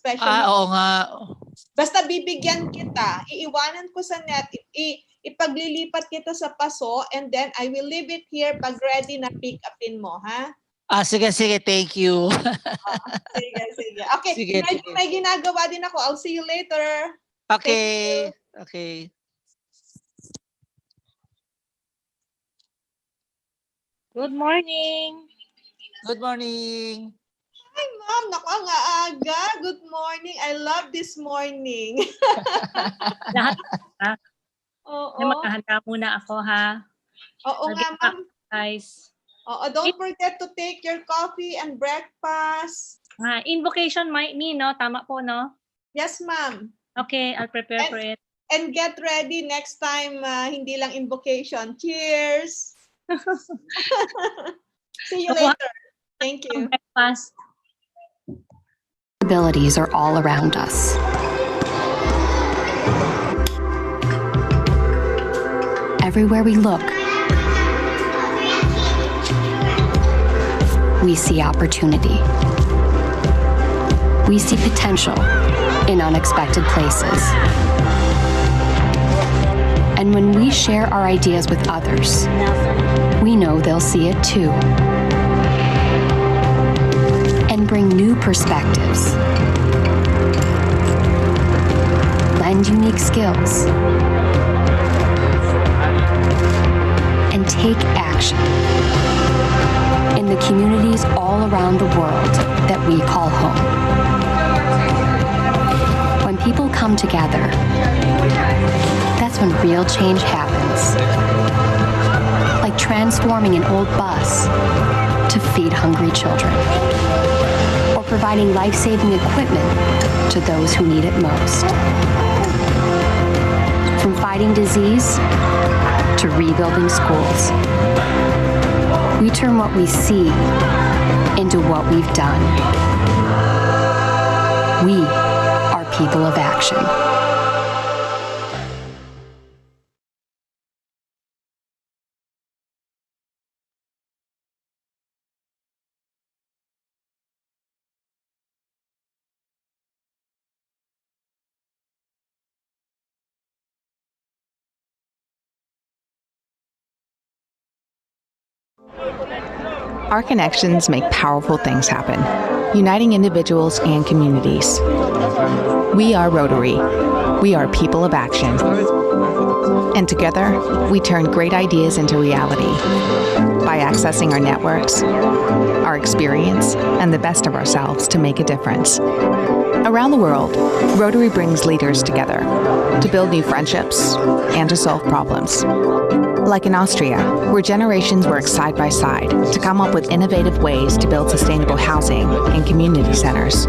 especially. Oo nga. Basta bibigyan kita, iiwanan ko sa net, ipaglilipat kita sa paso, and then I will leave it here pag ready na pick upin mo, ha? Sige, thank you. Sige. Okay, Sige. may ginagawa din ako. I'll see you later. Okay. Okay. Good morning. Good morning. Hi, Ma'am. Naku, ang aga. Good morning. I love this morning. Lahat Oo. na maghahanda muna ako, ha? Oo nga, Ma'am. Guys. Oo, don't forget to take your coffee and breakfast. Invocation me, no? Tama po, no? Yes, Ma'am. Okay, I'll prepare for it. And get ready next time, hindi lang invocation. Cheers! See you later. Thank you. Breakfast. Abilities are all around us. Everywhere we look, we see opportunity. We see potential in unexpected places. And when we share our ideas with others, we know they'll see it too. And bring new perspectives. Lend unique skills. And take action in the communities all around the world that we call home. When people come together, that's when real change happens. Like transforming an old bus to feed hungry children, or providing life-saving equipment to those who need it most. From fighting disease to rebuilding schools, we turn what we see into what we've done. We are people of action. Our connections make powerful things happen, uniting individuals and communities. We are Rotary. We are people of action. And together, we turn great ideas into reality by accessing our networks, our experience, and the best of ourselves to make a difference. Around the world, Rotary brings leaders together to build new friendships and to solve problems. Like in Austria, where generations work side by side to come up with innovative ways to build sustainable housing and community centers.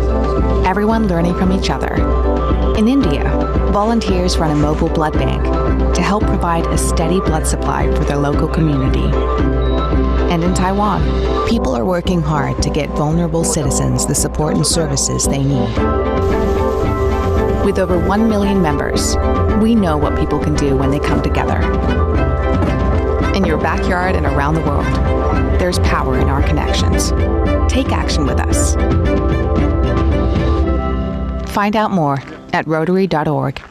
Everyone learning from each other. In India, volunteers run a mobile blood bank to help provide a steady blood supply for their local community. And in Taiwan, people are working hard to get vulnerable citizens the support and services they need. With over 1 million members, we know what people can do when they come together. In your backyard and around the world, there's power in our connections. Take action with us. Find out more at Rotary.org.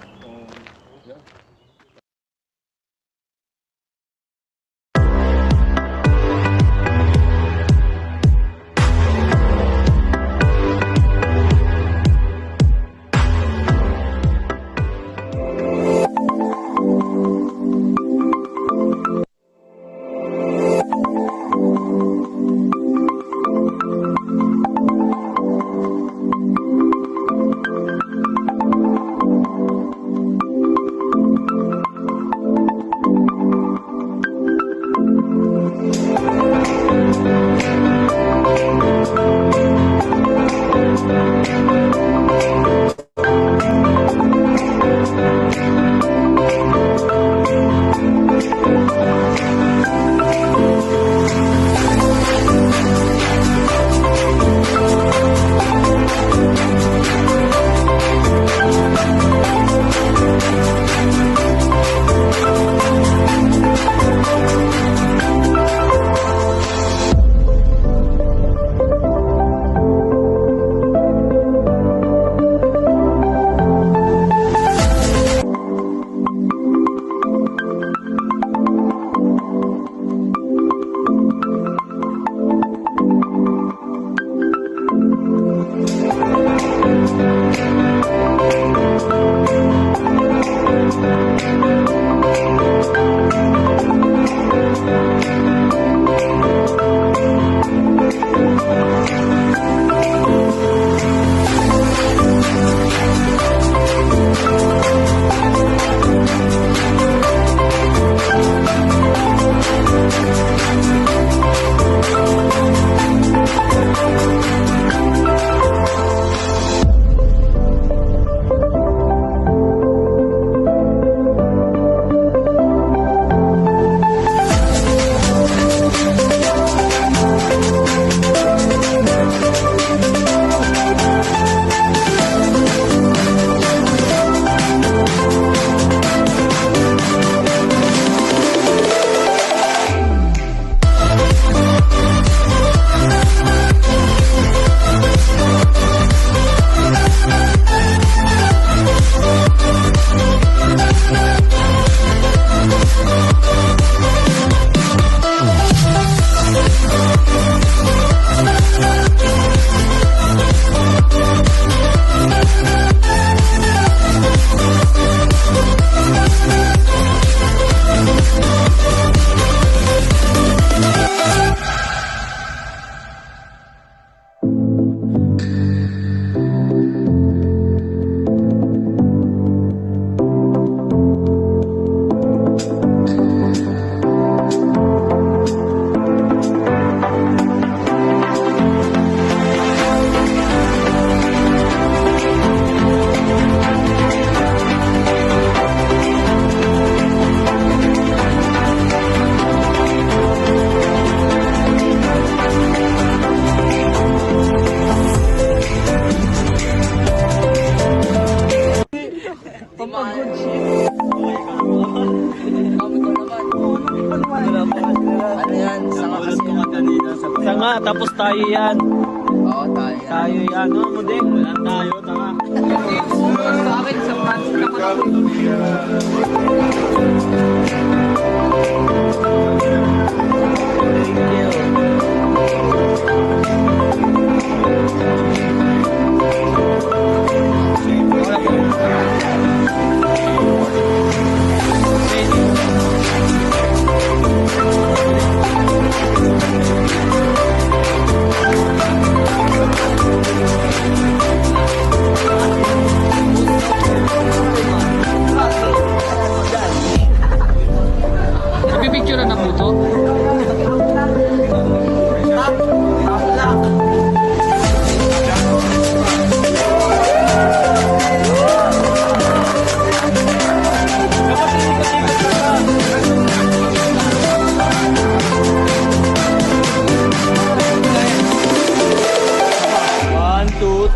tapos tayo yan. Oo, tayo. Tayo yan. Ano mo din? Walang tayo, tanga. Sa akin, sa months na ko lang. Nagpipicture na po to? One, two,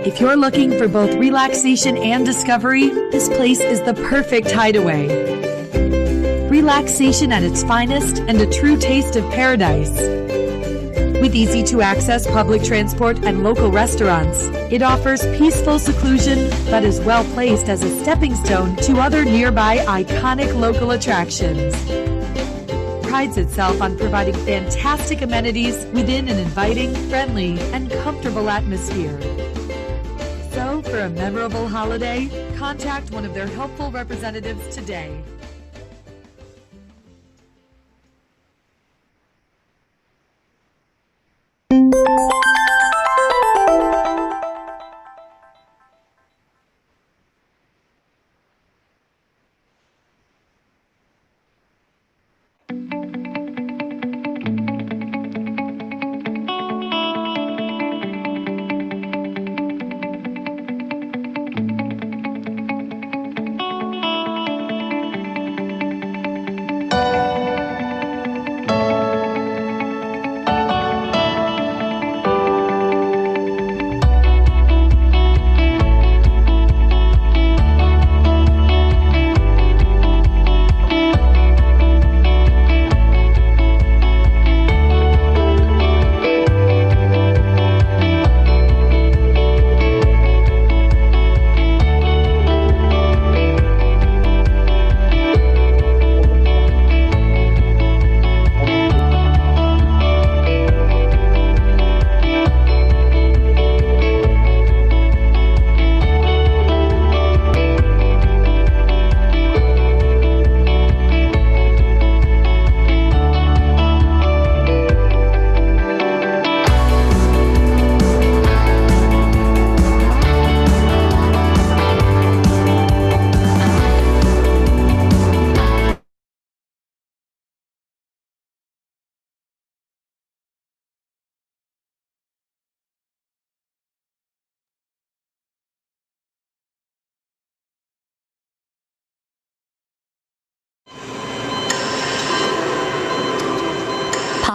If you're looking for both relaxation and discovery, this place is the perfect hideaway. Relaxation at its finest and a true taste of paradise. With easy-to-access public transport and local restaurants, it offers peaceful seclusion but is well placed as a stepping stone to other nearby iconic local attractions. Prides itself on providing fantastic amenities within an inviting, friendly, and comfortable atmosphere. So, for a memorable holiday, contact one of their helpful representatives today.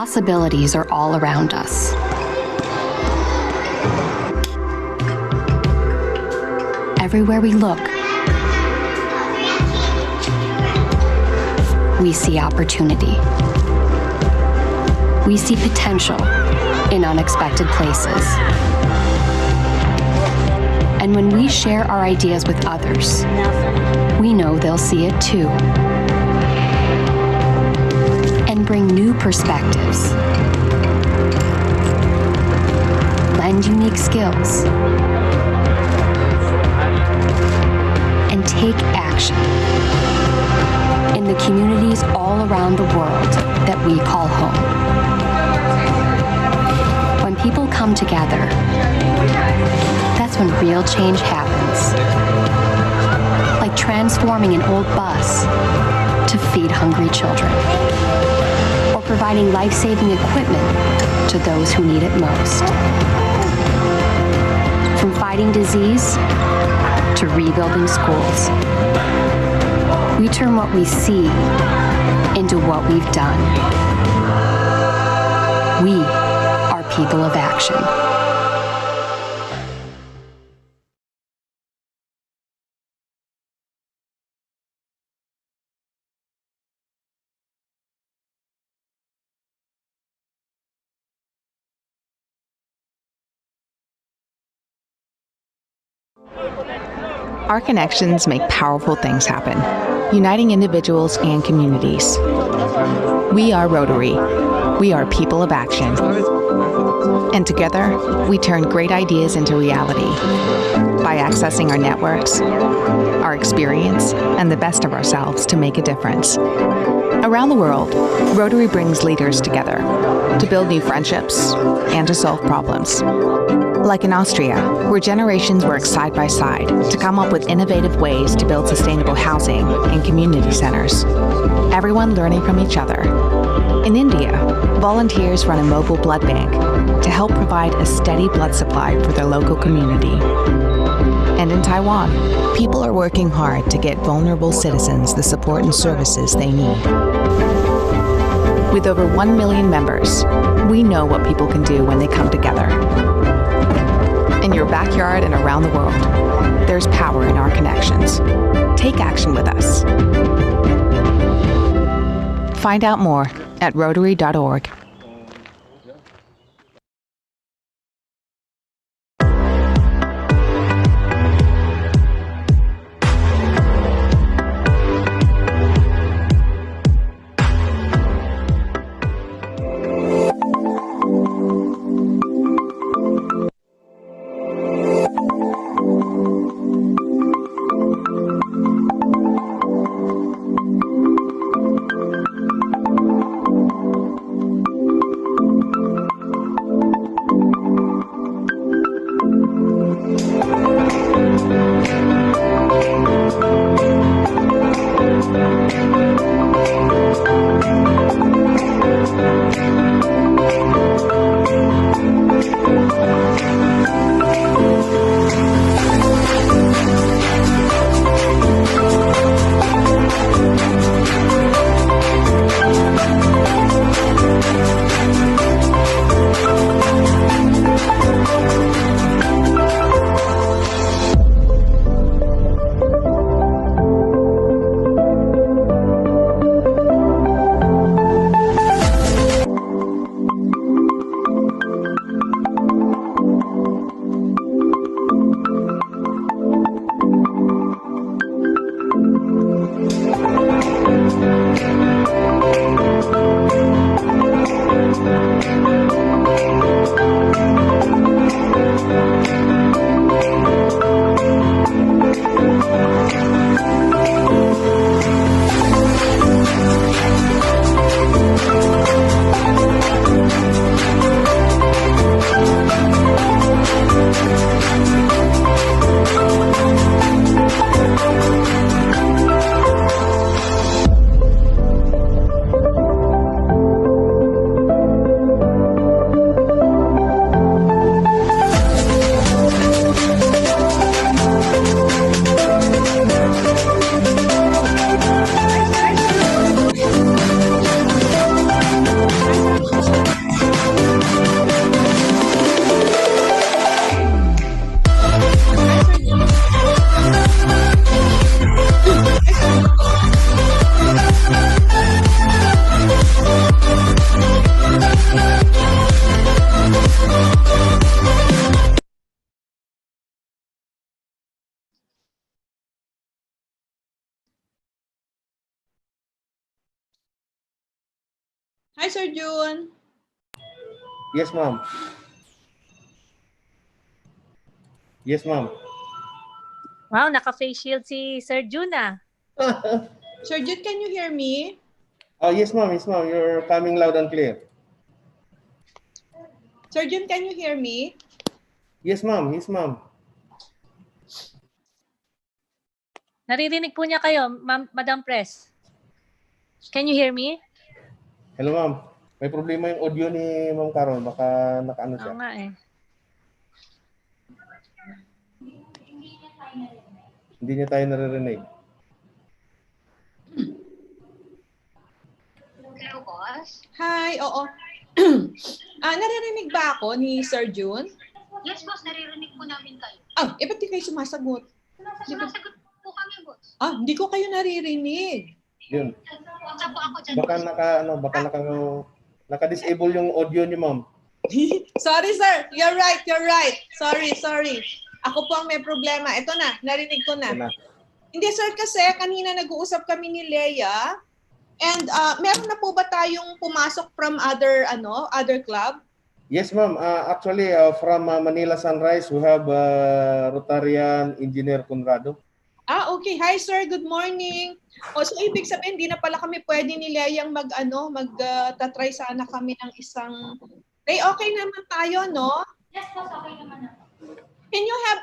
Possibilities are all around us. Everywhere we look, we see opportunity. We see potential in unexpected places. And when we share our ideas with others, we know they'll see it too. And bring new perspectives, lend unique skills, and take action in the communities all around the world that we call home. When people come together, that's when real change happens. Like transforming an old bus to feed hungry children, or providing life-saving equipment to those who need it most. From fighting disease to rebuilding schools, we turn what we see into what we've done. We are people of action. Our connections make powerful things happen, uniting individuals and communities. We are Rotary. We are people of action. And together, we turn great ideas into reality by accessing our networks, our experience, and the best of ourselves to make a difference. Around the world, Rotary brings leaders together to build new friendships and to solve problems. Like in Austria, where generations work side by side to come up with innovative ways to build sustainable housing and community centers. Everyone learning from each other. In India, volunteers run a mobile blood bank to help provide a steady blood supply for their local community. And in Taiwan, people are working hard to get vulnerable citizens the support and services they need. With over 1 million members, we know what people can do when they come together. In your backyard and around the world, there's power in our connections. Take action with us. Find out more at Rotary.org. Hi, Sir June. Yes, ma'am. Yes, ma'am. Wow, naka-face shield si Sir June ah. Sir June, can you hear me? Oh, yes, ma'am. Yes, ma'am. You're coming loud and clear. Sir June, can you hear me? Yes, ma'am. Yes, ma'am. Naririnig po niya kayo, Madam Press. Can you hear me? Hello, ma'am. May problema yung audio ni Ma'am Carol. Baka nakaano siya. Oo nga eh. Hindi niya tayo naririnig. Hello, boss? Hi, oo. Naririnig ba ako ni Sir June? Yes, boss. Naririnig po namin kayo. Ba't di kayo sumasagot? Sumasagot po kami, boss. Hindi ko kayo naririnig. Yun. Punta po ako dyan, Baka naka-disable yung audio niyo, ma'am. Sorry, sir. You're right. Sorry. Ako po ang may problema. Ito na, narinig ko na. Hindi, sir, kasi kanina nag-uusap kami ni Leia. And meron na po ba tayong pumasok from other club? Yes, ma'am. Actually, from Manila Sunrise, we have Rotarian Engineer Conrado. Okay. Hi, sir. Good morning. So ibig sabihin, hindi na pala kami pwede ni Leia mag-tatry sana kami ng isang... Okay naman tayo, no? Yes, boss. Okay naman ako. Can you have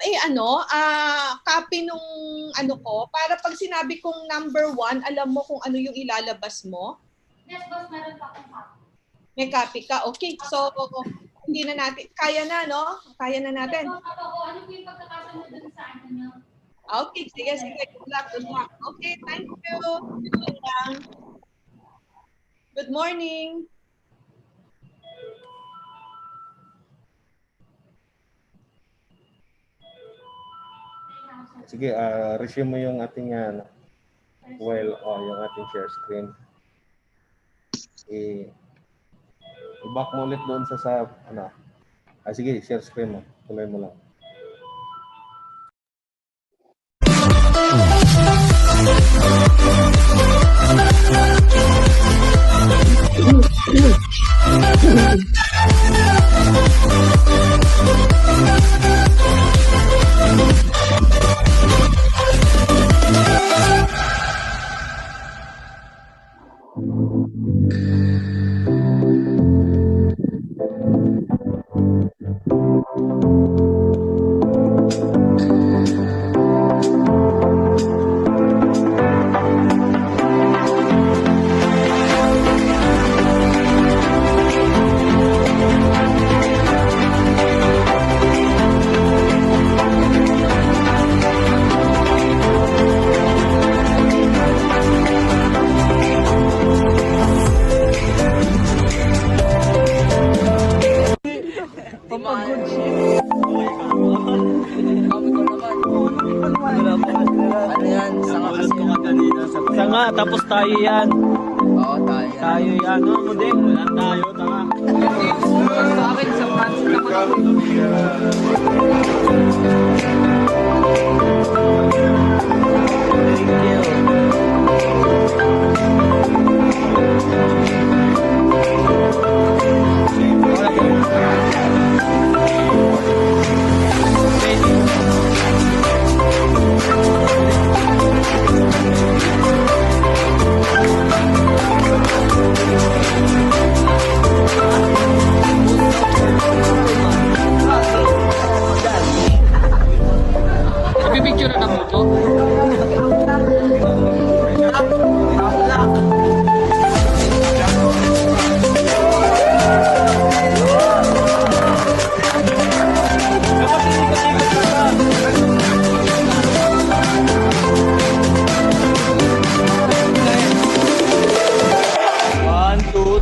copy nung ko? Para pag sinabi kong number 1, alam mo kung ano yung ilalabas mo? Yes, boss. Meron pa akong copy. May copy ka? Okay. So, hindi na natin. Kaya na, no? Kaya na natin. Yes, boss. Ano po yung pagkakasunod dun sa ano niyo? Okay. Sige. Good luck. Okay. Thank you. Good morning. Sige, resume mo yung ating yung ating share screen. I-back mo ulit doon sa sige, share screen mo. Tuloy mo lang. Ano yan? Sanga kasi. Sanga, tapos tayo yan. Oo, tayo. Tayo yan. Ano mo din? Walang tayo, tanga. Sa akin, sa months na ko. Picture na mo to. One, two,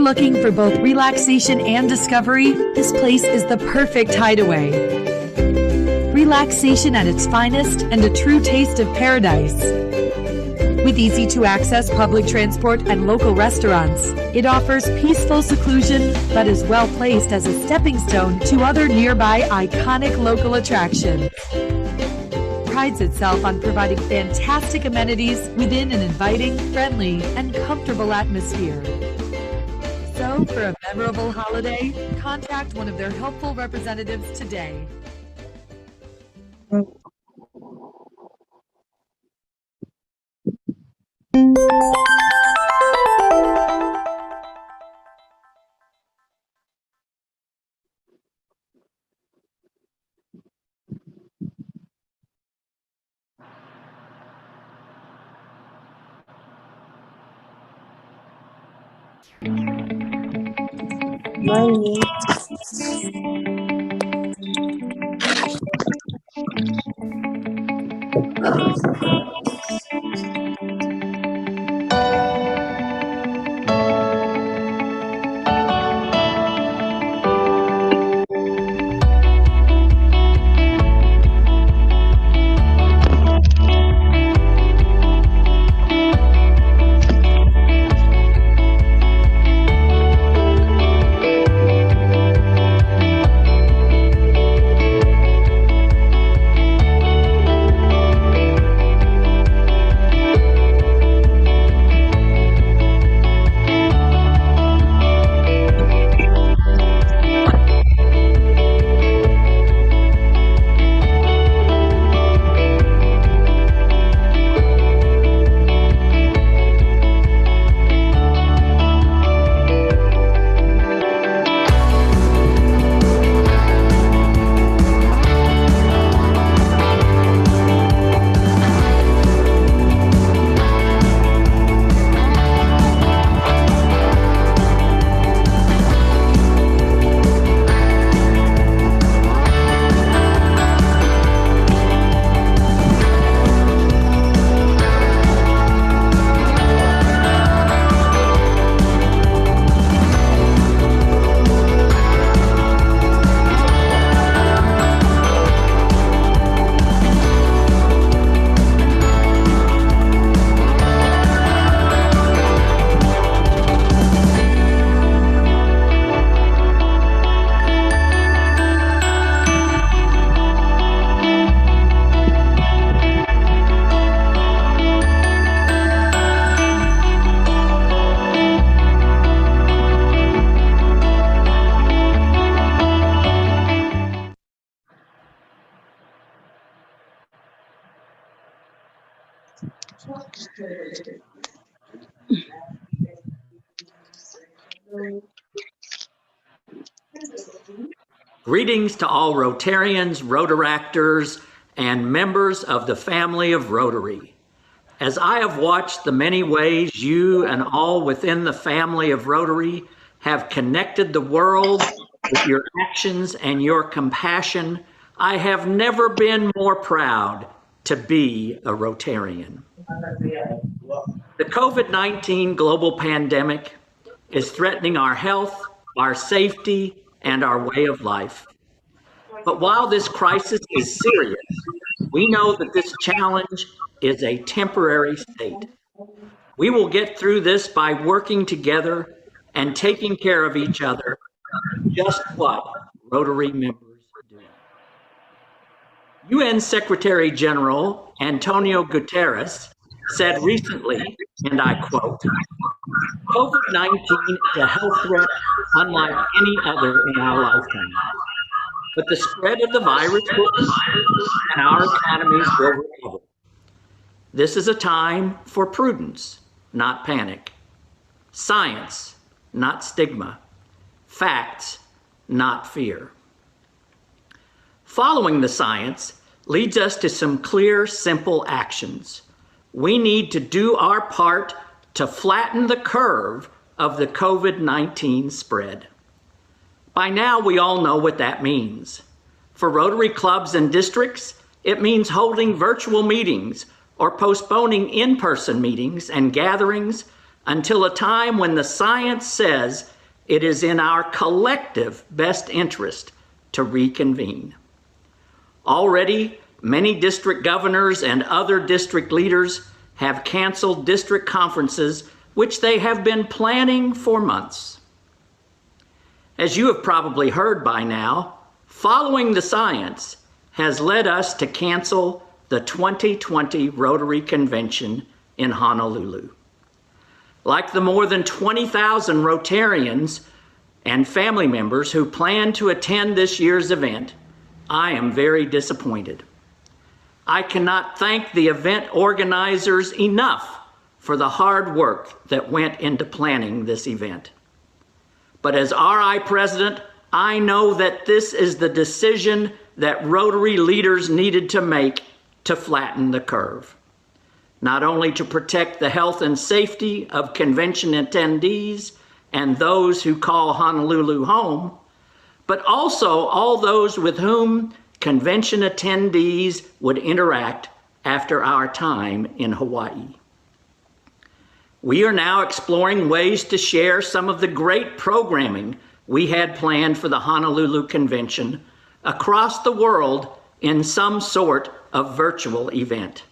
looking for both relaxation and discovery, this place is the perfect hideaway. Relaxation at its finest and a true taste of paradise. With easy-to-access public transport and local restaurants, it offers peaceful seclusion but is well placed as a stepping stone to other nearby iconic local attractions. Prides itself on providing fantastic amenities within an inviting, friendly, and comfortable atmosphere. So, for a memorable holiday, contact one of their helpful representatives today. Greetings to all Rotarians, Rotaractors, and members of the family of Rotary. As I have watched the many ways you and all within the family of Rotary have connected the world with your actions and your compassion, I have never been more proud to be a Rotarian. The COVID-19 global pandemic is threatening our health, our safety, and our way of life. But while this crisis is serious, we know that this challenge is a temporary state. We will get through this by working together and taking care of each other, just what Rotary members do. UN Secretary General Antonio Guterres said recently, and I quote, "COVID-19 is a health threat unlike any other in our lifetime. But the spread of the virus will continue and our economies will recover. This is a time for prudence, not panic. Science, not stigma. Facts, not fear." Following the science leads us to some clear, simple actions. We need to do our part to flatten the curve of the COVID-19 spread. By now, we all know what that means. For Rotary clubs and districts, it means holding virtual meetings or postponing in-person meetings and gatherings until a time when the science says it is in our collective best interest to reconvene. Already, many district governors and other district leaders have canceled district conferences which they have been planning for months. As you have probably heard by now, following the science has led us to cancel the 2020 Rotary Convention in Honolulu. Like the more than 20,000 Rotarians and family members who plan to attend this year's event, I am very disappointed. I cannot thank the event organizers enough for the hard work that went into planning this event. But as RI President, I know that this is the decision that Rotary leaders needed to make to flatten the curve. Not only to protect the health and safety of convention attendees and those who call Honolulu home, but also all those with whom convention attendees would interact after our time in Hawaii. We are now exploring ways to share some of the great programming we had planned for the Honolulu Convention across the world in some sort of virtual event.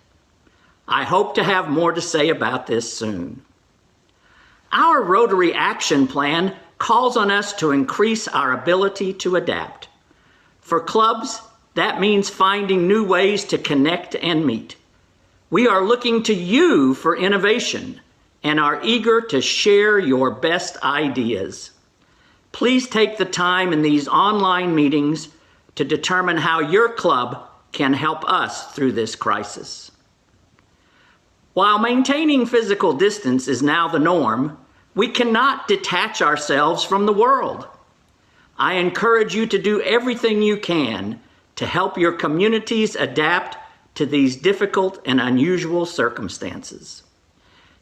I hope to have more to say about this soon. Our Rotary Action Plan calls on us to increase our ability to adapt. For clubs, that means finding new ways to connect and meet. We are looking to you for innovation and are eager to share your best ideas. Please take the time in these online meetings to determine how your club can help us through this crisis. While maintaining physical distance is now the norm, we cannot detach ourselves from the world. I encourage you to do everything you can to help your communities adapt to these difficult and unusual circumstances.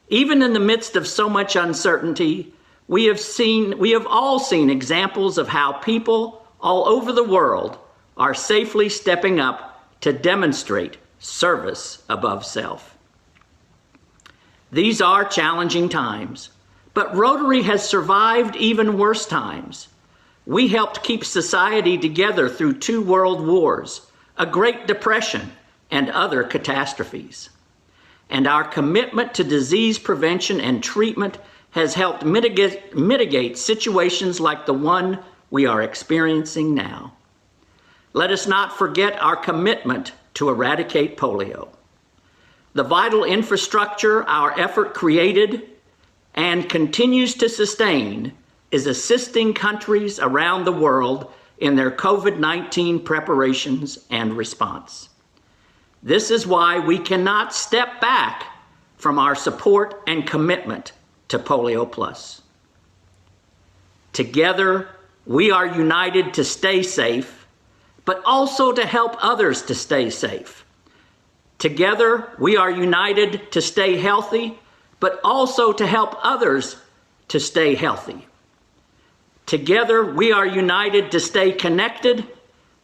Even in the midst of so much uncertainty, we have all seen examples of how people all over the world are safely stepping up to demonstrate service above self. These are challenging times, but Rotary has survived even worse times. We helped keep society together through 2 world wars, a Great Depression, and other catastrophes. And our commitment to disease prevention and treatment has helped mitigate situations like the one we are experiencing now. Let us not forget our commitment to eradicate polio. The vital infrastructure our effort created and continues to sustain is assisting countries around the world in their COVID-19 preparations and response. This is why we cannot step back from our support and commitment to Polio Plus. Together, we are united to stay safe, but also to help others to stay safe. Together, we are united to stay healthy, but also to help others to stay healthy. Together, we are united to stay connected,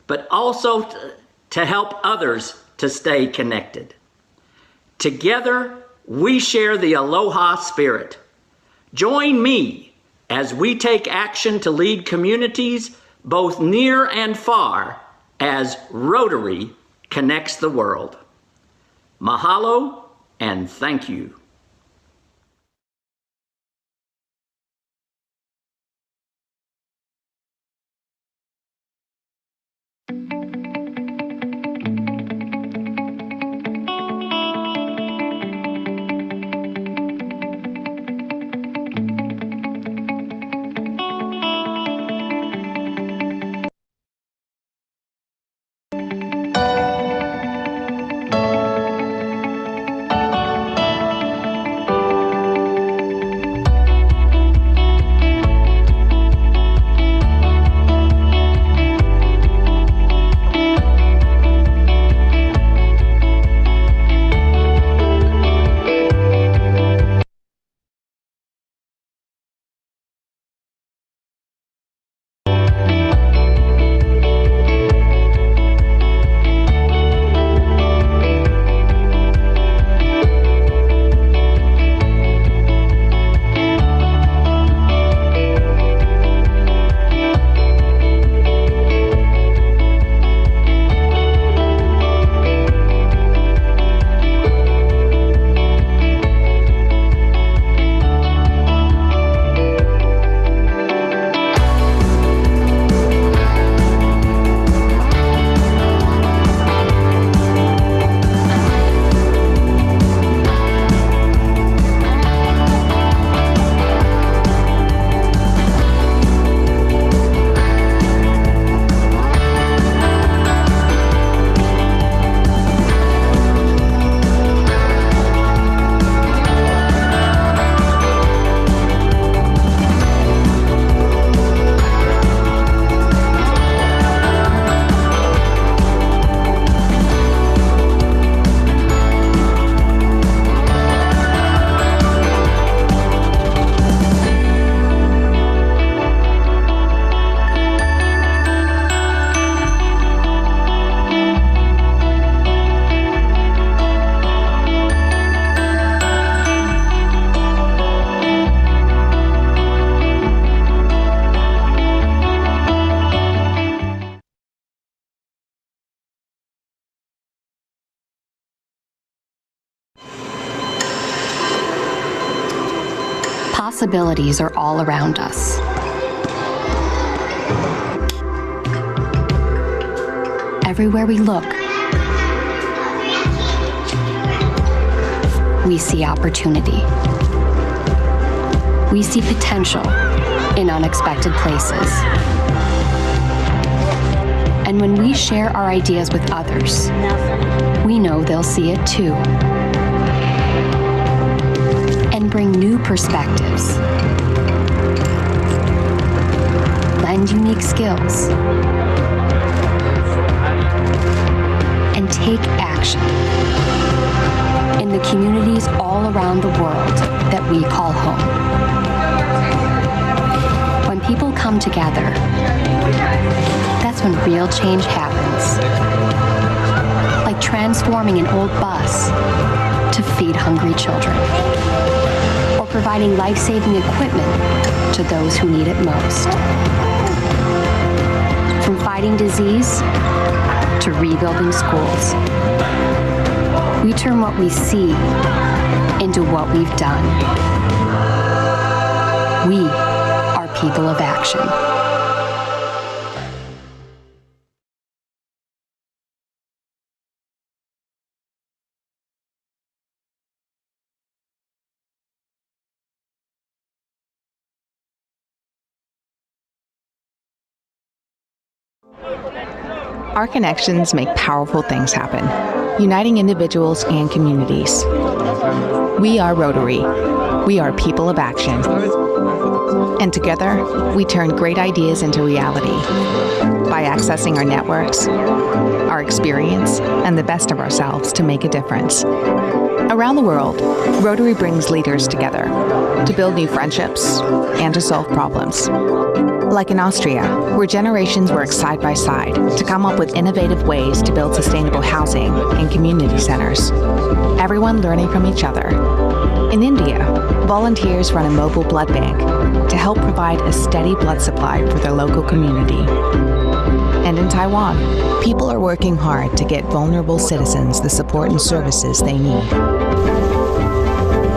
but also to help others to stay connected. Together, we share the Aloha spirit. Join me as we take action to lead communities both near and far as Rotary connects the world. Mahalo and thank you. Possibilities are all around us. Everywhere we look, we see opportunity. We see potential in unexpected places. And when we share our ideas with others, we know they'll see it too. And bring new perspectives, lend unique skills, and take action in the communities all around the world that we call home. When people come together, that's when real change happens. Like transforming an old bus to feed hungry children, or providing life-saving equipment to those who need it most. From fighting disease to rebuilding schools, we turn what we see into what we've done. We are people of action. Our connections make powerful things happen, uniting individuals and communities. We are Rotary. We are people of action. And together, we turn great ideas into reality by accessing our networks, our experience, and the best of ourselves to make a difference. Around the world, Rotary brings leaders together to build new friendships and to solve problems. Like in Austria, where generations work side by side to come up with innovative ways to build sustainable housing and community centers. Everyone learning from each other. In India, volunteers run a mobile blood bank to help provide a steady blood supply for their local community. And in Taiwan, people are working hard to get vulnerable citizens the support and services they need.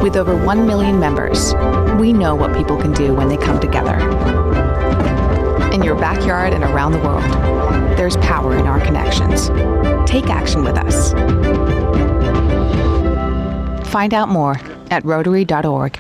With over 1 million members, we know what people can do when they come together. In your backyard and around the world, there's power in our connections. Take action with us. Find out more at Rotary.org.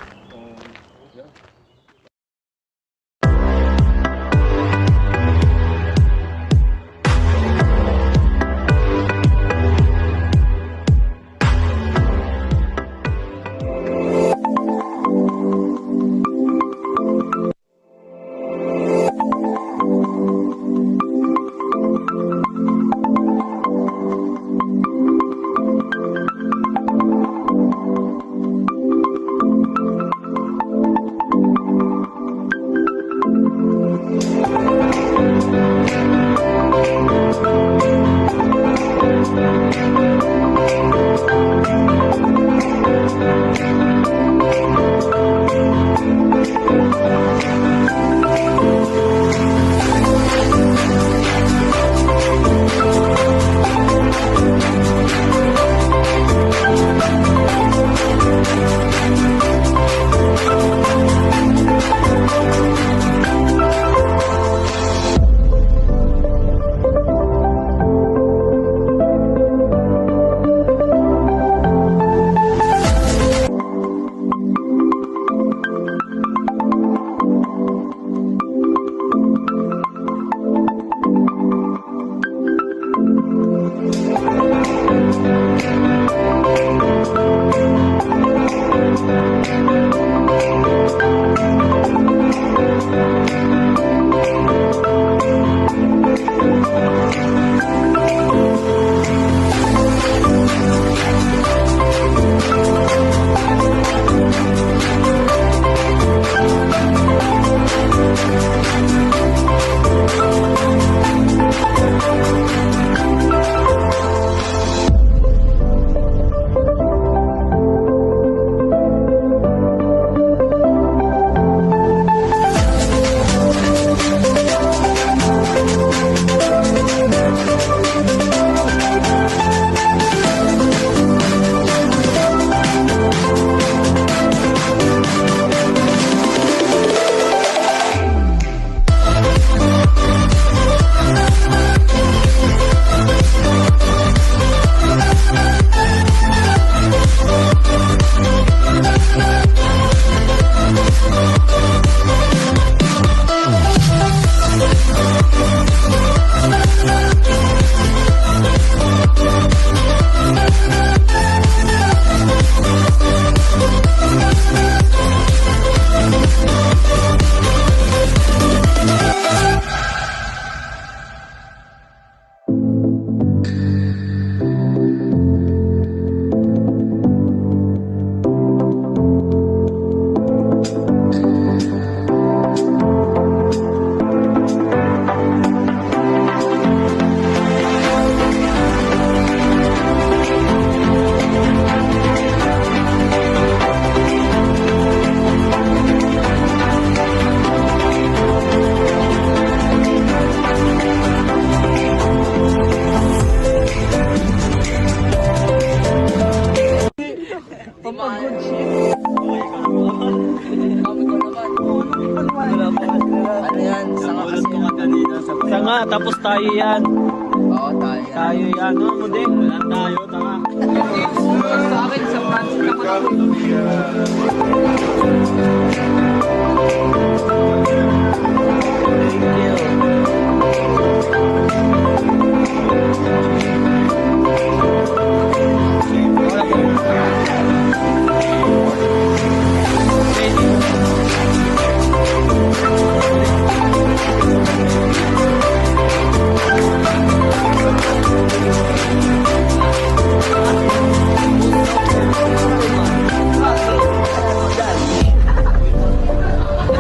tapos tayo yan. Oo, tayo yan. Tayo yan. Ano mo din? Walang tayo, tanga. Sa akin, sa months naman ako.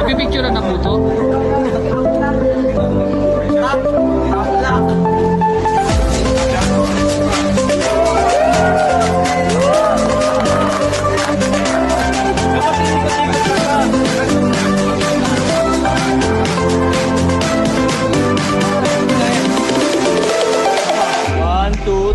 Pipicture na po to? One, two,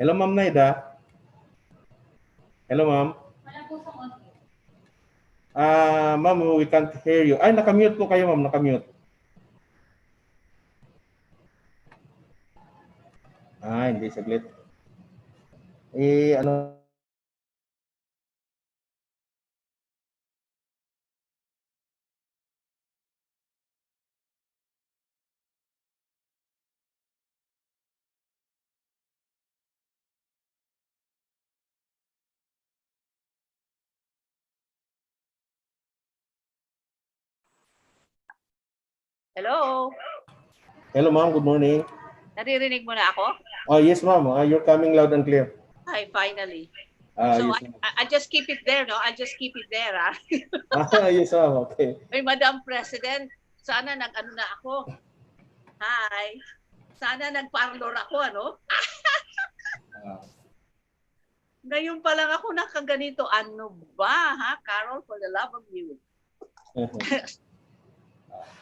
Hello, Ma'am Naida. Hello, Ma'am. Wala po sa audio. Ma'am, we can't hear you. Ay, nakamute po kayo, Ma'am. Nakamute. Hindi, saglit. Ano Hello? Hello, ma'am. Good morning. Naririnig mo na ako? Oh, yes, ma'am. You're coming loud and clear. Hi, finally. So Yes, ma'am. I just keep it there, no? I just keep it there, ah. Yes, ma'am. Okay. Ay, Madam President, sana nag-ano na ako. Hi. Sana nag-parlor ako, ano? Ngayon pa lang ako nakaganito. Ano ba, ha? Carol, for the love of you.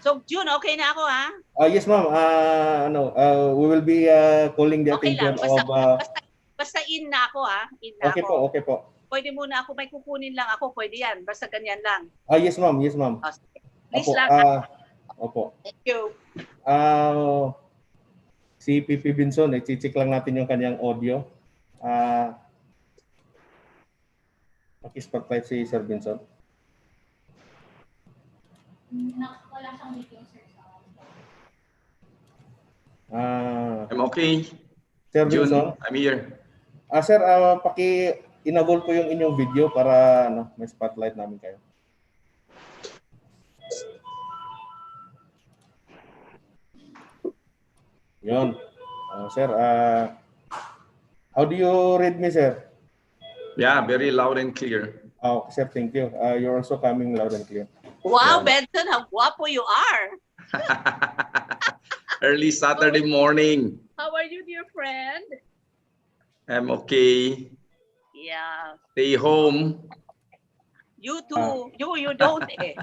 So, June, okay na ako, ha? Yes, ma'am. We will be calling the Okay lang. attention of... Basta in na ako, ha? In na Okay ako. po, okay po. Pwede muna ako, may kukunin lang ako. Pwede yan. Basta ganyan lang. Yes, ma'am. Yes, ma'am. Oh, please Opo. lang. Opo. Thank you. Si PP BENSON, i-check lang natin yung kanyang audio. Paki-spotlight si Sir BENSON. Wala siyang video, sir. I'm okay. Sir June, BENSON. I'm here. Sir, paki-enable po yung inyong video para may spotlight namin kayo. Yun. Sir, how do you read me, sir? Yeah, very loud and clear. Sir, thank you. You're also coming loud and clear. Wow, Benson, how guapo you are. Early Saturday morning. How are you, dear friend? I'm okay. Yeah. Stay home. You too. You don't, eh.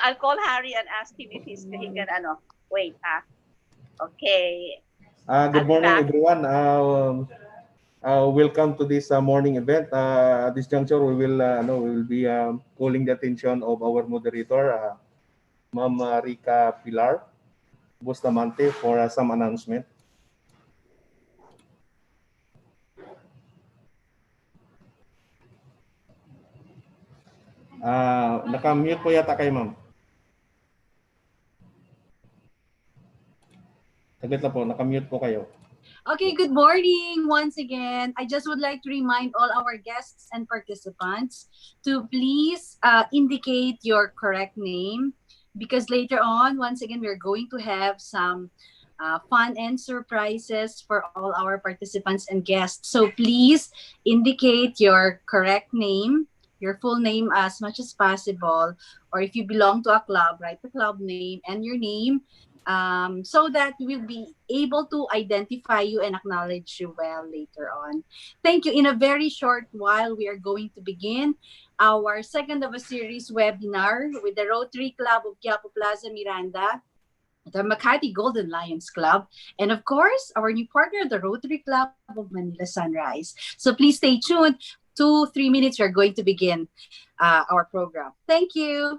I'll call Harry and ask him if he can, wait, Okay. Good morning, everyone. Welcome to this morning event. At this juncture, we will be calling the attention of our moderator, Ma'am Rica Pilar Bustamante, for some announcement. Naka-mute po yata kayo, ma'am. Saglit na po, naka-mute po kayo. Okay, good morning once again. I just would like to remind all our guests and participants to please indicate your correct name, because later on, once again, we're going to have some fun and surprises for all our participants and guests. So please indicate your correct name, your full name as much as possible, or if you belong to a club, write the club name and your name, so that we'll be able to identify you and acknowledge you well later on. Thank you. In a very short while, we are going to begin our second of a series webinar with the Rotary Club of Quiapo Plaza Miranda, the Makati Golden Lions Club, and of course, our new partner, the Rotary Club of Manila Sunrise. So please stay tuned. 2-3 minutes, we're going to begin our program. Thank you.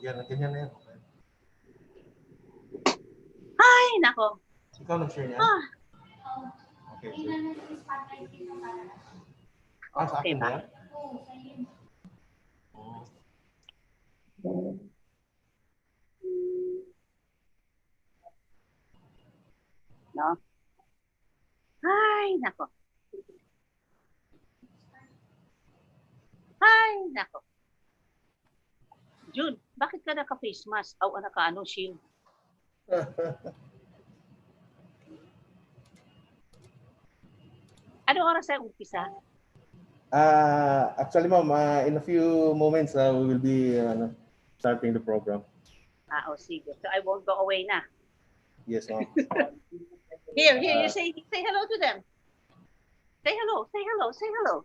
Yan, ganyan na yan. Ay, nako. Ikaw nag-share niya? Okay. Sa akin ba? No? Ay, nako. Ay, nako. June, bakit ka naka-face mask? O naka-ano, shield? Ano oras ay umpisa? Actually, ma'am, in a few moments, we will be starting the program. Sige. So I won't go away na. Yes, ma'am. Here, you say hello to them. Say hello, say hello, say hello.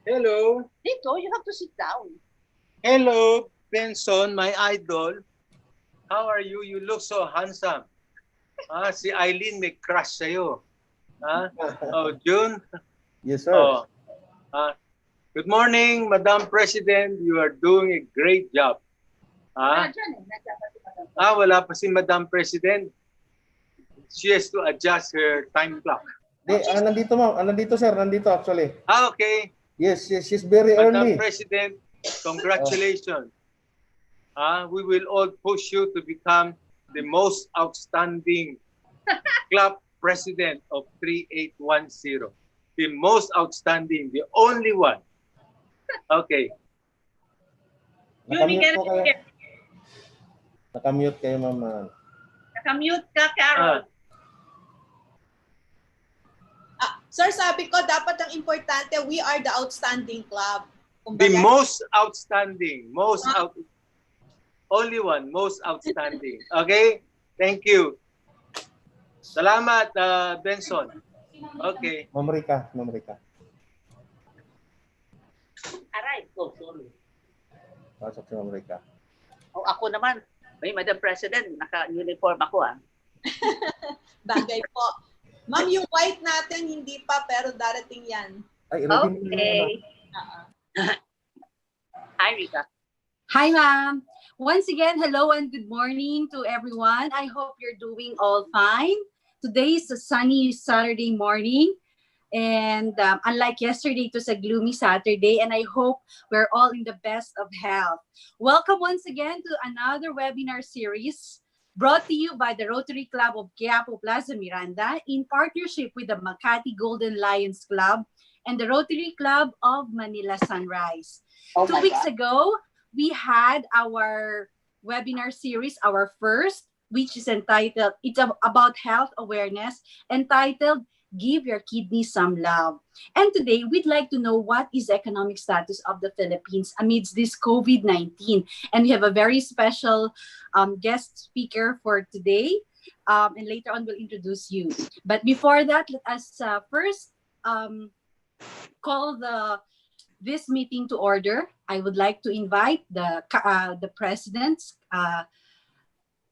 Hello. Dito, you have to sit down. Hello, Benson, my idol. How are you? You look so handsome. Si Eileen may crush sa'yo. Oh, June? Yes, sir. Oh, good morning, Madam President. You are doing a great job. Wala pa si Madam President. She has to adjust her time clock. Nandito, ma'am. Nandito, sir. Nandito, actually. Okay. Yes, she's very Madam early. President, congratulations. We will all push you to become the most outstanding club president of 3810. The most outstanding, the only one. Okay. Nakamute po kayo. Nakamute kayo, ma'am. Nakamute ka, Carol. Sir, sabi ko, dapat ang importante, we are the outstanding club. The most outstanding, only one, most outstanding. Okay? Thank you. Salamat, Benson. Okay. Ma'am Rica. Aray. Oh, sorry. Pasok si Ma'am Rica. Oh, ako naman. Madam President, naka-uniform ako Bagay po. Ma'am, yung white natin, hindi pa, pero darating yan. Okay. Hi, Rika. Hi, ma'am. Once again, hello and good morning to everyone. I hope you're doing all fine. Today is a sunny Saturday morning. And unlike yesterday, it was a gloomy Saturday. And I hope we're all in the best of health. Welcome once again to another webinar series brought to you by the Rotary Club of Quiapo Plaza Miranda in partnership with the Makati Golden Lions Club and the Rotary Club of Manila Sunrise. 2 weeks ago, we had our webinar series, our first, which is entitled, it's about health awareness, entitled, Give Your Kidney Some Love. And today, we'd like to know what is the economic status of the Philippines amidst this COVID-19. And we have a very special guest speaker for today. And later on, we'll introduce you. But before that, let us first call this meeting to order. I would like to invite the presidents,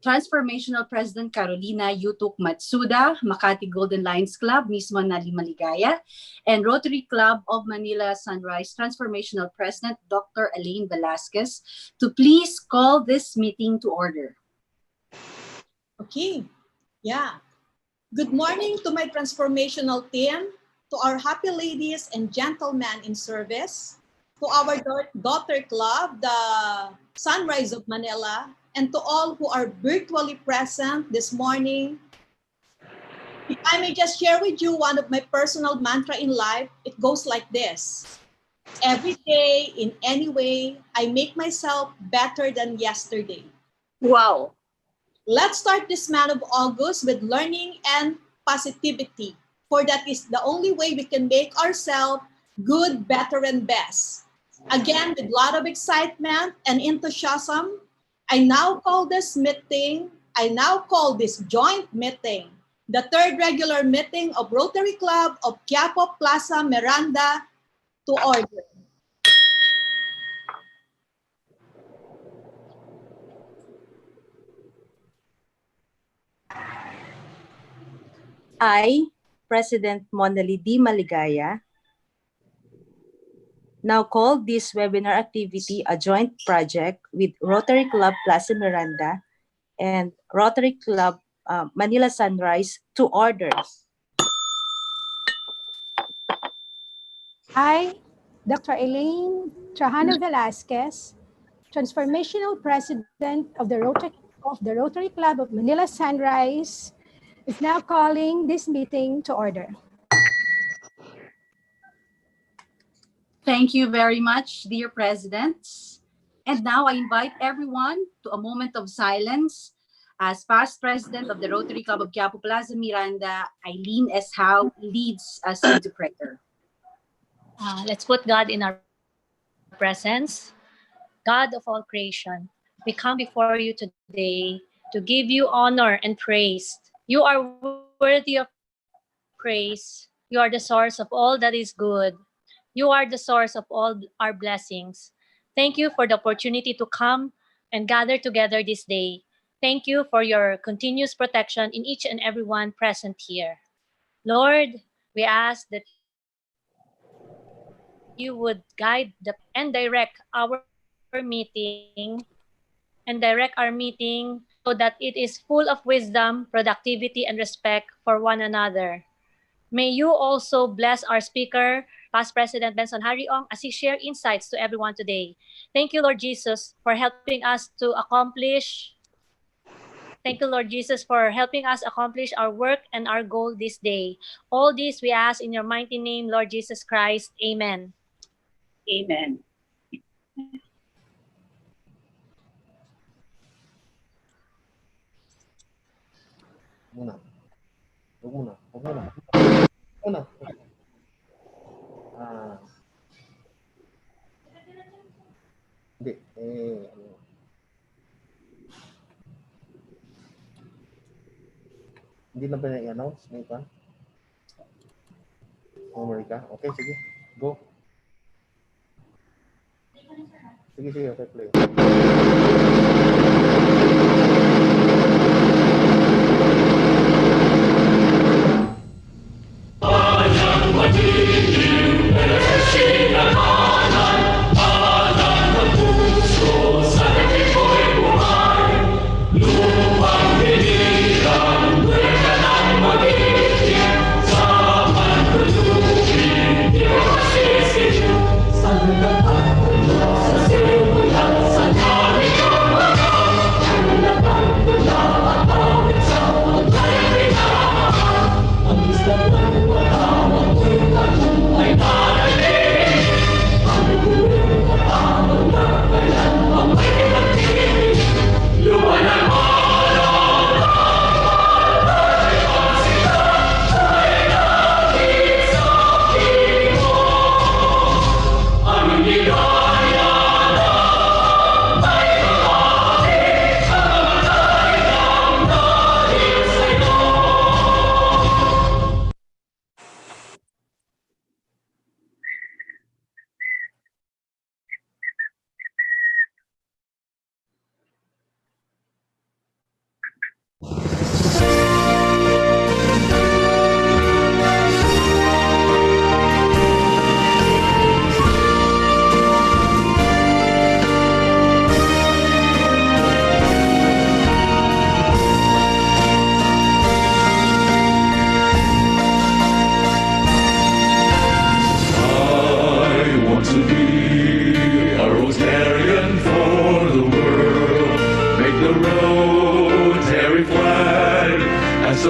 Transformational President Carolina Yutuk Matsuda, Makati Golden Lions Club, mismo Nali Maligaya, and Rotary Club of Manila Sunrise Transformational President Dr. Elaine Velasquez, to please call this meeting to order. Okay. Yeah. Good morning to my transformational team, to our happy ladies and gentlemen in service, to our daughter club, the Sunrise of Manila, and to all who are virtually present this morning. If I may just share with you one of my personal mantra in life, it goes like this. Every day, in any way, I make myself better than yesterday. Wow. Let's start this month of August with learning and positivity, for that is the only way we can make ourselves good, better, and best. Again, with a lot of excitement and enthusiasm, I now call this joint meeting, the third regular meeting of Rotary Club of Quiapo Plaza Miranda to order. I, President Monali D. Maligaya, now call this webinar activity a joint project with Rotary Club Plaza Miranda and Rotary Club Manila Sunrise to order. I, Dr. Elaine Trajano Velasquez, Transformational President of the Rotary Club of Manila Sunrise, is now calling this meeting to order. Thank you very much, dear presidents. And now I invite everyone to a moment of silence as past president of the Rotary Club of Quiapo Plaza Miranda, Eileen S. Howe, leads us into prayer. Let's put God in our presence. God of all creation, we come before you today to give you honor and praise. You are worthy of praise. You are the source of all that is good. You are the source of all our blessings. Thank you for the opportunity to come and gather together this day. Thank you for your continuous protection in each and every one present here. Lord, we ask that you would guide and direct our meeting so that it is full of wisdom, productivity, and respect for one another. May you also bless our speaker, past President Benson Ong, as he shared insights to everyone today. Thank you, Lord Jesus, for helping us to accomplish. Thank you, Lord Jesus, for helping us accomplish our work and our goal this day. All this we ask in your mighty name, Lord Jesus Christ. Amen. Amen. Muna. Huwag muna. Huwag muna. Muna. Hindi. Hindi na ba na-announce? May pa? America? Okay, sige. Go. Sige. Okay, play.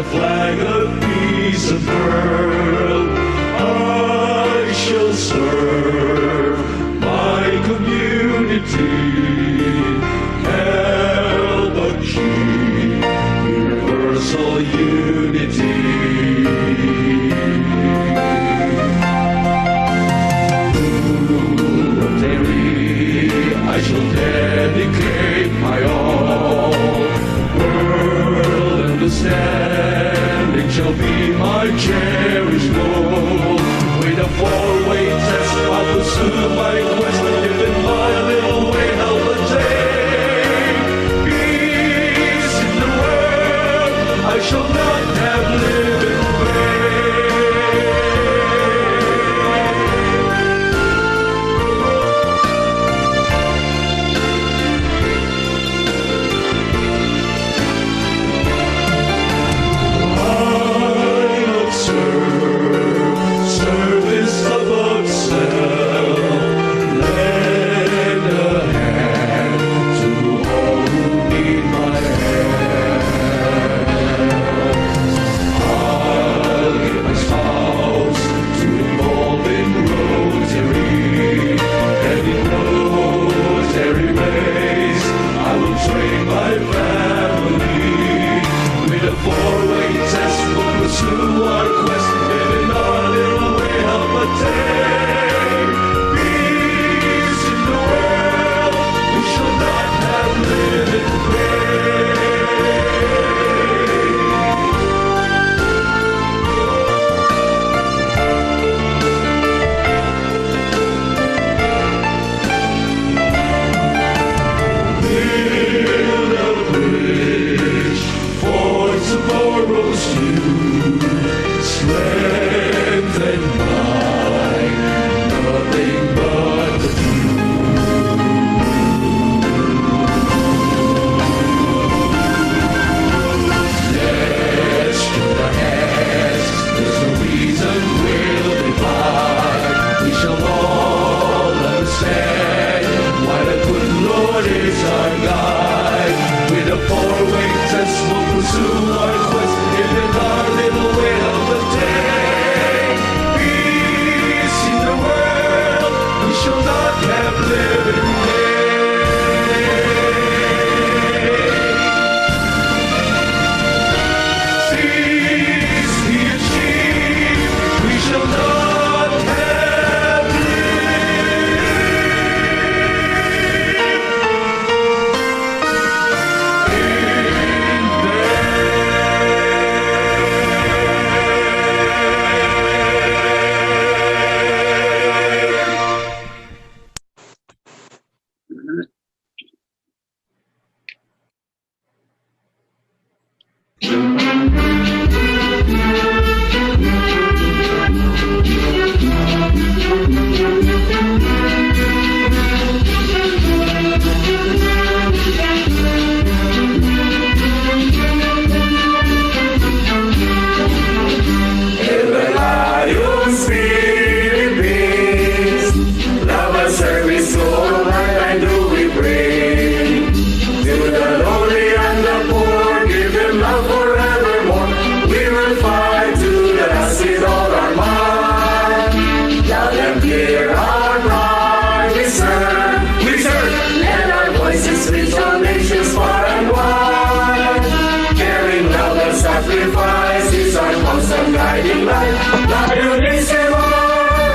a flag of peace unfurled, I shall serve my community, help achieve universal unity. To Rotary, I shall dedicate my all. World understanding shall be my cherished goal. With a four-way test, I'll pursue my quest, if in my little way help attain peace in the world. I shall not have lived in service above self. pursue our quest, living our little way of the day. Peace in the world, we shall not have lived in peace be achieved, we shall not have Philippines, love and service to all mankind do we bring. To the lowly and the poor, give them love forevermore. We will fight to the last with all our might. Loud and clear our cry, we serve, and our voices reach all nations far and wide. Caring love and sacrifice is our constant guiding light.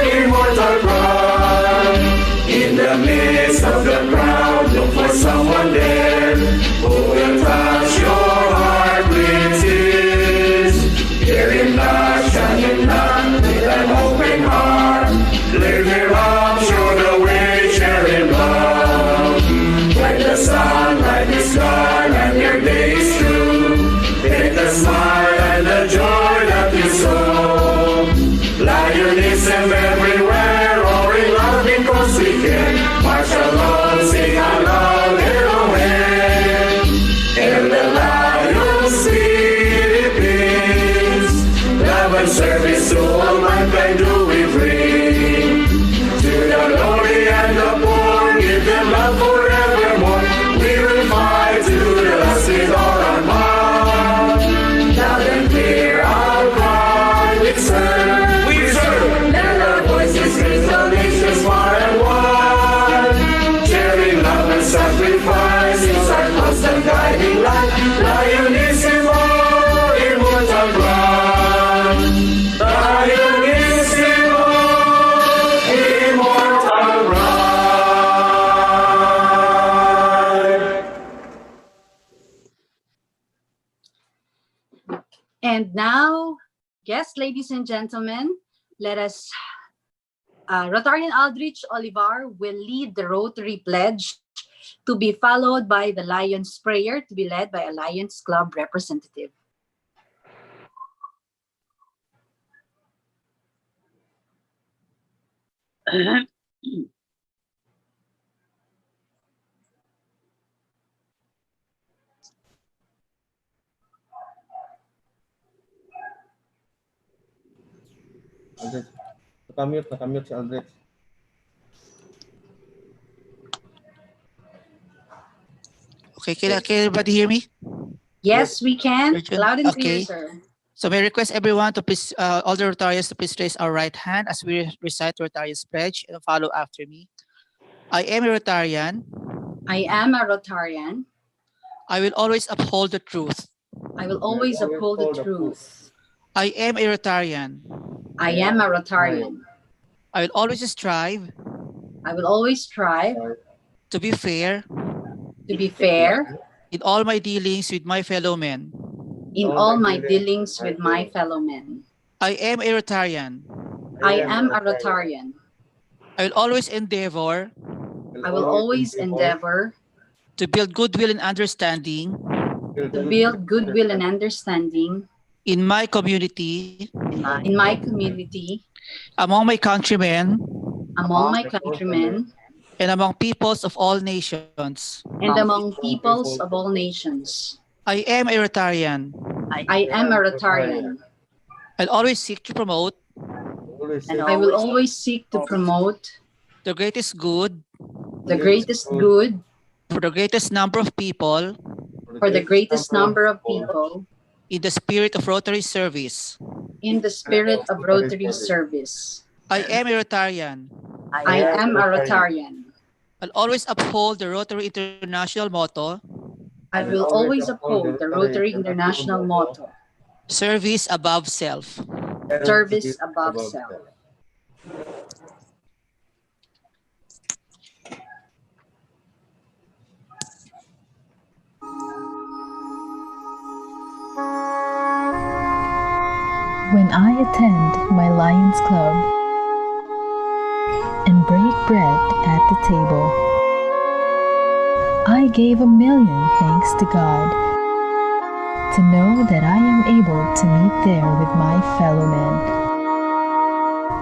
Immortal pride. In the midst of the crowd, look for someone there who will touch your heart with tears. Hear him knock, shine him knock with an open heart. Lift him up, show the way, share him love. When the sunlight is gone and your day is through, take the smile and the joy that you sow. Lionism everywhere, roaring loud because we can. March along, sing along, little way. In the Lions Philippines, love and service to all mankind do we bring. To the lowly and the poor, give them love forevermore. We will fight to the last with all our might. Loud and clear our cry, we serve. Let our voices raise the nations far and wide. Sharing love and sacrifice is our constant guiding light. Lionissimo, immortal pride. Lionissimo, immortal pride. And now, yes, ladies and gentlemen, let us, Rotarian Aldrich Olivar will lead the Rotary Pledge, to be followed by the Lions Prayer, to be led by a Lions Club representative. Aldrich. Nakamute si Aldrich. Okay, can everybody hear me? Yes, we can. Loud and clear, Okay. sir. So may I request everyone to please, all the Rotarians to please raise our right hand as we recite Rotarian's pledge and follow after me. I am a Rotarian. I am a Rotarian. I will always uphold the truth. I will always uphold the truth. I am a Rotarian. I am a Rotarian. I will always strive. I will always strive to be fair. To be fair. In all my dealings with my fellow men. In all my dealings with my fellow men. I am a Rotarian. I am a Rotarian. I will always endeavor. I will always endeavor. To build goodwill and understanding. To build goodwill and understanding. In my community. In my community. Among my countrymen. Among my countrymen. And among peoples of all nations. And among peoples of all nations. I am a Rotarian. I am a Rotarian. I'll always seek to promote. And I will always seek to promote the greatest good. The greatest good. For the greatest number of people. for the greatest number of people in the spirit of Rotary service. in the spirit of Rotary service. I am a Rotarian. I am a Rotarian. I'll always uphold the Rotary International motto. I will always uphold the Rotary International motto. Service above self. Service above self. When I attend my Lions Club and break bread at the table, I gave a million thanks to God to know that I am able to meet there with my fellow men,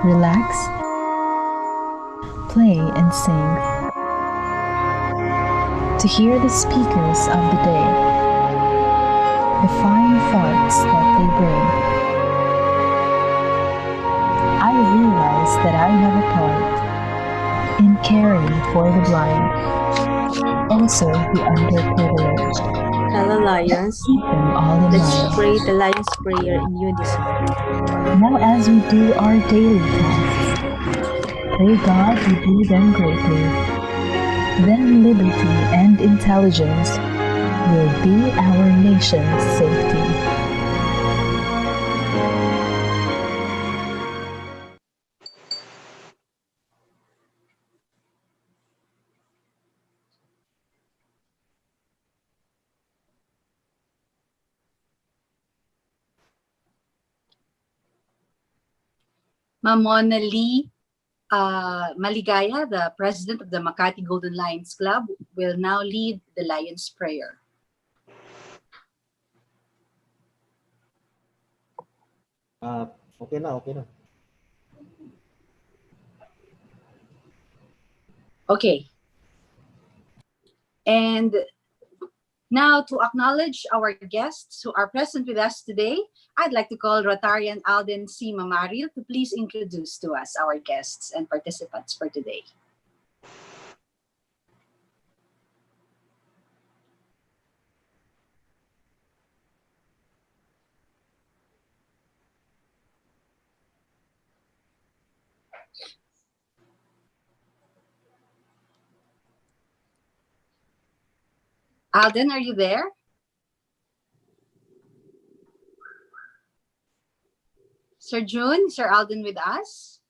relax, play and sing, to hear the speakers of the day, the fine thoughts that they bring. I realize that I have a part in caring for the blind, also the underprivileged. Fellow Lions, Keep them all in let's mind. pray the Lions Prayer in unison. Now as we do our daily tasks, pray God we do them greatly. Then liberty and intelligence will be our nation's safety. Ma'am Mona Lee Maligaya, the president of the Makati Golden Lions Club, will now lead the Lions Prayer. Okay na, okay na. Okay. And now, to acknowledge our guests who are present with us today, I'd like to call Rotarian Alden C. Mamaril to please introduce to us our guests and participants for today. Alden, are you there? Sir June, Sir Alden with us?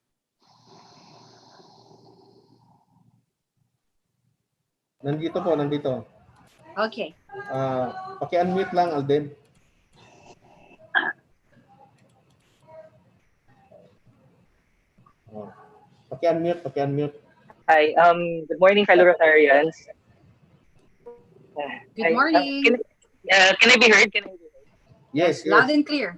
Nandito po, nandito. Okay. Paki-unmute lang, Alden. Paki-unmute, paki-unmute. Hi, good morning, fellow Rotarians. Good morning. Can I be heard? Can I be heard? Yes, Loud and clear.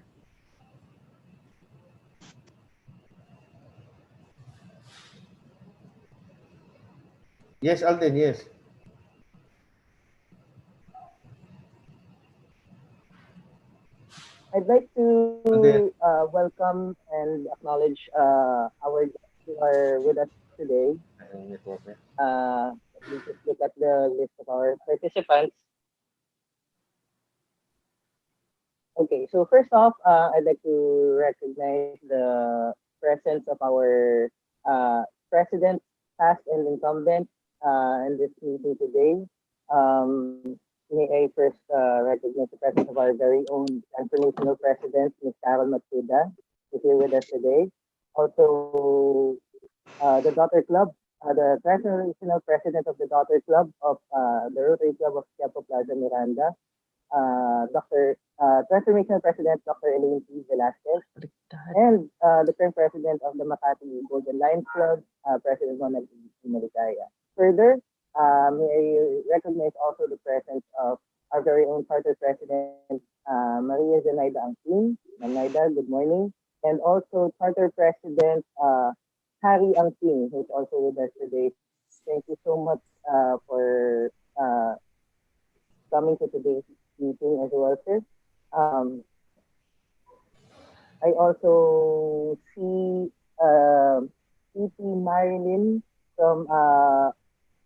Yes, Alden, yes. I'd like to welcome and acknowledge our guests who are with us today. Let me just look at the list of our participants. Okay, so first off, I'd like to recognize the presence of our president, past and incumbent in this meeting today. May I first recognize the presence of our very own transformational president, Ms. Carol Matsuda, who's here with us today. Also, the Daughter Club, the transformational president of the Daughter Club of the Rotary Club of Quiapo Plaza Miranda, Transformational President Dr. Elaine P. Velasquez, and the current president of the Makati Golden Lions Club, President Mona Maligaya. Further, may I recognize also the presence of our very own charter president, Maria Zenaida Angkin. Zenaida, good morning. And also charter president, Harry Angkin, who's also with us today. Thank you so much for coming to today's meeting as well, sir. I also see PP Marilyn from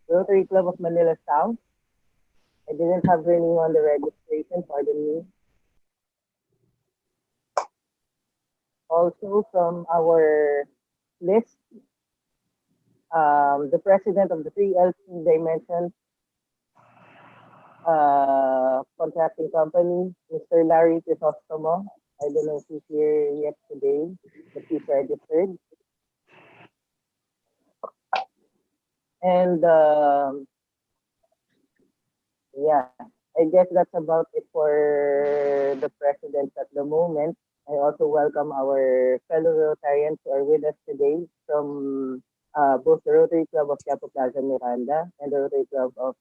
Rotary Club of Manila South, I didn't have her name on the registration, pardon me. Also from our list, the president of the 3LC Dimension contracting company, Mr. Larry Crisostomo. I don't know if he's here yet today, but he's registered. And yeah, I guess that's about it for the presidents at the moment. I also welcome our fellow Rotarians who are with us today from both the Rotary Club of Quiapo Plaza Miranda and the Rotary Club of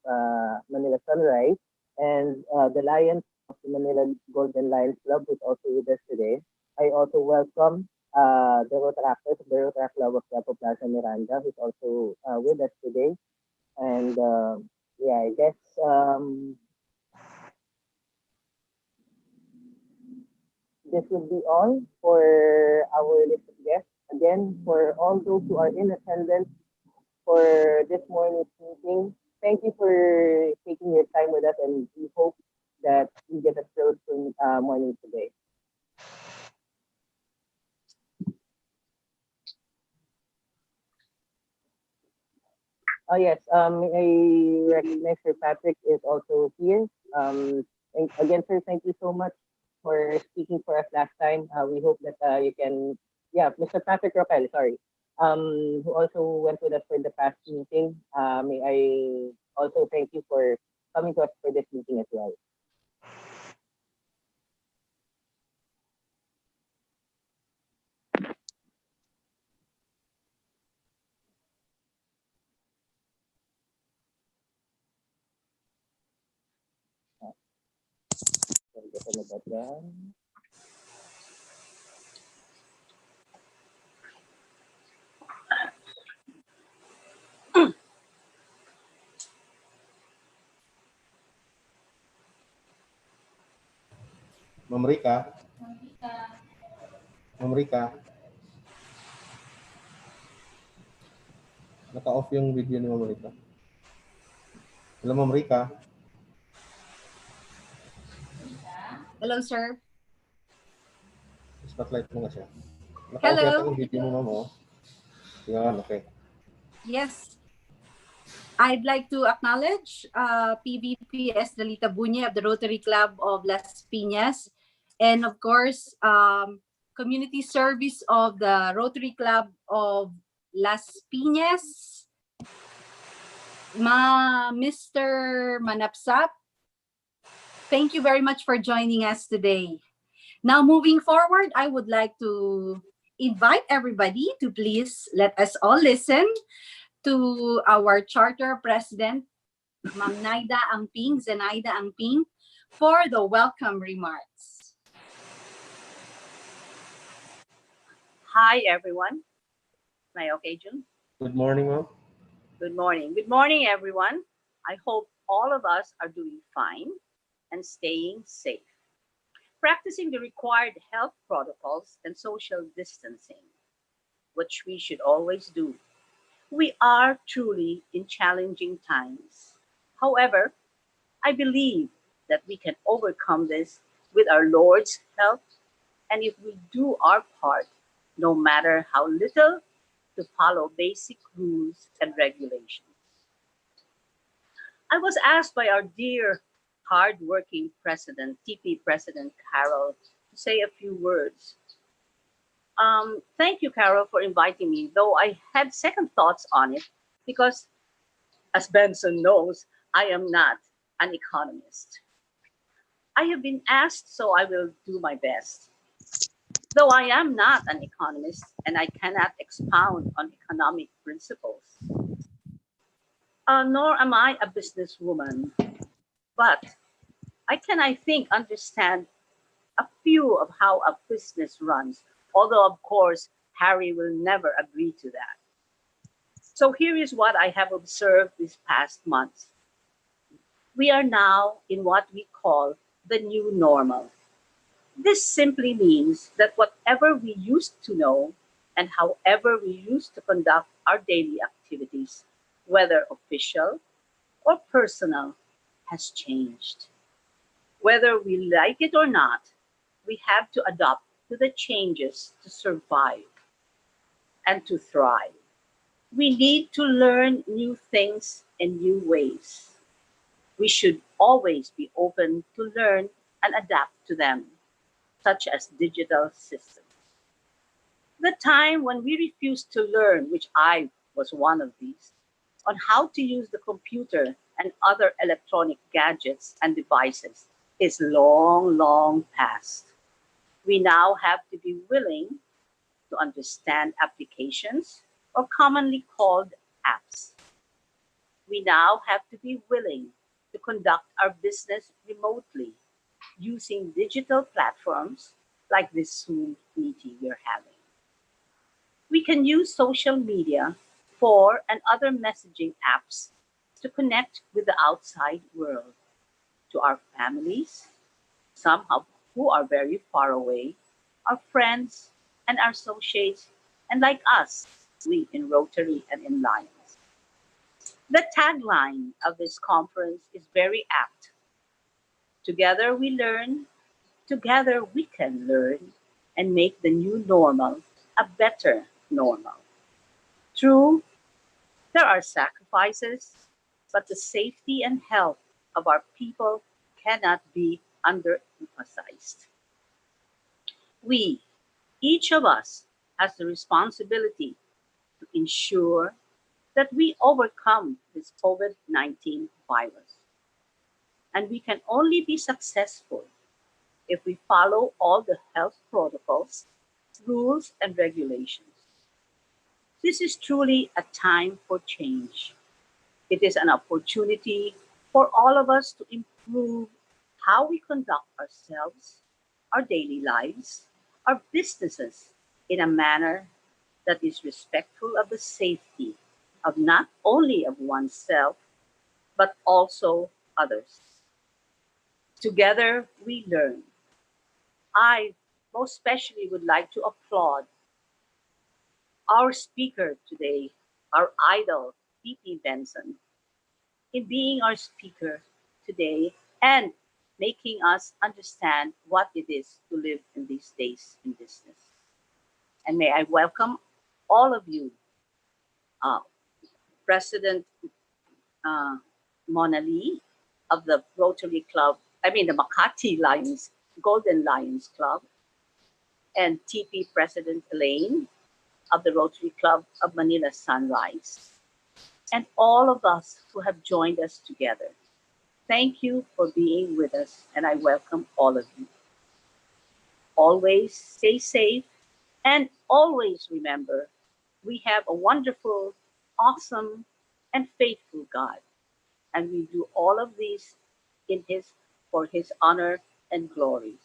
Manila Sunrise, and the Lions of the Manila Golden Lions Club, who's also with us today. I also welcome the Rotaractors of the Rotary Club of Quiapo Plaza Miranda, who's also with us today. And yeah, I guess this would be all for our list of guests. Again, for all those who are in attendance for this morning's meeting, thank you for taking your time with us, and we hope that you get a fruitful morning today. Oh yes, I recognize Sir Patrick is also here. And again, sir, thank you so much for speaking for us last time. We hope that you can, yeah, Mr. Patrick Roquel, sorry, who also went with us for the past meeting. May I also thank you for coming to us for this meeting as well. Ano ba yan? Ma'am Rica. Ma'am Rica. Naka-off yung video ni Ma'am Rica. Hello, Ma'am Rica. Hello, sir. Spotlight mo nga siya. Naka-off Hello. yata yung video mo, Ma'am. Oh. Yan, okay. Yes. I'd like to acknowledge PVP Estrelita Buñe of the Rotary Club of Las Piñas, and of course, community service of the Rotary Club of Las Piñas, Mr. Manapsap. Thank you very much for joining us today. Now, moving forward, I would like to invite everybody to please let us all listen to our charter president, Ma'am Naida Angping, Zenaida Angping, for the welcome remarks. Hi, everyone. Am I okay, June? Good morning, Ma'am. Good morning. Good morning, everyone. I hope all of us are doing fine and staying safe, practicing the required health protocols and social distancing, which we should always do. We are truly in challenging times. However, I believe that we can overcome this with our Lord's help, and if we do our part, no matter how little, to follow basic rules and regulations. I was asked by our dear, hardworking President, TP President Carol, to say a few words. Thank you, Carol, for inviting me, though I had second thoughts on it because, as Benson knows, I am not an economist. I have been asked, so I will do my best. Though I am not an economist and I cannot expound on economic principles, nor am I a businesswoman, but I think, understand a few of how a business runs, although of course, Harry will never agree to that. So here is what I have observed this past month. We are now in what we call the new normal. This simply means that whatever we used to know and however we used to conduct our daily activities, whether official or personal, has changed. Whether we like it or not, we have to adapt to the changes to survive and to thrive. We need to learn new things and new ways. We should always be open to learn and adapt to them, such as digital systems. The time when we refused to learn, which I was one of these, on how to use the computer and other electronic gadgets and devices is long, long past. We now have to be willing to understand applications, or commonly called apps. We now have to be willing to conduct our business remotely using digital platforms like this Zoom meeting we're having. We can use social media for and other messaging apps to connect with the outside world, to our families, some who are very far away, our friends and our associates, and like us, we in Rotary and in Lions. The tagline of this conference is very apt. Together we learn, together we can learn and make the new normal a better normal. True, there are sacrifices, but the safety and health of our people cannot be underemphasized. We, each of us, has the responsibility to ensure that we overcome this COVID-19 virus. And we can only be successful if we follow all the health protocols, rules, and regulations. This is truly a time for change. It is an opportunity for all of us to improve how we conduct ourselves, our daily lives, our businesses in a manner that is respectful of the safety of not only of oneself, but also others. Together we learn. I most especially would like to applaud our speaker today, our idol, PP Benson, in being our speaker today and making us understand what it is to live in these days in business. And may I welcome all of you, President Mona Lee of the Rotary Club, the Makati Lions, Golden Lions Club, and TP President Elaine of the Rotary Club of Manila Sunrise, and all of us who have joined us together. Thank you for being with us, and I welcome all of you. Always stay safe, and always remember, we have a wonderful, awesome, and faithful God. And we do all of these for his honor and glory.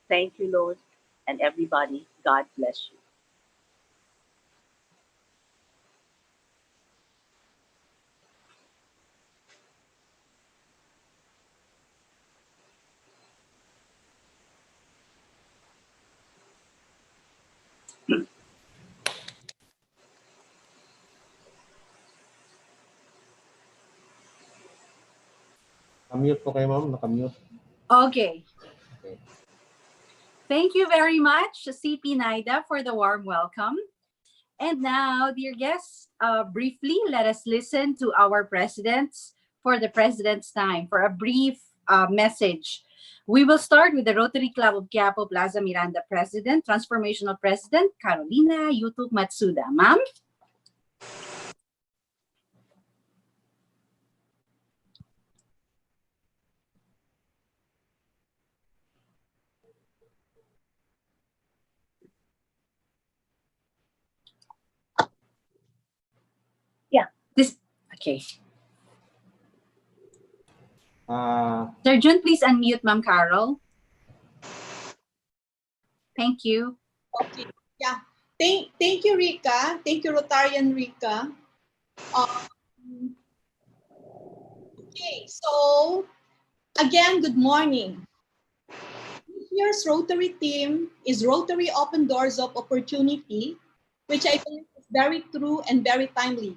Thank you, Lord, and everybody, God bless you. Nakamute po kayo, ma'am. Nakamute. Okay. Thank you very much, CP Naida, for the warm welcome. And now, dear guests, briefly, let us listen to our presidents for the President's Time for a brief message. We will start with the Rotary Club of Quiapo Plaza Miranda President, Transformational President, Carolina Yutuk Matsuda. Ma'am? Okay. Sir Jun, please unmute Ma'am Carol. Thank you. Okay. Yeah. Thank you, Rika. Thank you, Rotarian Rika. Okay, so again, good morning. This year's Rotary theme is Rotary Open Doors of Opportunity, which I believe is very true and very timely.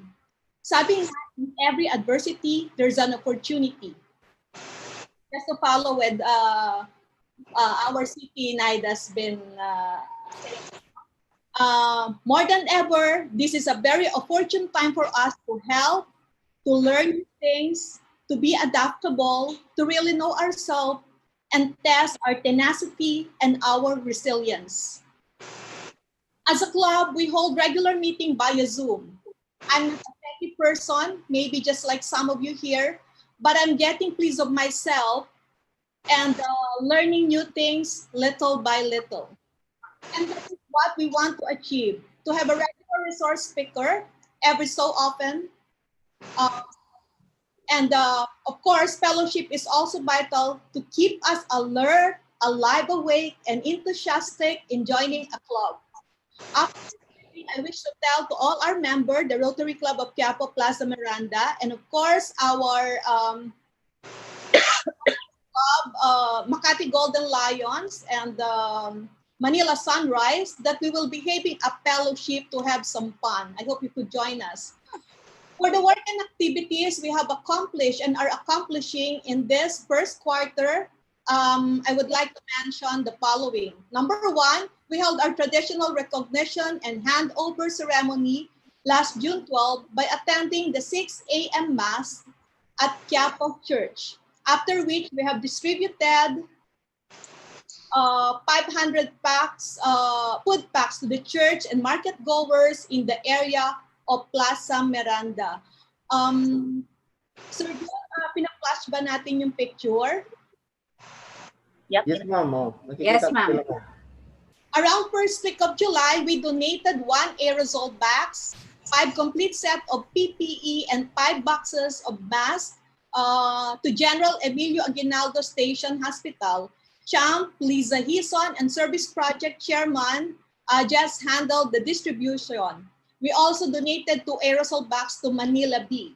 Sabi nga, in every adversity, there's an opportunity. just to follow with our CP Naida's been saying. More than ever, this is a very opportune time for us to help, to learn new things, to be adaptable, to really know ourselves, and test our tenacity and our resilience. As a club, we hold regular meeting via Zoom. I'm not a techy person, maybe just like some of you here, but I'm getting pleased of myself and learning new things little by little. And that is what we want to achieve, to have a regular resource speaker every so often. Of course, fellowship is also vital to keep us alert, alive, awake, and enthusiastic in joining a club. After this meeting, I wish to tell to all our members, the Rotary Club of Quiapo Plaza Miranda, and of course, our club, Makati Golden Lions and Manila Sunrise, that we will be having a fellowship to have some fun. I hope you could join us. For the work and activities we have accomplished and are accomplishing in this first quarter, I would like to mention the following. Number one, we held our traditional recognition and handover ceremony last June 12 by attending the 6 a.m. Mass at Quiapo Church, after which we have distributed 500 packs, food packs to the church and market goers in the area of Plaza Miranda. Sir, pina-flash ba natin yung picture? Yep. Yes, ma'am. Oh, Yes, nakikita ko ma'am. sila, ma'am. Around first week of July, we donated 1 aerosol bags, 5 complete set of PPE, and 5 boxes of masks to General Emilio Aguinaldo Station Hospital. Champ, Liza Hison, and Service Project Chairman just handled the distribution. We also donated 2 aerosol bags to Manila B.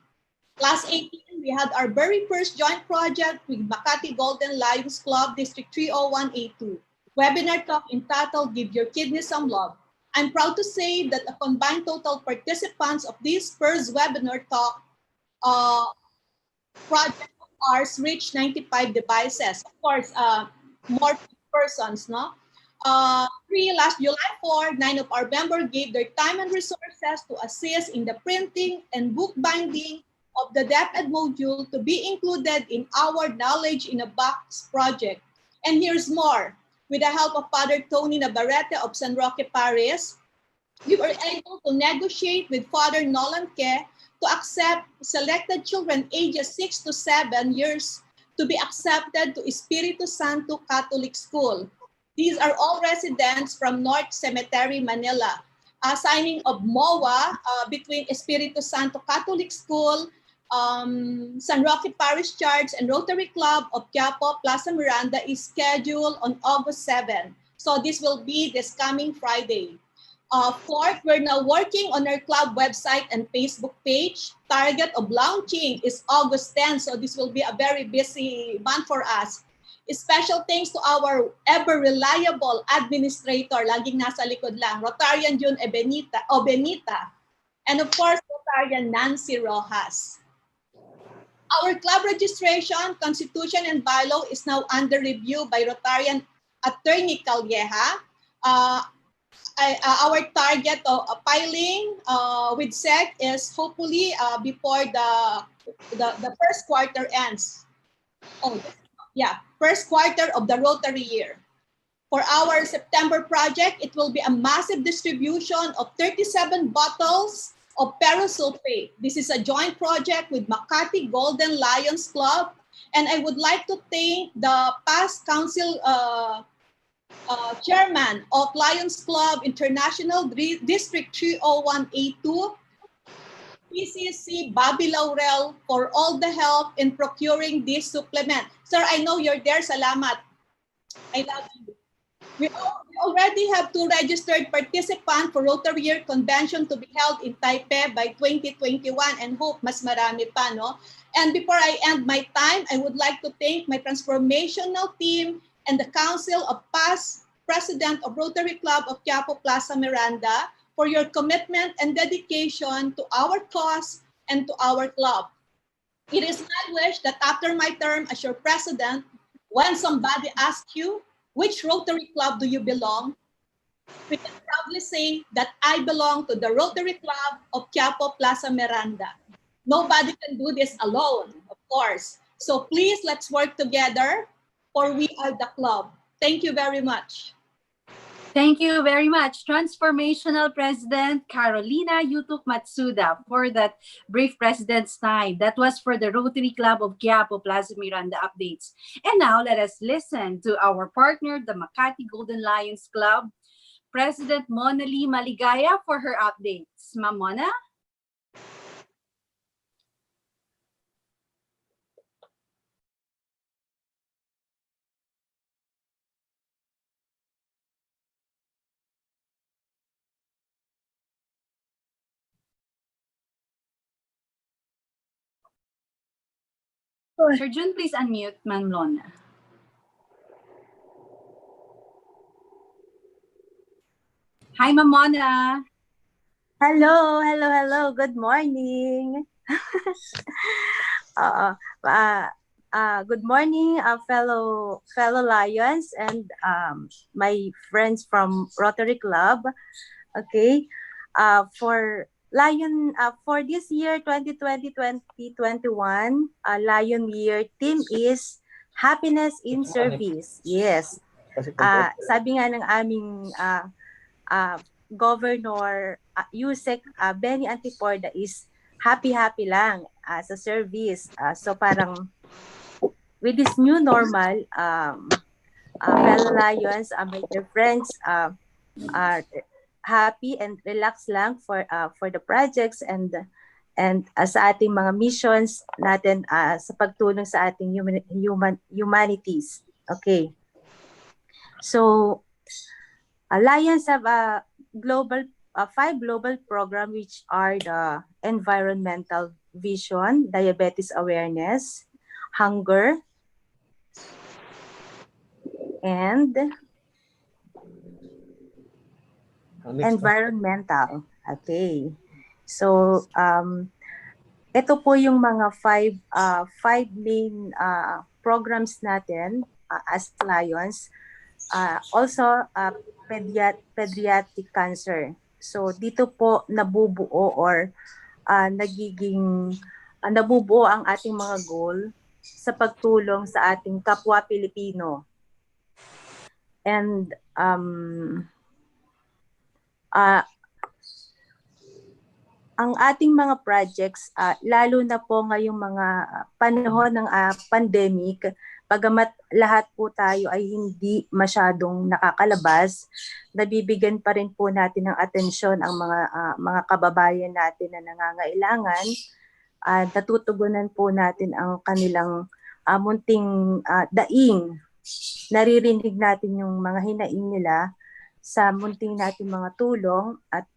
Class 18, we had our very first joint project with Makati Golden Lions Club, District 301A2. Webinar talk entitled Give Your Kidney Some Love. I'm proud to say that a combined total participants of this first webinar talk project of ours reached 95 devices. Of course, more persons, no? Last July 4, 9 of our members gave their time and resources to assist in the printing and bookbinding of the DepEd module to be included in our Knowledge in a Box project. And here's more. With the help of Father Tony Navarrete of San Roque Parish, we were able to negotiate with Father Nolan Ke to accept selected children ages 6 to 7 years to be accepted to Espiritu Santo Catholic School. These are all residents from North Cemetery, Manila. Signing of MOA between Espiritu Santo Catholic School, San Roque Parish Church, and Rotary Club of Quiapo Plaza Miranda is scheduled on August 7. So this will be this coming Friday. Fourth, we're now working on our club website and Facebook page. Target of launching is August 10, so this will be a very busy month for us. Special thanks to our ever-reliable administrator, laging nasa likod lang, Rotarian June Benita, and of course, Rotarian Nancy Rojas. Our club registration, constitution, and bylaw is now under review by Rotarian Attorney Calleja. Our target of filing with SEC is hopefully before the first quarter ends. First quarter of the Rotary year. For our September project, it will be a massive distribution of 37 bottles of Perosulfate. This is a joint project with Makati Golden Lions Club. And I would like to thank the past council chairman of Lions Club International District 301A2, PCC Bobby Laurel, for all the help in procuring this supplement. Sir, I know you're there. Salamat. I love you. We already have 2 registered participants for Rotary Year Convention to be held in Taipei by 2021 and hope mas marami pa, no? And before I end my time, I would like to thank my transformational team and the Council of Past President of Rotary Club of Quiapo Plaza Miranda for your commitment and dedication to our cause and to our club. It is my wish that after my term as your president, when somebody asks you, which Rotary Club do you belong? We can proudly say that I belong to the Rotary Club of Quiapo Plaza Miranda. Nobody can do this alone, of course. So please, let's work together, for we are the club. Thank you very much. Thank you very much, Transformational President Carolina Yutuk Matsuda, for that brief President's time. That was for the Rotary Club of Quiapo Plaza Miranda updates. And now let us listen to our partner, the Makati Golden Lions Club, President Mona Lee Maligaya, for her updates. Ma'am Mona? Sir Jun, please unmute Ma'am Lona. Hi, Ma'am Mona. Hello. Good morning. Good morning, fellow Lions and my friends from Rotary Club. Okay, for this year 2020-2021, Lion Year theme is Happiness in Service. Yes. Sabi nga ng aming Governor Yusek Benny Antiporda is happy lang sa service. So parang with this new normal, fellow Lions, my dear friends, are happy and relax lang for the projects and sa ating mga missions natin sa pagtulong sa ating humanities. Okay. So Lions have a five global program, which are the environmental vision, diabetes awareness, hunger, and environmental. Okay. So ito po yung mga five main programs natin as Lions. Also pediatric cancer. So dito po nabubuo or nabubuo ang ating mga goal sa pagtulong sa ating kapwa Pilipino. And ang ating mga projects, lalo na po ngayong mga panahon ng pandemic, pagamat lahat po tayo ay hindi masyadong nakakalabas, nabibigyan pa rin po natin ng atensyon ang mga kababayan natin na nangangailangan. Natutugunan po natin ang kanilang munting daing. Naririnig natin yung mga hinaing nila sa munting natin mga tulong at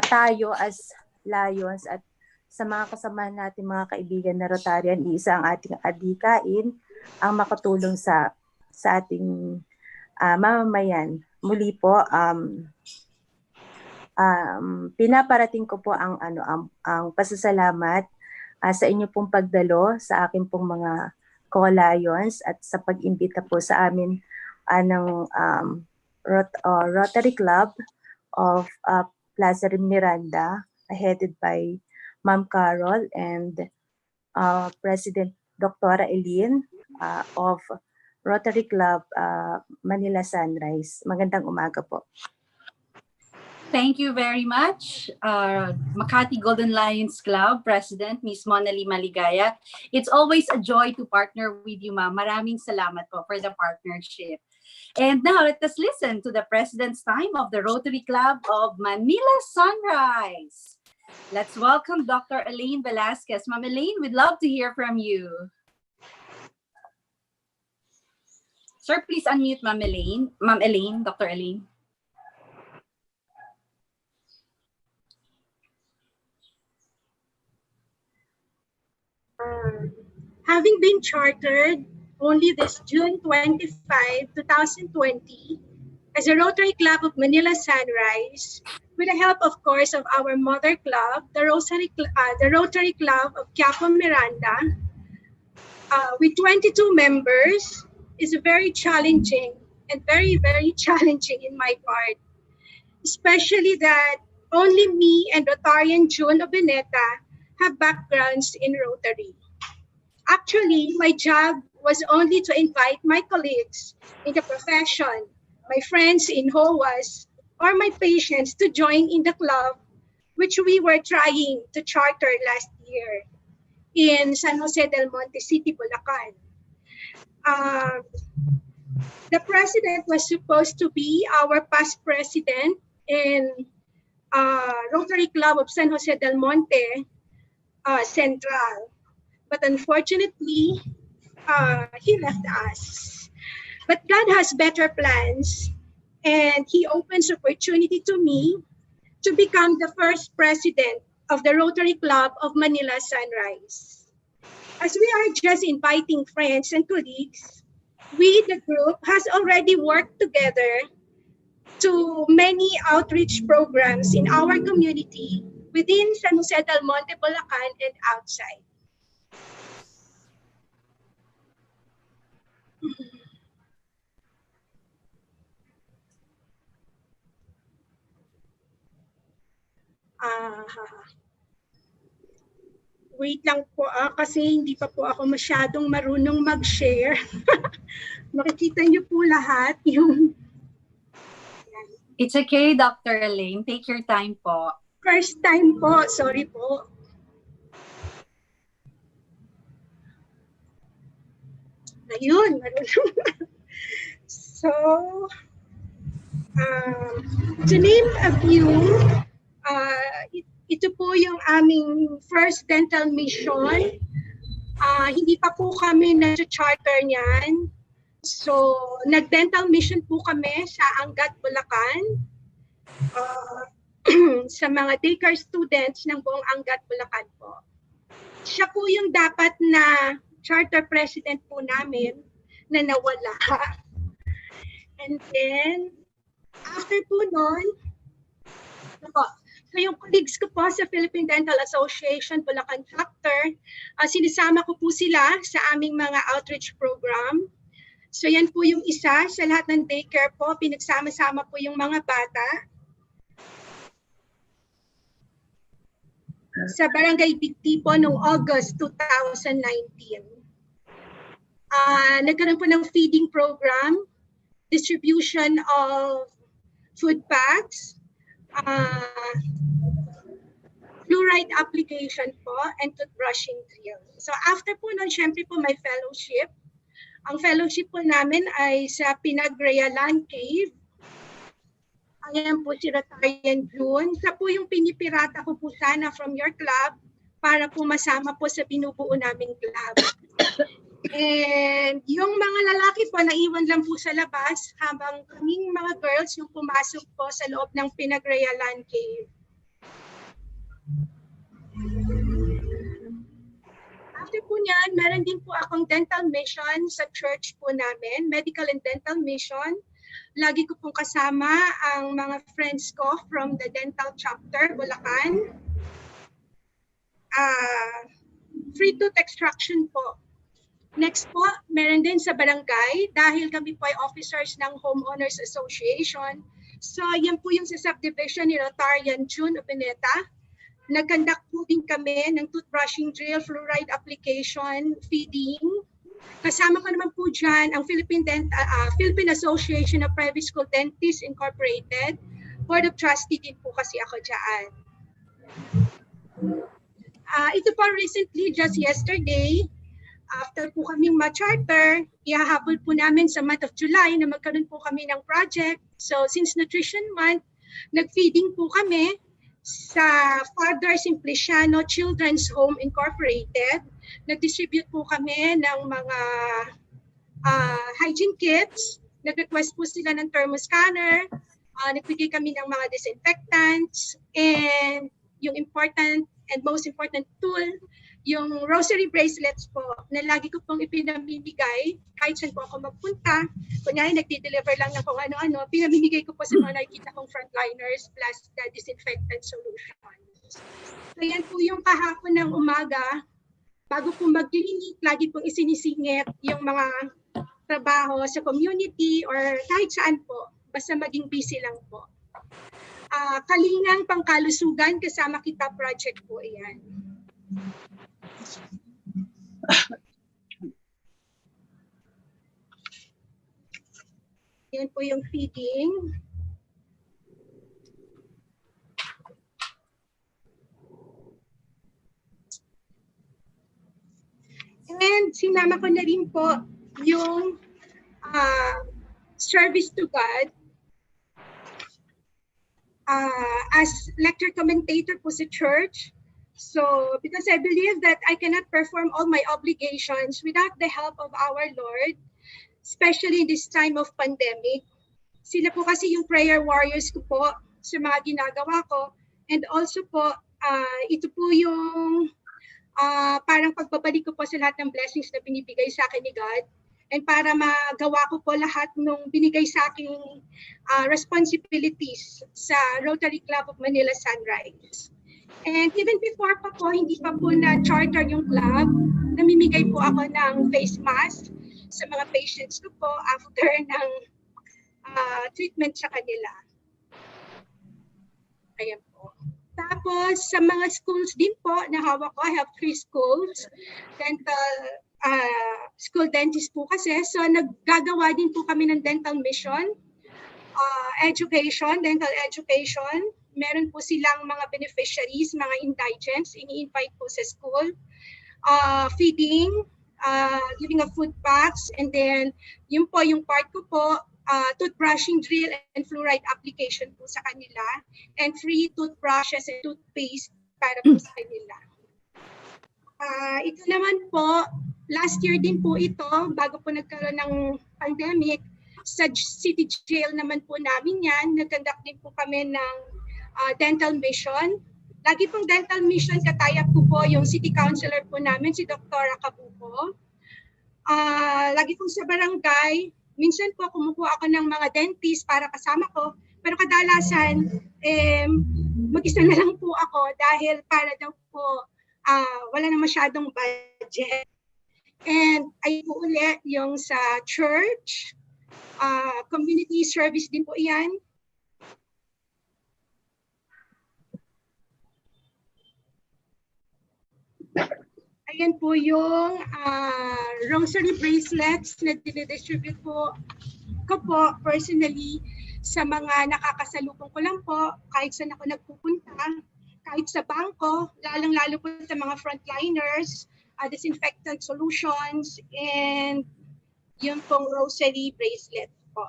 tayo as Lions at sa mga kasamahan natin mga kaibigan na Rotarian, isa ang ating adhikain ang makatulong sa ating mamamayan. Muli po, pinaparating ko po ang pasasalamat sa inyo pong pagdalo sa akin pong mga co-Lions at sa pag-imbita po sa amin ng Rotary Club of Plaza Miranda, headed by Ma'am Carol and President Dr. Eileen of Rotary Club Manila Sunrise. Magandang umaga po. Thank you very much, Makati Golden Lions Club President, Ms. Mona Lee Maligaya. It's always a joy to partner with you, ma'am. Maraming salamat po for the partnership. And now let us listen to the President's Time of the Rotary Club of Manila Sunrise. Let's welcome Dr. Elaine Velasquez. Ma'am Elaine, we'd love to hear from you. Sir, please unmute Ma'am Elaine. Ma'am Elaine, Dr. Elaine. Having been chartered only this June 25, 2020, as a Rotary Club of Manila Sunrise, with the help, of course, of our mother club, the Rotary Club of Quiapo Miranda, with 22 members, is very challenging and very, very challenging in my part, especially that only me and Rotarian June Obineta have backgrounds in Rotary. Actually, my job was only to invite my colleagues in the profession, my friends in HOAS, or my patients to join in the club, which we were trying to charter last year in San Jose del Monte City, Bulacan. The president was supposed to be our past president in Rotary Club of San Jose del Monte Central. But unfortunately, he left us. But God has better plans, and He opens opportunity to me to become the first president of the Rotary Club of Manila Sunrise. As we are just inviting friends and colleagues, we, the group, has already worked together to many outreach programs in our community within San Jose del Monte, Bulacan, and outside. Wait lang po kasi hindi pa po ako masyadong marunong mag-share. Makikita niyo po lahat yung... It's okay, Dr. Elaine. Take your time po. First time po. Sorry po. Ayun, marunong. So, to name a few, ito po yung aming first dental mission. Hindi pa po kami na-charter niyan. So, nag-dental mission po kami sa Angat, Bulacan. Sa mga daycare students ng buong Angat, Bulacan po. Siya po yung dapat na charter president po namin na nawala. And then, after po nun, so yung colleagues ko po sa Philippine Dental Association Bulacan Chapter, sinisama ko po sila sa aming mga outreach program. So yan po yung isa sa lahat ng daycare po, pinagsama-sama po yung mga bata. Sa Barangay Bigti po noong August 2019. Nagkaroon po ng feeding program, distribution of food packs, fluoride application po, and toothbrushing drill. So after po nun, syempre po may fellowship. Ang fellowship po namin ay sa Pinagrealan Cave. Ayan po si Rotarian June. Sa po yung pinipirata ko po sana from your club para po masama po sa binubuo naming club. And yung mga lalaki po, naiwan lang po sa labas habang kaming mga girls yung pumasok po sa loob ng Pinagrealan Cave. After po niyan, meron din po akong dental mission sa church po namin, medical and dental mission. Lagi ko pong kasama ang mga friends ko from the dental chapter, Bulacan. Free tooth extraction po. Next po, meron din sa barangay dahil kami po ay officers ng Homeowners Association. So yan po yung sa subdivision ni Rotarian June Obineta. Nag-conduct po din kami ng toothbrushing drill, fluoride application, feeding. Kasama ko naman po dyan ang Philippine Association of Private School Dentists Incorporated. Board of Trustee din po kasi ako dyan. Ito po recently, just yesterday, after po kaming ma-charter, ihahabol po namin sa month of July na magkaroon po kami ng project. So since Nutrition Month, nag-feeding po kami sa Father Simpliciano Children's Home Incorporated. Nag-distribute po kami ng mga hygiene kits. Nag-request po sila ng thermoscanner. Nagbigay kami ng mga disinfectants. And yung important and most important tool, yung rosary bracelets po na lagi ko pong ipinamimigay kahit saan po ako magpunta. Kunyari, nagdi-deliver lang ng kung ano-ano, pinamimigay ko po sa mga nakikita kong frontliners plus the disinfectant solutions. So yan po yung kahapon ng umaga. Bago po mag-clinic, lagi pong isinisingit yung mga trabaho sa community or kahit saan po. Basta maging busy lang po. Kalingang Pangkalusugan kasama kita project po yan. Yan po yung feeding. And sinama ko na rin po yung service to God as lecture commentator po sa church. So, because I believe that I cannot perform all my obligations without the help of our Lord, especially in this time of pandemic. Sila po kasi yung prayer warriors ko po sa mga ginagawa ko. And also po, ito po yung parang pagbabalik ko po sa lahat ng blessings na binibigay sa akin ni God. And para magawa ko po lahat nung binigay sa aking responsibilities sa Rotary Club of Manila Sunrise. And even before pa po, hindi pa po na-charter yung club, namimigay po ako ng face mask sa mga patients ko po after ng treatment sa kanila. Ayan po. Tapos sa mga schools din po na hawak ko, I have 3 schools, dental school dentist po kasi. So naggagawa din po kami ng dental mission, education, dental education. Meron po silang mga beneficiaries, mga indigents, ini-invite po sa school. Feeding, giving of food packs, and then yun po yung part ko po, toothbrushing drill and fluoride application po sa kanila, and free toothbrushes and toothpaste para po sa kanila. Ito naman po, last year din po ito, bago po nagkaroon ng pandemic, sa city jail naman po namin yan, nag-conduct din po kami ng dental mission. Lagi pong dental mission, katayap ko po yung city councilor po namin, si Dr. Akabuko. Lagi pong sa barangay, minsan po kumukuha ako ng mga dentist para kasama ko, pero kadalasan mag-isa na lang po ako dahil para daw po wala na masyadong budget. And ay po ulit yung sa church, community service din po iyan. Ayan po yung rosary bracelets na dinidistribute po ko po personally sa mga nakakasalubong ko lang po kahit saan ako nagpupunta, kahit sa bangko, lalong-lalo po sa mga frontliners, disinfectant solutions, and yung pong rosary bracelet po.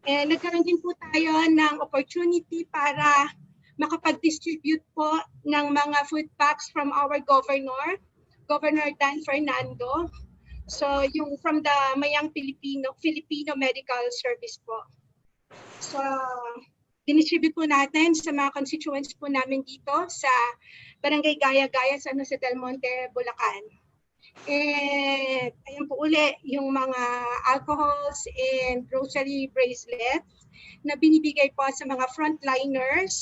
And nagkaroon din po tayo ng opportunity para makapag-distribute po ng mga food packs from our governor, Governor Dan Fernando. So yung from the Mayang Filipino Medical Service po. So dinistribute po natin sa mga constituents po namin dito sa Barangay Gaya-Gaya, San Jose del Monte, Bulacan. And ayan po uli yung mga alcohols and grocery bracelets na binibigay po sa mga frontliners.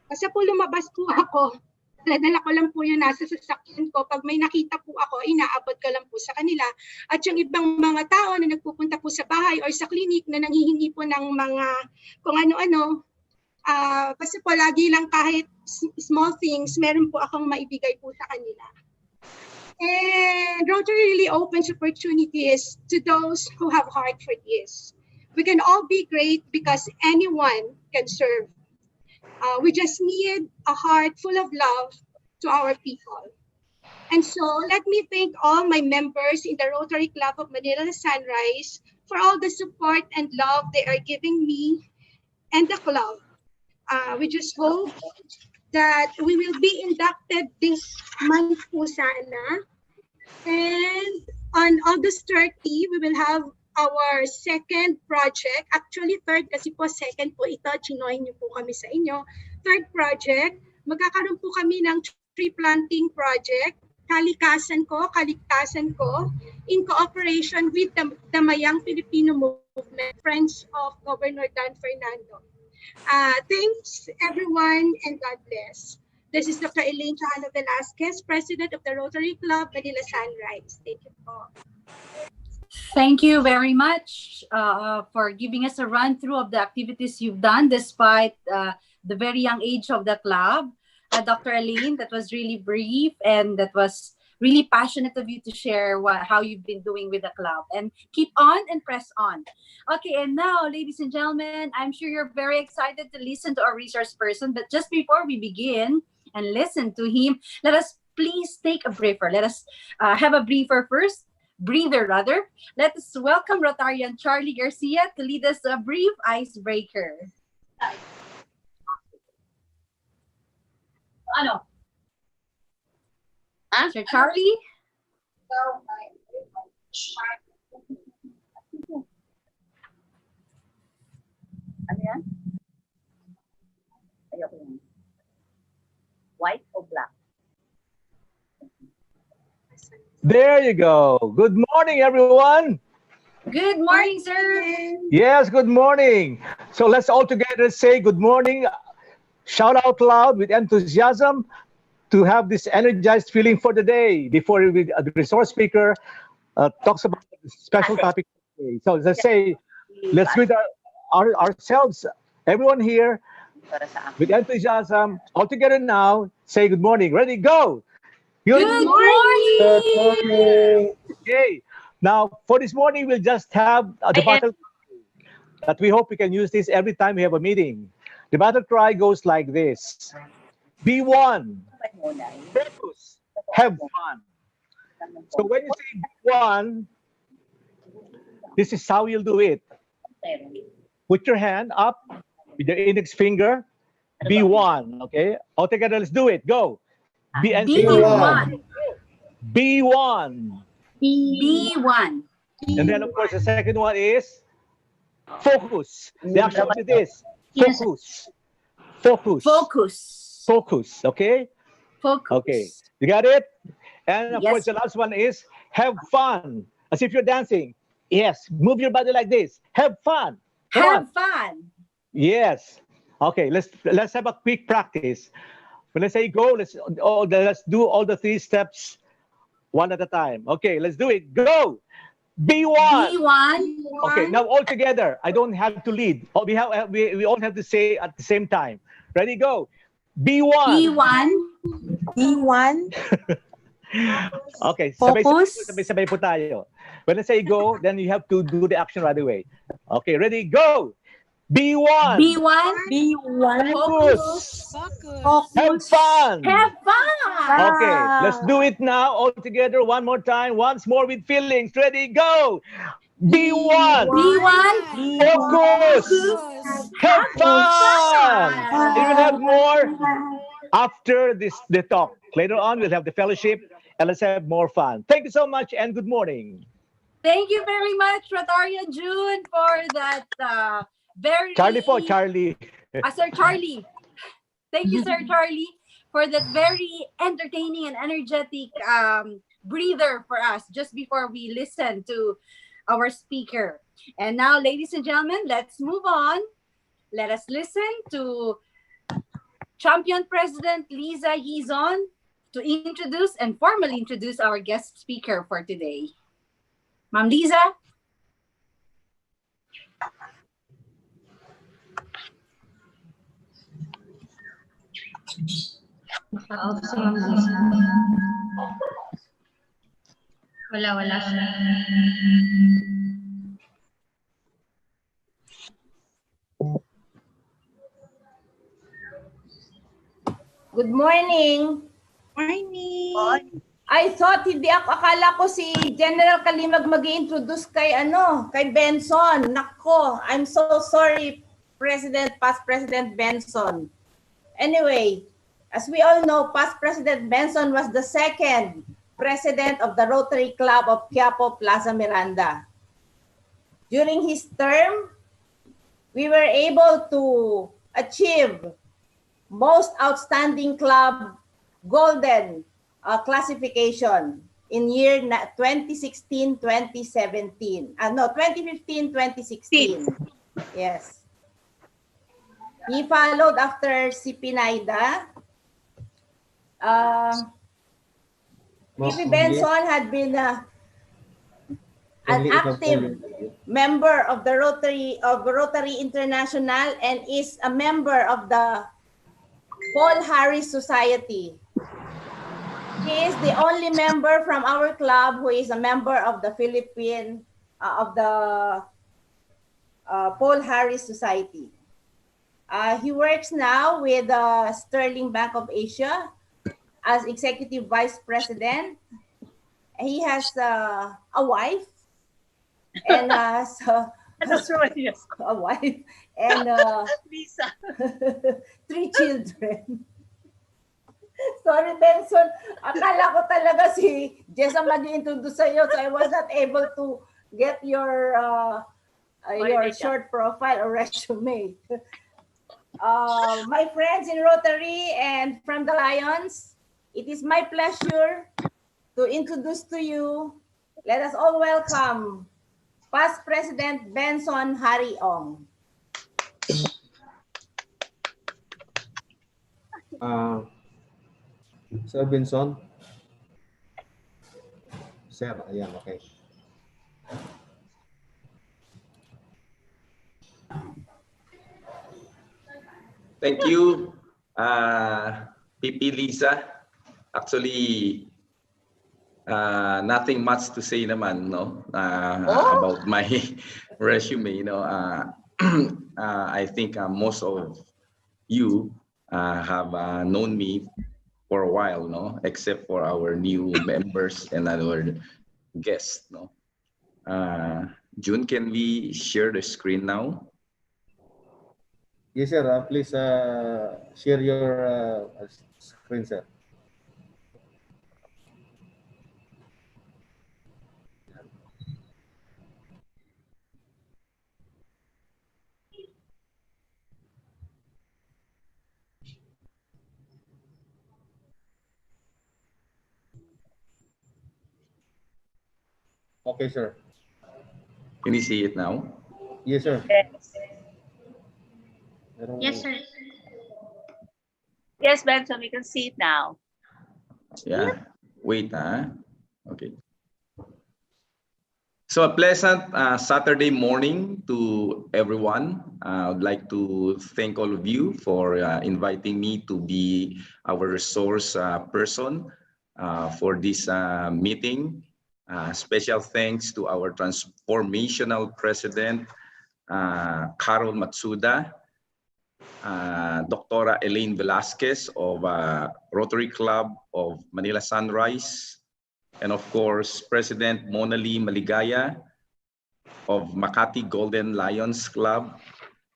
Kasi po lumabas po ako. Dala ko lang po yung nasa sasakyan ko. Pag may nakita po ako, inaabot ko lang po sa kanila. At yung ibang mga tao na nagpupunta po sa bahay or sa clinic na nanghihingi po ng mga kung ano-ano, kasi po lagi lang kahit small things, meron po akong maibigay po sa kanila. And Rotary really opens opportunities to those who have heart for this. We can all be great because anyone can serve. We just need a heart full of love to our people. And so let me thank all my members in the Rotary Club of Manila Sunrise for all the support and love they are giving me and the club. We just hope that we will be inducted this month po sana. And on August 30, we will have our second project. Actually, third kasi po, second po ito. Chinoy niyo po kami sa inyo. Third project, magkakaroon po kami ng tree planting project, Kalikasan Ko, in cooperation with the Damayang Filipino Movement, Friends of Governor Dan Fernando. Thanks everyone and God bless. This is Dr. Elaine Chahano Velasquez, President of the Rotary Club, Manila Sunrise. Thank you po. Thank you very much for giving us a run through of the activities you've done despite the very young age of the club. Dr. Elaine, that was really brief and that was really passionate of you to share how you've been doing with the club. And keep on and press on. Okay, and now, ladies and gentlemen, I'm sure you're very excited to listen to our resource person. But just before we begin and listen to him, let us please take a briefer. Let us have a briefer first. Breather rather. Let us welcome Rotarian Charlie Garcia to lead us a brief icebreaker. Ano? Sir Charlie? Ano yan? Ayoko yan. White or black? There you go. Good morning, everyone. Good morning, sir. Yes, good morning. So let's all together say good morning. Shout out loud with enthusiasm to have this energized feeling for the day before the resource speaker talks about the special topic today. So let's say, let's greet ourselves, everyone here, with enthusiasm. All together now, say good morning. Ready, go. Good morning. Good morning. Okay. Now, for this morning, we'll just have the battle cry that we hope we can use this every time we have a meeting. The battle cry goes like this. Be one. Focus. Have fun. So when you say be one, this is how you'll do it. Put your hand up with your index finger. Be one. Okay? All together, let's do it. Go. Be one. Be one. Be one. And then, of course, the second one is focus. The action is this. Focus. Focus. Focus. Focus. Okay? Focus. Okay. You got it? And of Yes. course, the last one is have fun. As if you're dancing. Yes. Move your body like this. Have fun. Come on. Have fun. Yes. Okay. Let's have a quick practice. When I say go, let's do all the 3 steps one at a time. Okay, let's do it. Go. Be one. Be one. Okay, now all together. I don't have to lead. We all have to say at the same time. Ready, go. Be one. Be one. Be one. Okay, Focus. sabay po tayo. When I say go, then you have to do the action right away. Okay, ready, go. Be one. Be one. Be one. Focus. Focus. Have fun. Have fun. Okay, let's do it now all together one more time. Once more with feelings. Ready, go. Be one. Be one. Focus. Have fun. And we'll have more after the talk. Later on, we'll have the fellowship and let's have more fun. Thank you so much and good morning. Thank you very much, Rotarian June, for that very... Charlie po, Charlie. Sir Charlie. Thank you, Sir Charlie, for that very entertaining and energetic breather for us just before we listen to our speaker. And now, ladies and gentlemen, let's move on. Let us listen to Champion President Liza Hizon to introduce and formally introduce our guest speaker for today. Ma'am Liza. Wala siya. Good morning. Morning. I thought akala ko si General Kalimag mag-i-introduce kay Benson. Nako, I'm so sorry, Past President Benson. Anyway, as we all know, Past President Benson was the second president of the Rotary Club of Quiapo Plaza Miranda. During his term, we were able to achieve most outstanding club golden classification in year 2016-2017. No, 2015-2016. Yes. He followed after si Pinayda. PP Benson had been an active member of the Rotary International and is a member of the Paul Harris Society. He is the only member from our club who is a member of the Philippine Paul Harris Society. He works now with Sterling Bank of Asia as Executive Vice President. He has a wife and so That's right, yes. a wife and Lisa. 3 children. Sorry, Benson. Akala ko talaga si Jessa mag-introduce sa'yo, so I was not able to get your short profile or resume. My friends in Rotary and from the Lions, it is my pleasure to introduce to you, let us all welcome Past President Benson Harry Ong. Sir Benson. Sir, ayan, okay. Thank you, PP Lisa. Actually, nothing much to say naman, no, about my resume. I think most of you have known me for a while, no, except for our new members and our guests, no. June, can we share the screen now? Yes, sir. Please share your screen, sir. Okay, sir. Can you see it now? Yes, sir. Yes, sir. Yes, Benson, we can see it now. Yeah. Wait, okay. So a pleasant Saturday morning to everyone. I would like to thank all of you for inviting me to be our resource person for this meeting. Special thanks to our transformational president, Carol Matsuda, Dr. Elaine Velasquez of Rotary Club of Manila Sunrise, and of course, President Monali Maligaya of Makati Golden Lions Club,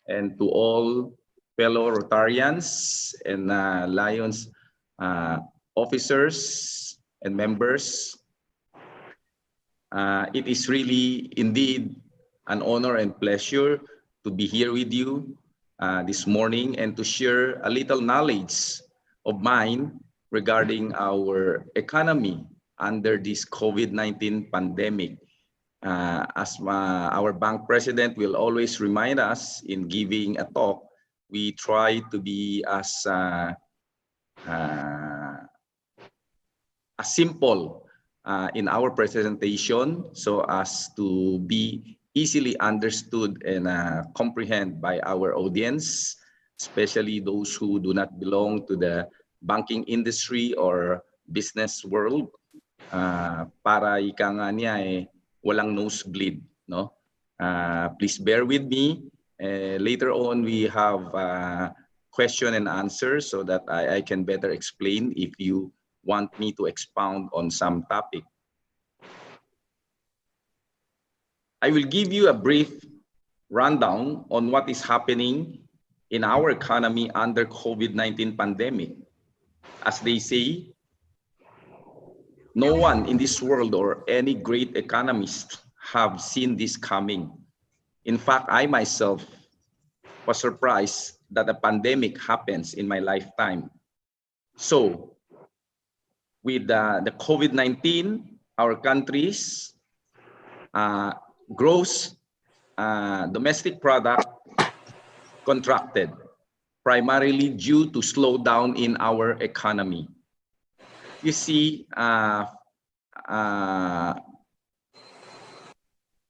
and to all fellow Rotarians and Lions officers and members. It is really indeed an honor and pleasure to be here with you this morning and to share a little knowledge of mine regarding our economy under this COVID-19 pandemic. As our bank president will always remind us in giving a talk, we try to be as simple in our presentation so as to be easily understood and comprehend by our audience, especially those who do not belong to the banking industry or business world. Para ika nga niya walang nosebleed, no? Please bear with me. Later on, we have question and answer so that I can better explain if you want me to expound on some topic. I will give you a brief rundown on what is happening in our economy under COVID-19 pandemic. As they say, no one in this world or any great economist have seen this coming. In fact, I myself was surprised that a pandemic happens in my lifetime. So, with the COVID-19, our country's gross domestic product contracted, primarily due to slowdown in our economy. You see,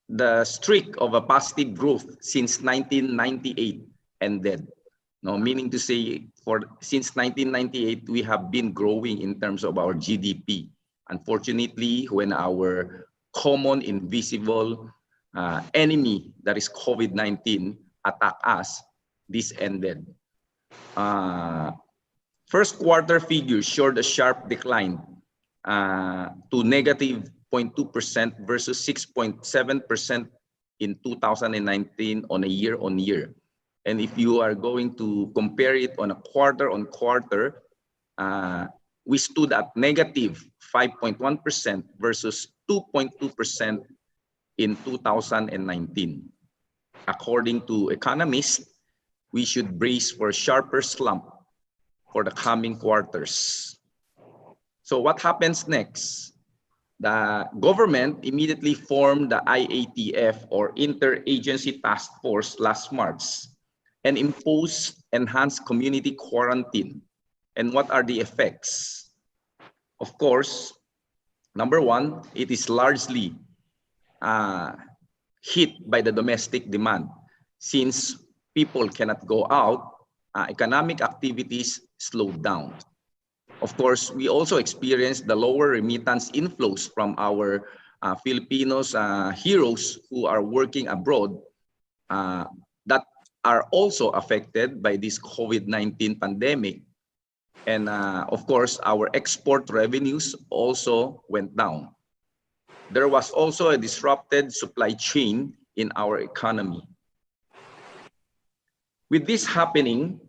the streak of a positive growth since 1998 ended. No, meaning to say, since 1998, we have been growing in terms of our GDP. Unfortunately, when our common invisible enemy, that is COVID-19, attacked us, this ended. First quarter figures showed a sharp decline to negative 0.2% versus 6.7% in 2019 on a year-on-year. And if you are going to compare it on a quarter-on-quarter, we stood at negative 5.1% versus 2.2% in 2019. According to economists, we should brace for a sharper slump for the coming quarters. So what happens next? The government immediately formed the IATF, or Interagency Task Force, last March and imposed enhanced community quarantine. And what are the effects? Of course, number one, it is largely hit by the domestic demand. Since people cannot go out, economic activities slowed down. Of course, we also experienced the lower remittance inflows from our Filipinos heroes who are working abroad that are also affected by this COVID-19 pandemic. And of course, our export revenues also went down. There was also a disrupted supply chain in our economy. With this happening,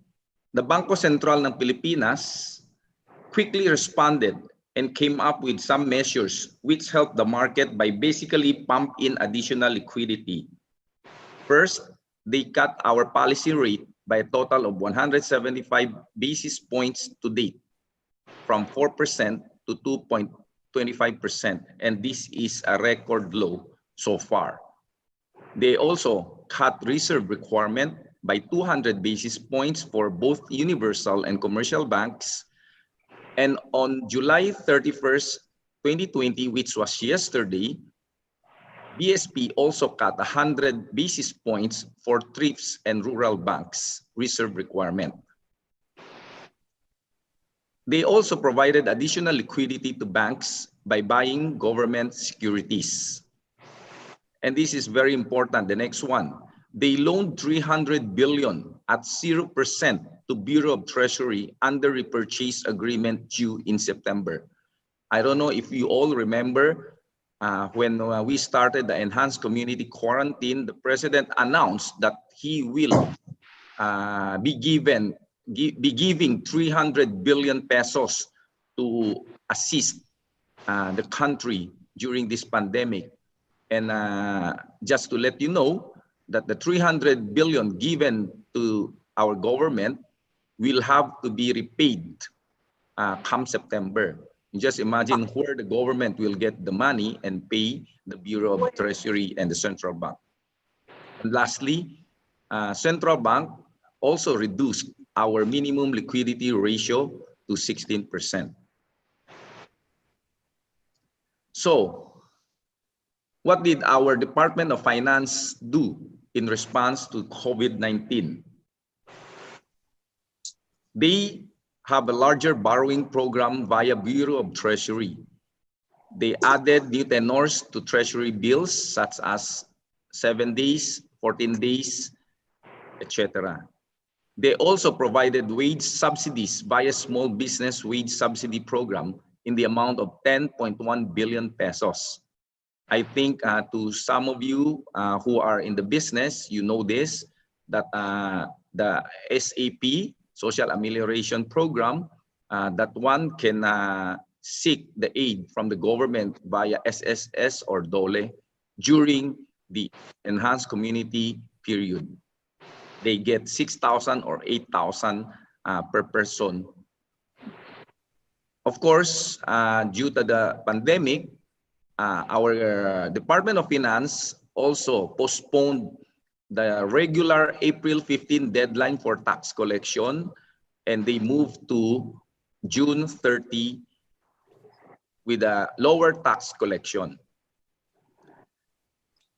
the Bangko Sentral ng Pilipinas quickly responded and came up with some measures which helped the market by basically pump in additional liquidity. First, they cut our policy rate by a total of 175 basis points to date, from 4% to 2.25%, and this is a record low so far. They also cut reserve requirement by 200 basis points for both universal and commercial banks. And on July 31st, 2020, which was yesterday, BSP also cut 100 basis points for thrifts and rural banks reserve requirement. They also provided additional liquidity to banks by buying government securities. And this is very important, the next one. They loaned 300 billion at 0% to Bureau of Treasury under repurchase agreement due in September. I don't know if you all remember when we started the enhanced community quarantine, the president announced that he will be giving 300 billion pesos to assist the country during this pandemic. And just to let you know that the 300 billion given to our government will have to be repaid come September. Just imagine where the government will get the money and pay the Bureau of Treasury and the Central Bank. And lastly, Central Bank also reduced our minimum liquidity ratio to 16%. So, what did our Department of Finance do in response to COVID-19? They have a larger borrowing program via Bureau of Treasury. They added new tenors to Treasury bills such as 7 days, 14 days, etc. They also provided wage subsidies via Small Business Wage Subsidy Program in the amount of 10.1 billion pesos. I think to some of you who are in the business, you know this, that the SAP, Social Amelioration Program, that one can seek the aid from the government via SSS or DOLE during the enhanced community period. They get 6,000 or 8,000 per person. Of course, due to the pandemic, our Department of Finance also postponed the regular April 15 deadline for tax collection, and they moved to June 30 with a lower tax collection.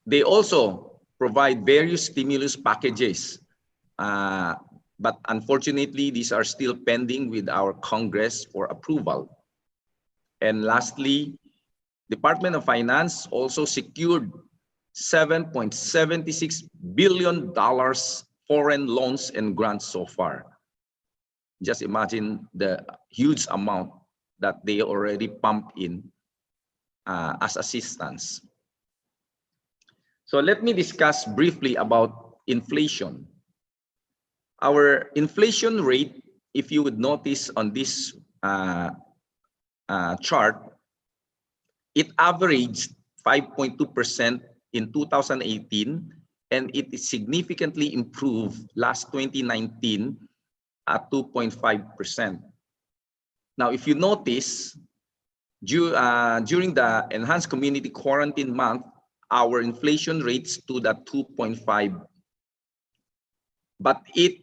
They also provide various stimulus packages, but unfortunately, these are still pending with our Congress for approval. And lastly, Department of Finance also secured $7.76 billion foreign loans and grants so far. Just imagine the huge amount that they already pumped in as assistance. So let me discuss briefly about inflation. Our inflation rate, if you would notice on this chart, it averaged 5.2% in 2018, and it is significantly improved last 2019 at 2.5%. Now, if you notice, during the enhanced community quarantine month, our inflation rate stood at 2.5, but it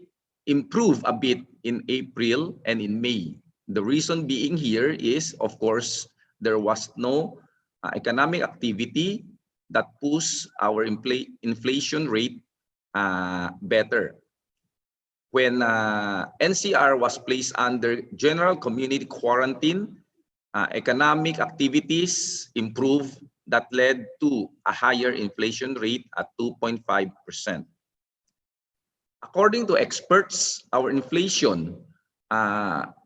improved a bit in April and in May. The reason being here is, of course, there was no economic activity that pushed our inflation rate better. When NCR was placed under general community quarantine, economic activities improved, that led to a higher inflation rate at 2.5%. According to experts, our inflation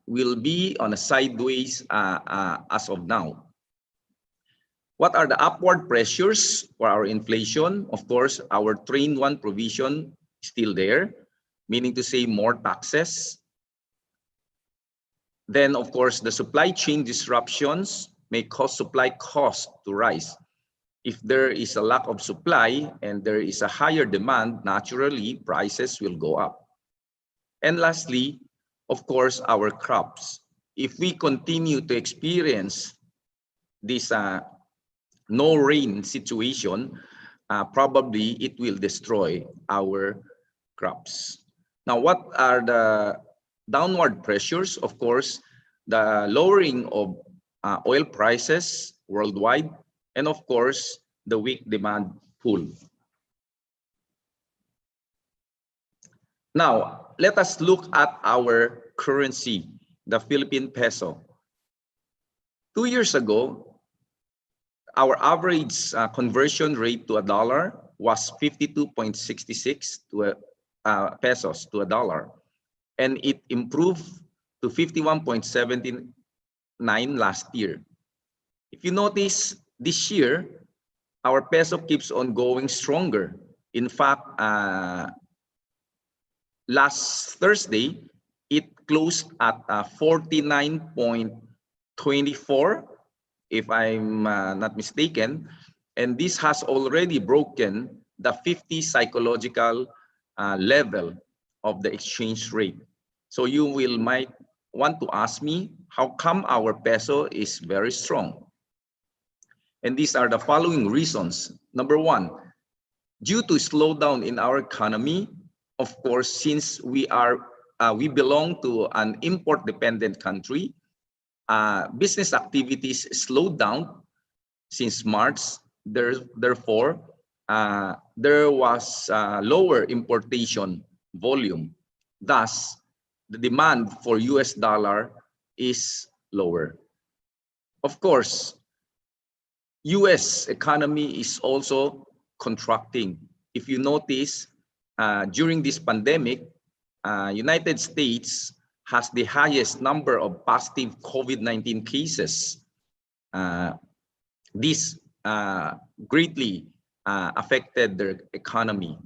will be on a sideways as of now. What are the upward pressures for our inflation? Of course, our Train 1 provision is still there, meaning to say more taxes. Then, of course, the supply chain disruptions may cause supply costs to rise. If there is a lack of supply and there is a higher demand, naturally, prices will go up. And lastly, of course, our crops. If we continue to experience this no rain situation, probably it will destroy our crops. Now, what are the downward pressures? Of course, the lowering of oil prices worldwide, and of course, the weak demand pool. Now, let us look at our currency, the Philippine peso. 2 years ago, our average conversion rate to a dollar was 52.66 pesos to a dollar, and it improved to 51.79 last year. If you notice, this year, our peso keeps on going stronger. In fact, last Thursday, it closed at 49.24, if I'm not mistaken, and this has already broken the 50 psychological level of the exchange rate. So you might want to ask me, how come our peso is very strong? And these are the following reasons. Number one, due to slowdown in our economy, of course, since we belong to an import-dependent country, business activities slowed down since March. Therefore, there was lower importation volume. Thus, the demand for US dollar is lower. Of course, US economy is also contracting. If you notice, during this pandemic, United States has the highest number of positive COVID-19 cases. This greatly affected their economy.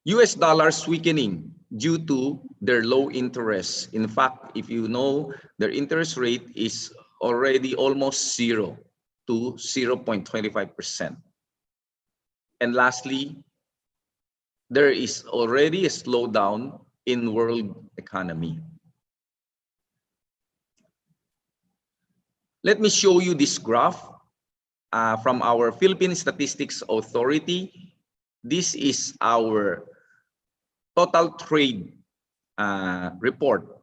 US dollars weakening due to their low interest. In fact, if you know, their interest rate is already almost 0 to 0.25%. And lastly, there is already a slowdown in world economy. Let me show you this graph from our Philippine Statistics Authority. This is our total trade report.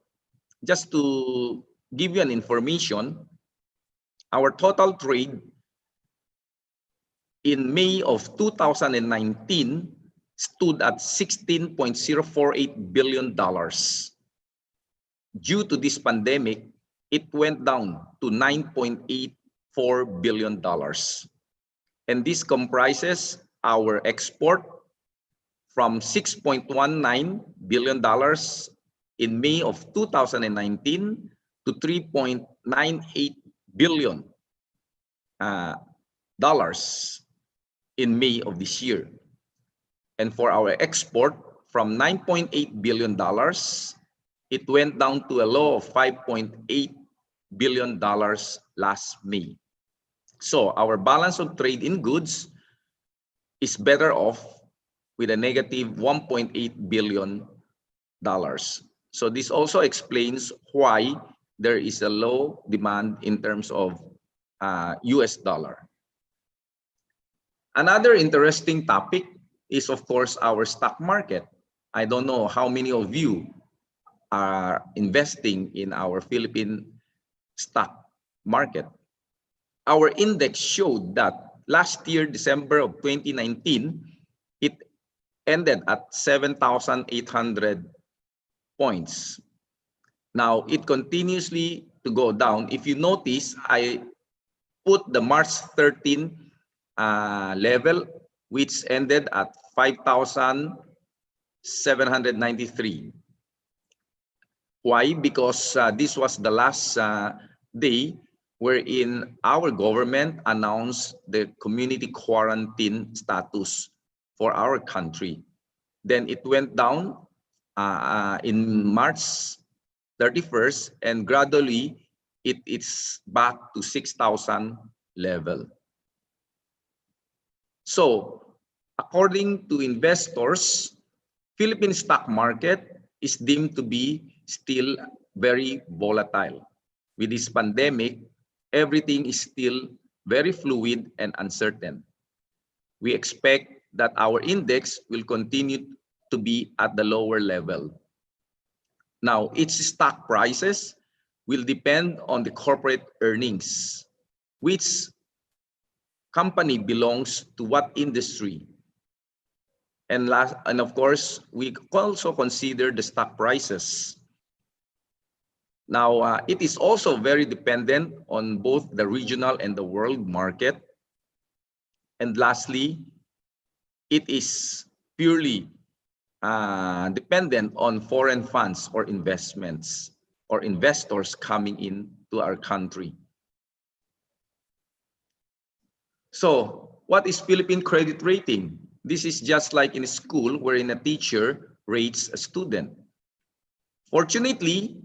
Just to give you an information, our total trade in May of 2019 stood at $16.048 billion. Due to this pandemic, it went down to $9.84 billion. And this comprises our export from $6.19 billion in May of 2019 to $3.98 billion in May of this year. And for our export from $9.8 billion, it went down to a low of $5.8 billion last May. So our balance of trade in goods is better off with a negative $1.8 billion. So this also explains why there is a low demand in terms of US dollar. Another interesting topic is, of course, our stock market. I don't know how many of you are investing in our Philippine stock market. Our index showed that last year, December of 2019, it ended at 7,800 points. Now, it continuously to go down. If you notice, I put the March 13 level, which ended at 5,793. Why? Because this was the last day wherein our government announced the community quarantine status for our country. Then it went down in March 31st, and gradually it's back to 6,000 level. So, according to investors, Philippine stock market is deemed to be still very volatile. With this pandemic, everything is still very fluid and uncertain. We expect that our index will continue to be at the lower level. Now, its stock prices will depend on the corporate earnings, which company belongs to what industry. And of course, we also consider the stock prices. Now, it is also very dependent on both the regional and the world market. And lastly, it is purely dependent on foreign funds or investments or investors coming in to our country. So, what is Philippine credit rating? This is just like in school wherein a teacher rates a student. Fortunately,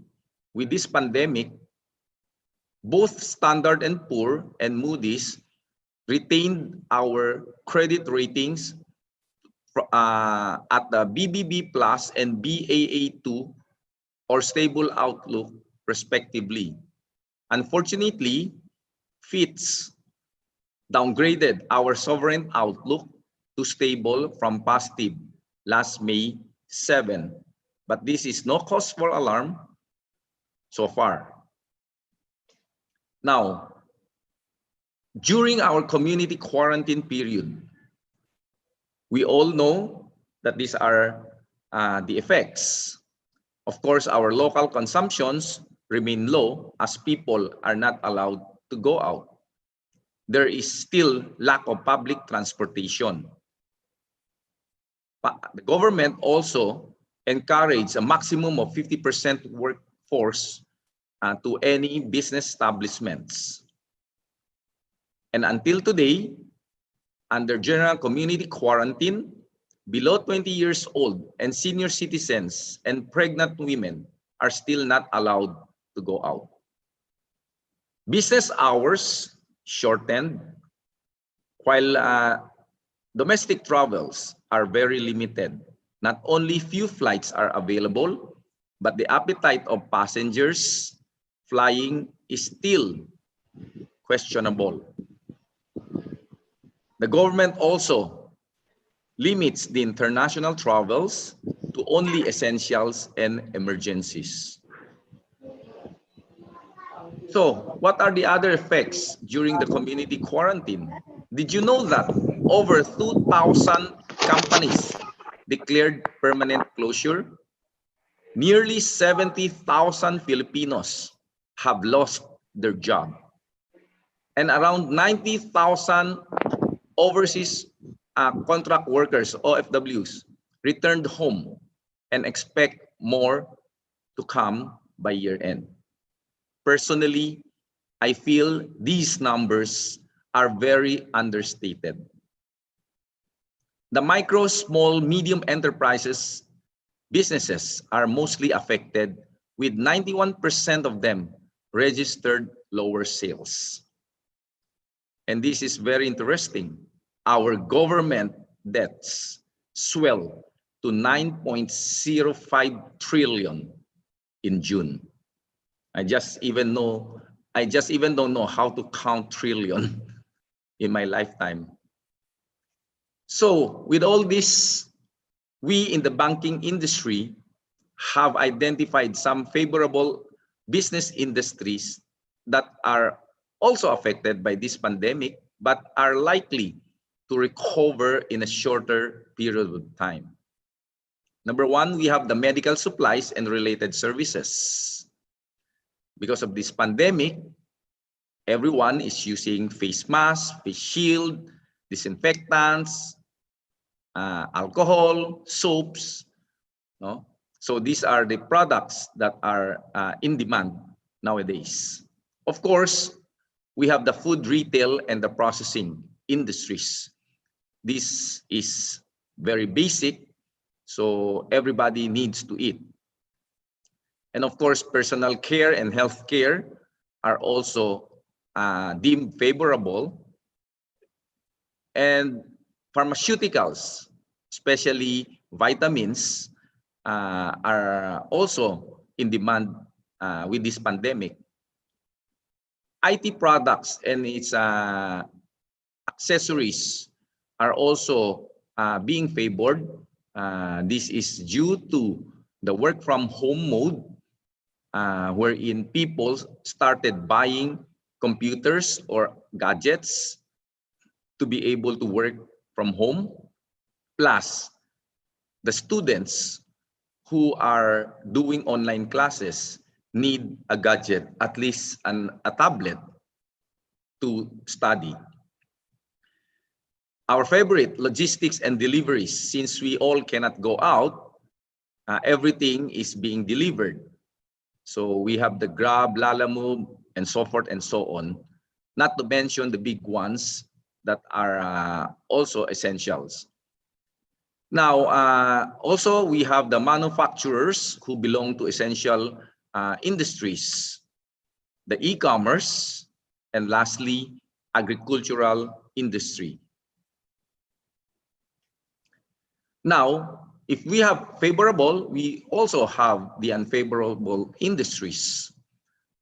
with this pandemic, both Standard & Poor and Moody's retained our credit ratings at the BBB Plus and Baa2 or stable outlook respectively. Unfortunately, Fitch downgraded our sovereign outlook to stable from positive last May 7. But this is no cause for alarm so far. Now, during our community quarantine period, we all know that these are the effects. Of course, our local consumptions remain low as people are not allowed to go out. There is still lack of public transportation. The government also encouraged a maximum of 50% workforce to any business establishments. And until today, under general community quarantine, below 20 years old and senior citizens and pregnant women are still not allowed to go out. Business hours shortened, while domestic travels are very limited. Not only few flights are available, but the appetite of passengers flying is still questionable. The government also limits the international travels to only essentials and emergencies. So, what are the other effects during the community quarantine? Did you know that over 2,000 companies declared permanent closure? Nearly 70,000 Filipinos have lost their job. And around 90,000 overseas contract workers, OFWs, returned home and expect more to come by year end. Personally, I feel these numbers are very understated. The micro, small, medium enterprises businesses are mostly affected, with 91% of them registered lower sales. And this is very interesting. Our government debts swell to 9.05 trillion in June. I just even don't know how to count trillion in my lifetime. So with all this, we in the banking industry have identified some favorable business industries that are also affected by this pandemic, but are likely to recover in a shorter period of time. Number one, we have the medical supplies and related services. Because of this pandemic, everyone is using face masks, face shield, disinfectants, alcohol, soaps. No? So these are the products that are in demand nowadays. Of course, we have the food retail and the processing industries. This is very basic, so everybody needs to eat. And of course, personal care and health care are also deemed favorable. And pharmaceuticals, especially vitamins, are also in demand with this pandemic. IT products and its accessories are also being favored. This is due to the work from home mode, wherein people started buying computers or gadgets to be able to work from home. Plus, the students who are doing online classes need a gadget, at least a tablet, to study. Our favorite, logistics and deliveries, since we all cannot go out, everything is being delivered. So we have the Grab, Lalamove, and so forth and so on, not to mention the big ones that are also essentials. Now, also we have the manufacturers who belong to essential industries, the e-commerce, and lastly, agricultural industry. Now, if we have favorable, we also have the unfavorable industries.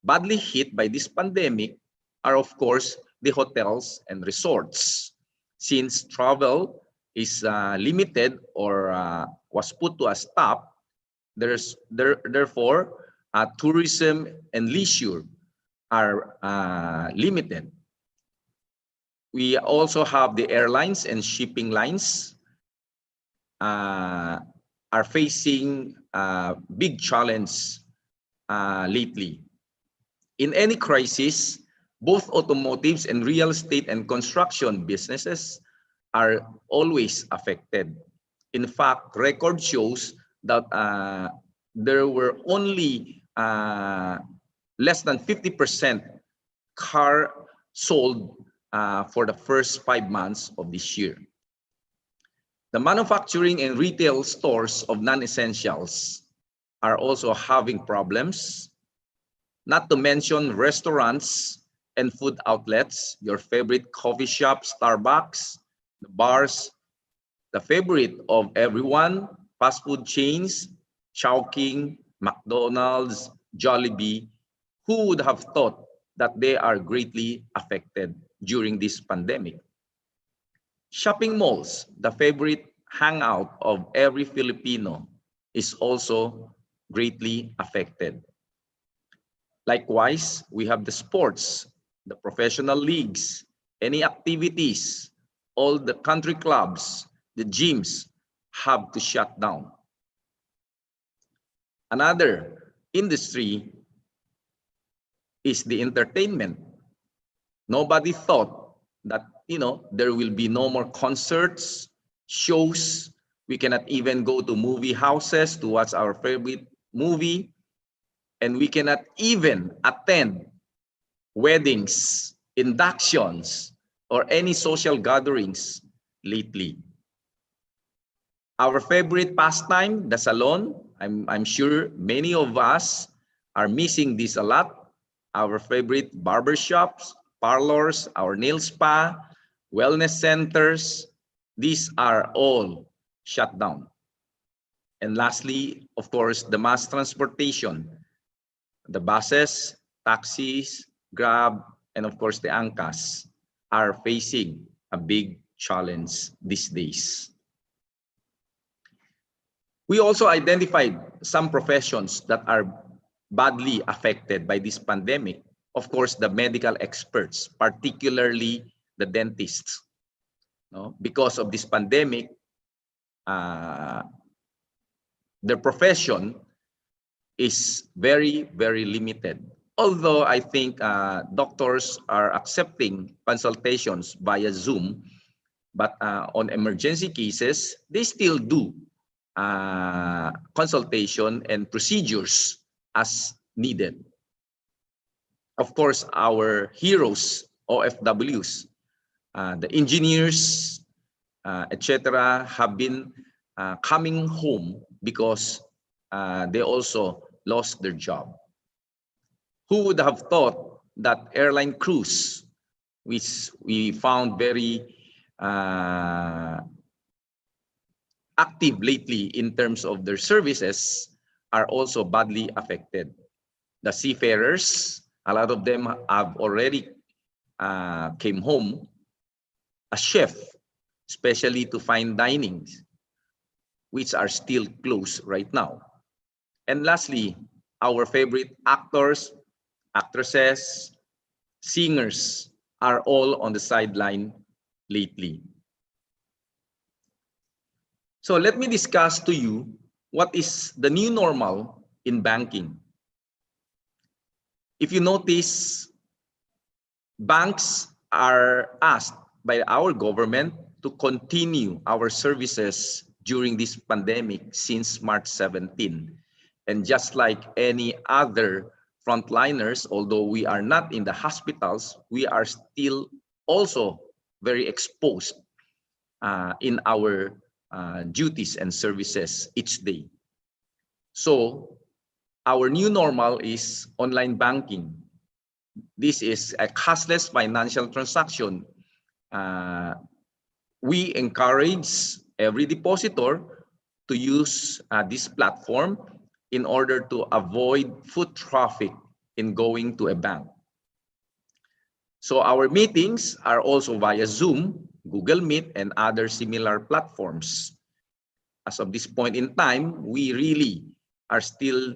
Badly hit by this pandemic are, of course, the hotels and resorts, since travel is limited or was put to a stop. Therefore, tourism and leisure are limited. We also have the airlines and shipping lines are facing a big challenge lately. In any crisis, both automotives and real estate and construction businesses are always affected. In fact, record shows that there were only less than 50% car sold for the first 5 months of this year. The manufacturing and retail stores of non-essentials are also having problems, not to mention restaurants and food outlets, your favorite coffee shop, Starbucks, the bars, the favorite of everyone, fast food chains, Chowking, McDonald's, Jollibee. Who would have thought that they are greatly affected during this pandemic. Shopping malls, the favorite hangout of every Filipino, is also greatly affected. Likewise, we have the sports, the professional leagues, any activities, all the country clubs, the gyms have to shut down. Another industry is the entertainment. Nobody thought that, there will be no more concerts, shows. We cannot even go to movie houses to watch our favorite movie. And we cannot even attend weddings, inductions, or any social gatherings lately. Our favorite pastime, the salon, I'm sure many of us are missing this a lot. Our favorite barbershops, parlors, our nail spa, wellness centers, these are all shut down. And lastly, of course, the mass transportation, the buses, taxis, Grab, and of course the angkas are facing a big challenge these days. We also identified some professions that are badly affected by this pandemic. Of course, the medical experts, particularly the dentists. Because of this pandemic, their profession is very, very limited. Although I think doctors are accepting consultations via Zoom, but on emergency cases, they still do consultation and procedures as needed. Of course, our heroes, OFWs, the engineers, etc., have been coming home because they also lost their job. Who would have thought that airline crews, which we found very active lately in terms of their services, are also badly affected. The seafarers, a lot of them have already came home as chef, especially to fine dining, which are still closed right now. And lastly, our favorite actors, actresses, singers are all on the sideline lately. So let me discuss to you what is the new normal in banking. If you notice, banks are asked by our government to continue our services during this pandemic since March 17. And just like any other frontliners, although we are not in the hospitals, we are still also very exposed in our duties and services each day. So our new normal is online banking. This is a cashless financial transaction. We encourage every depositor to use this platform in order to avoid foot traffic in going to a bank. So our meetings are also via Zoom, Google Meet, and other similar platforms. As of this point in time, we really are still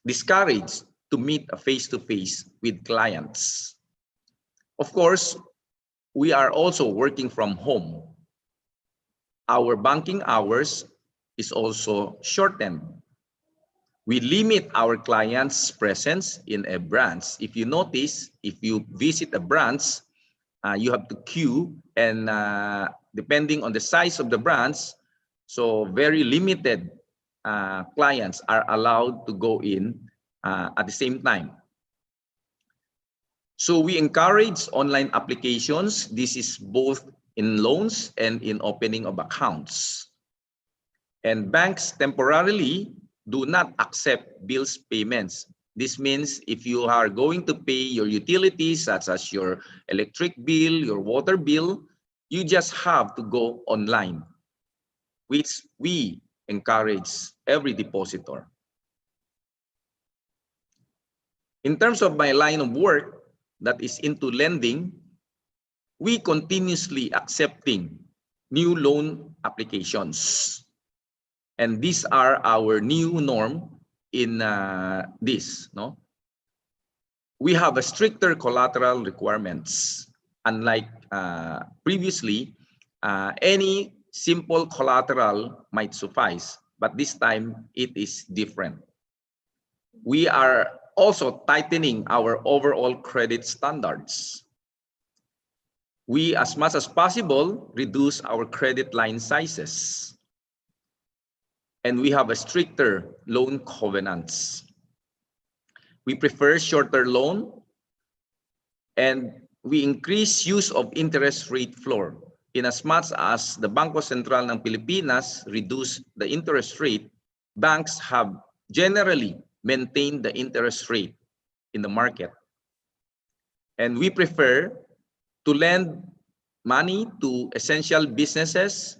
discouraged to meet face-to-face with clients. Of course, we are also working from home. Our banking hours is also shortened. We limit our clients' presence in a branch. If you notice, if you visit a branch, you have to queue, and depending on the size of the branch, so very limited clients are allowed to go in at the same time. So we encourage online applications. This is both in loans and in opening of accounts. And banks temporarily do not accept bills payments. This means if you are going to pay your utilities, such as your electric bill, your water bill, you just have to go online, which we encourage every depositor. In terms of my line of work that is into lending, we continuously accepting new loan applications. And these are our new norm in this. No? We have a stricter collateral requirements. Unlike previously, any simple collateral might suffice, but this time it is different. We are also tightening our overall credit standards. We, as much as possible, reduce our credit line sizes. And we have a stricter loan covenants. We prefer shorter loan, and we increase use of interest rate floor. In as much as the Bangko Sentral ng Pilipinas reduce the interest rate, banks have generally maintained the interest rate in the market. And we prefer to lend money to essential businesses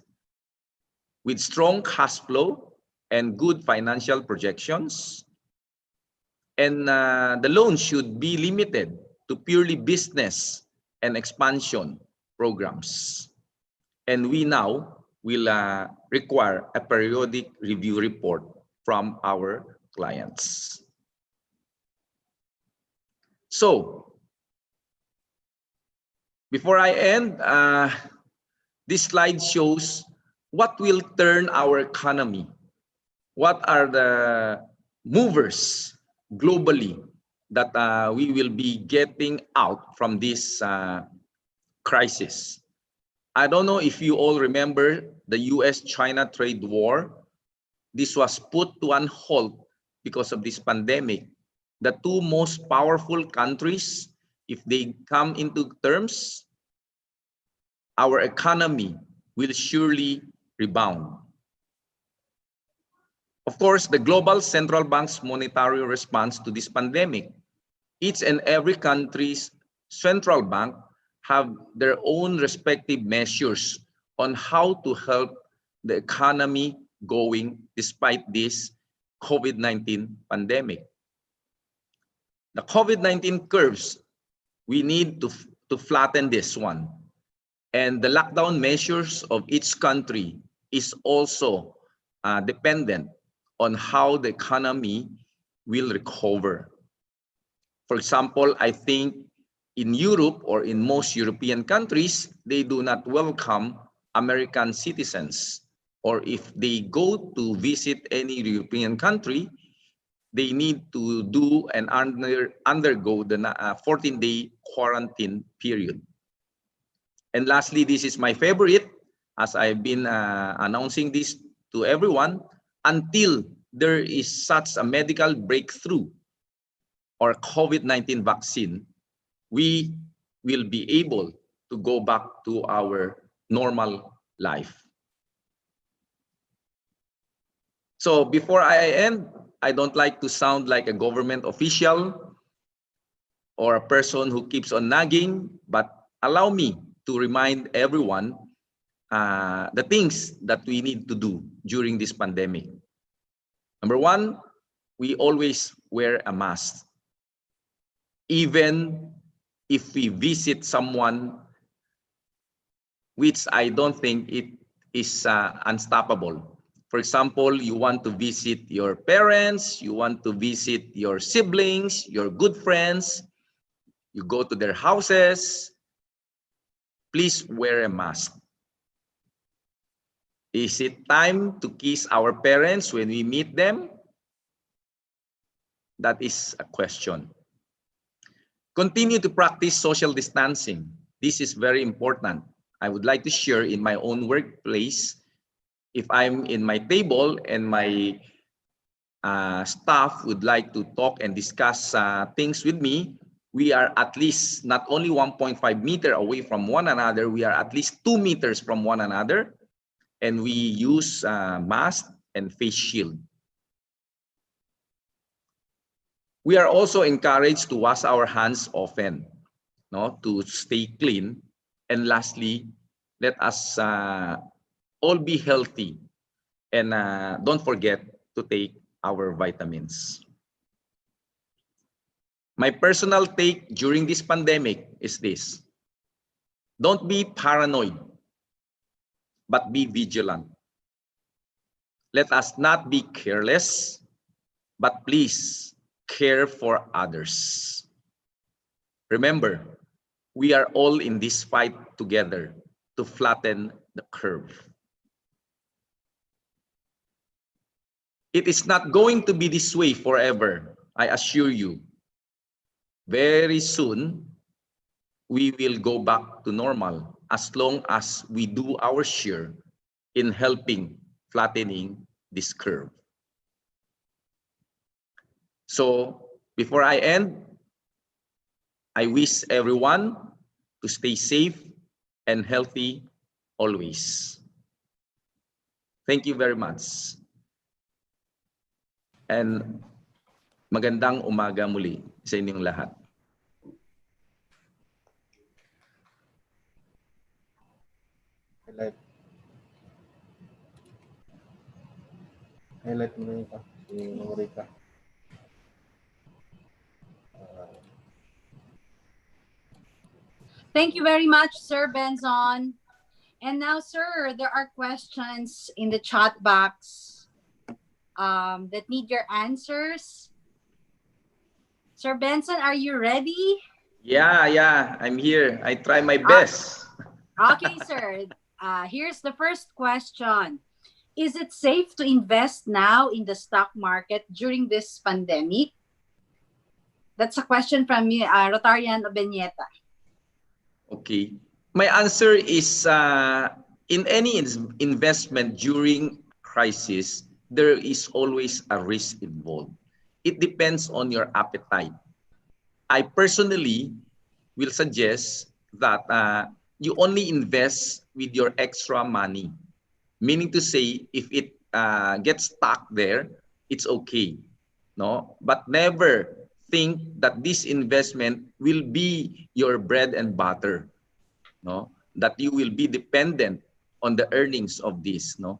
with strong cash flow and good financial projections. And the loan should be limited to purely business and expansion programs. And we now will require a periodic review report from our clients. So, before I end, this slide shows what will turn our economy. What are the movers globally that we will be getting out from this crisis? I don't know if you all remember the US-China trade war. This was put to a halt because of this pandemic. The two most powerful countries, if they come into terms, our economy will surely rebound. Of course, the global central bank's monetary response to this pandemic. Each and every country's central bank have their own respective measures on how to help the economy going despite this COVID-19 pandemic. The COVID-19 curves, we need to flatten this one. And the lockdown measures of each country is also dependent on how the economy will recover. For example, I think in Europe or in most European countries, they do not welcome American citizens. Or if they go to visit any European country, they need to do and undergo the 14-day quarantine period. And lastly, this is my favorite, as I've been announcing this to everyone, until there is such a medical breakthrough or COVID-19 vaccine, we will be able to go back to our normal life. So before I end, I don't like to sound like a government official or a person who keeps on nagging, but allow me to remind everyone the things that we need to do during this pandemic. Number one, we always wear a mask. Even if we visit someone, which I don't think it is unstoppable. For example, you want to visit your parents, you want to visit your siblings, your good friends, you go to their houses, please wear a mask. Is it time to kiss our parents when we meet them? That is a question. Continue to practice social distancing. This is very important. I would like to share in my own workplace, if I'm in my table and my staff would like to talk and discuss things with me, we are at least not only 1.5 meters away from one another, we are at least 2 meters from one another, and we use mask and face shield. We are also encouraged to wash our hands often, to stay clean. And lastly, let us all be healthy, and don't forget to take our vitamins. My personal take during this pandemic is this. Don't be paranoid, but be vigilant. Let us not be careless, but please care for others. Remember, we are all in this fight together to flatten the curve. It is not going to be this way forever, I assure you. Very soon, we will go back to normal as long as we do our share in helping flattening this curve. So, before I end, I wish everyone to stay safe and healthy always. Thank you very much. And magandang umaga muli sa inyong lahat. Highlight mo na yun pa, si Rika. Thank you very much, Sir Benson. And now, sir, there are questions in the chat box that need your answers. Sir Benson, are you ready? Yeah, I'm here. I try my best. Okay, sir. Here's the first question. Is it safe to invest now in the stock market during this pandemic? That's a question from me, Rotarian Obeñeta. Okay. My answer is in any investment during crisis, there is always a risk involved. It depends on your appetite. I personally will suggest that you only invest with your extra money. Meaning to say, if it gets stuck there, it's okay. No? But never think that this investment will be your bread and butter. No? That you will be dependent on the earnings of this. No?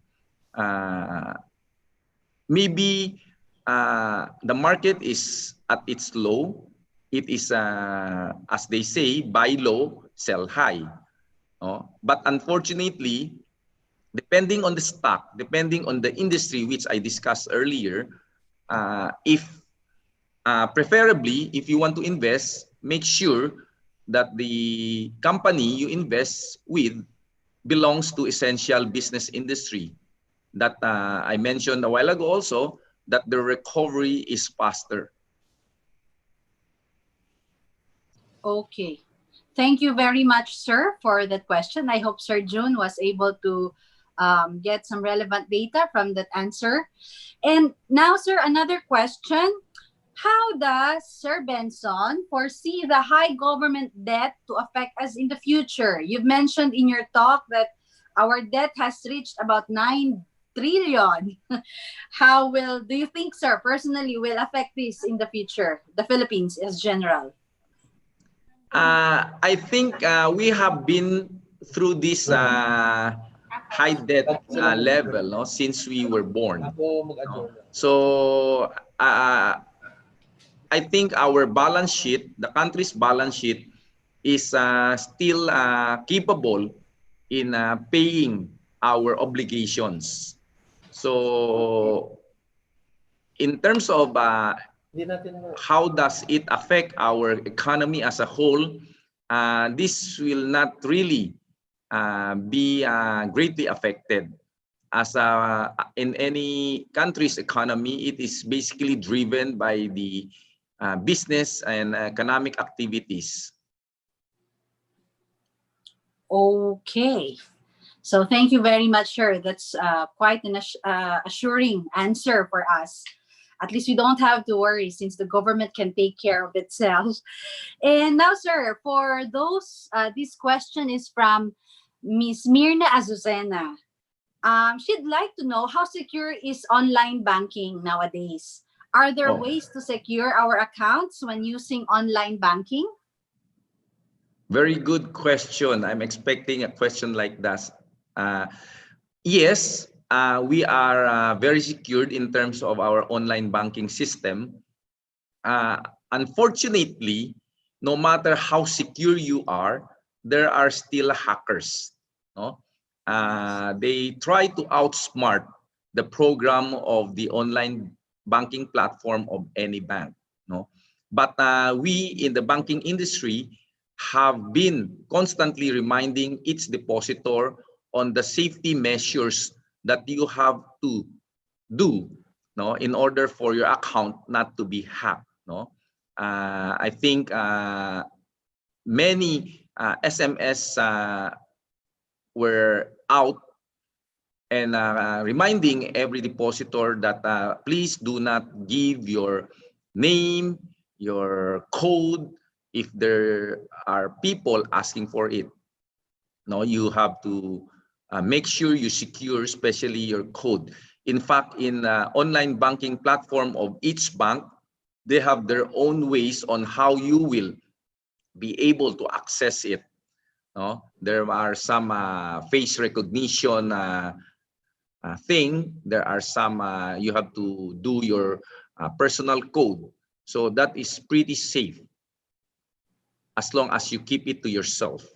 Maybe the market is at its low. It is, as they say, buy low, sell high. No? But unfortunately, depending on the stock, depending on the industry, which I discussed earlier, preferably, if you want to invest, make sure that the company you invest with belongs to essential business industry. That I mentioned a while ago also, that the recovery is faster. Okay. Thank you very much, sir, for that question. I hope Sir June was able to get some relevant data from that answer. And now, sir, another question. How does Sir Benson foresee the high government debt to affect us in the future? You've mentioned in your talk that our debt has reached about 9 trillion. How do you think, sir, personally will affect this in the future, the Philippines as general? I think we have been through this high debt level, no, since we were born. No? So I think our balance sheet, the country's balance sheet, is still capable in paying our obligations. So in terms of how does it affect our economy as a whole, this will not really be greatly affected. As in any country's economy, it is basically driven by the business and economic activities. Okay. So thank you very much, sir. That's quite an assuring answer for us. At least we don't have to worry since the government can take care of itself. And now, sir, for those, this question is from Miss Mirna Azucena. She'd like to know how secure is online banking nowadays? Are there ways to secure our accounts when using online banking? Very good question. I'm expecting a question like that. Yes, we are very secured in terms of our online banking system. unfortunately, no matter how secure you are, there are still hackers. No? They try to outsmart the program of the online banking platform of any bank. No? But we in the banking industry have been constantly reminding its depositor on the safety measures that you have to do, no, in order for your account not to be hacked. No, I think many SMS were out and reminding every depositor that please do not give your name, your code if there are people asking for it. No, you have to make sure you secure, especially your code. In fact, in online banking platform of each bank, they have their own ways on how you will be able to access it. No, there are some face recognition thing. There are some you have to do your personal code. So that is pretty safe as long as you keep it to yourself.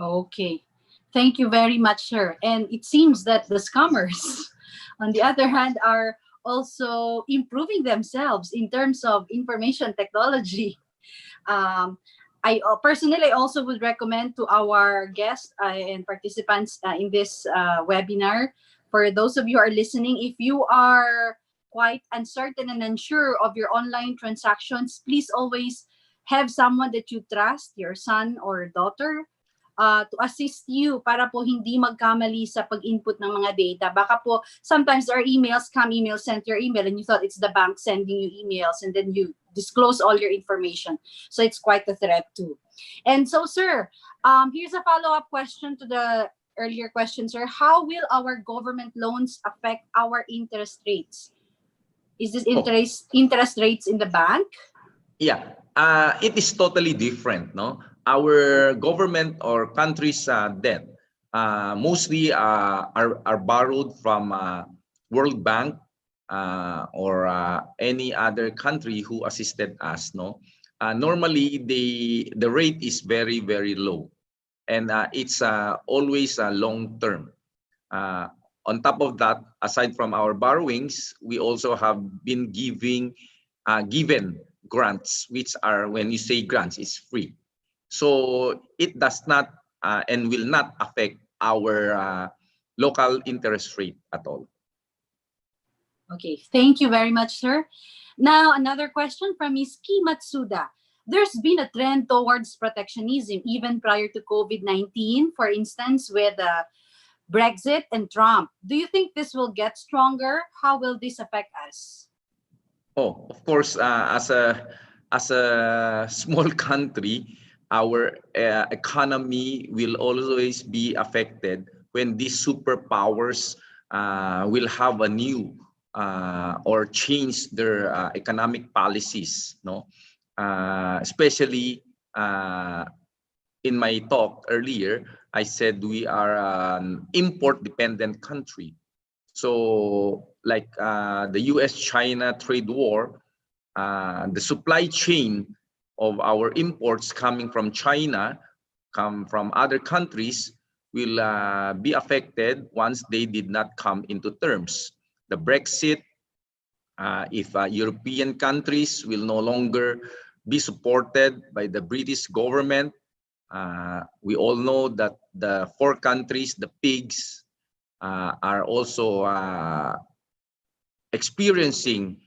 Okay. Thank you very much, sir. And it seems that the scammers, on the other hand, are also improving themselves in terms of information technology. I personally also would recommend to our guests and participants in this webinar, for those of you who are listening, if you are quite uncertain and unsure of your online transactions, please always have someone that you trust, your son or daughter, to assist you para po hindi magkamali sa pag-input ng mga data. Baka po, sometimes there are emails, scam emails sent your email and you thought it's the bank sending you emails and then you disclose all your information. So it's quite a threat too. And so, sir, here's a follow-up question to the earlier question, sir. How will our government loans affect our interest rates? Is this interest rates in the bank? Yeah, it is totally different, no? Our government or country's debt mostly are borrowed from World Bank or any other country who assisted us, no? Normally, the rate is very, very low. And it's always long term. On top of that, aside from our borrowings, we also have been given grants, which are, when you say grants, it's free. So it does not and will not affect our local interest rate at all. Okay, thank you very much, sir. Now, another question from Ms. Ki Matsuda. There's been a trend towards protectionism even prior to COVID-19, for instance, with Brexit and Trump. Do you think this will get stronger? How will this affect us? Oh, of course, as a small country, our economy will always be affected when these superpowers will have a new or change their economic policies, no? Especially in my talk earlier, I said we are an import-dependent country. So like the US-China trade war, the supply chain of our imports coming from China, come from other countries, will be affected once they did not come into terms. The Brexit, if European countries will no longer be supported by the British government, we all know that the 4 countries, the pigs, are also experiencing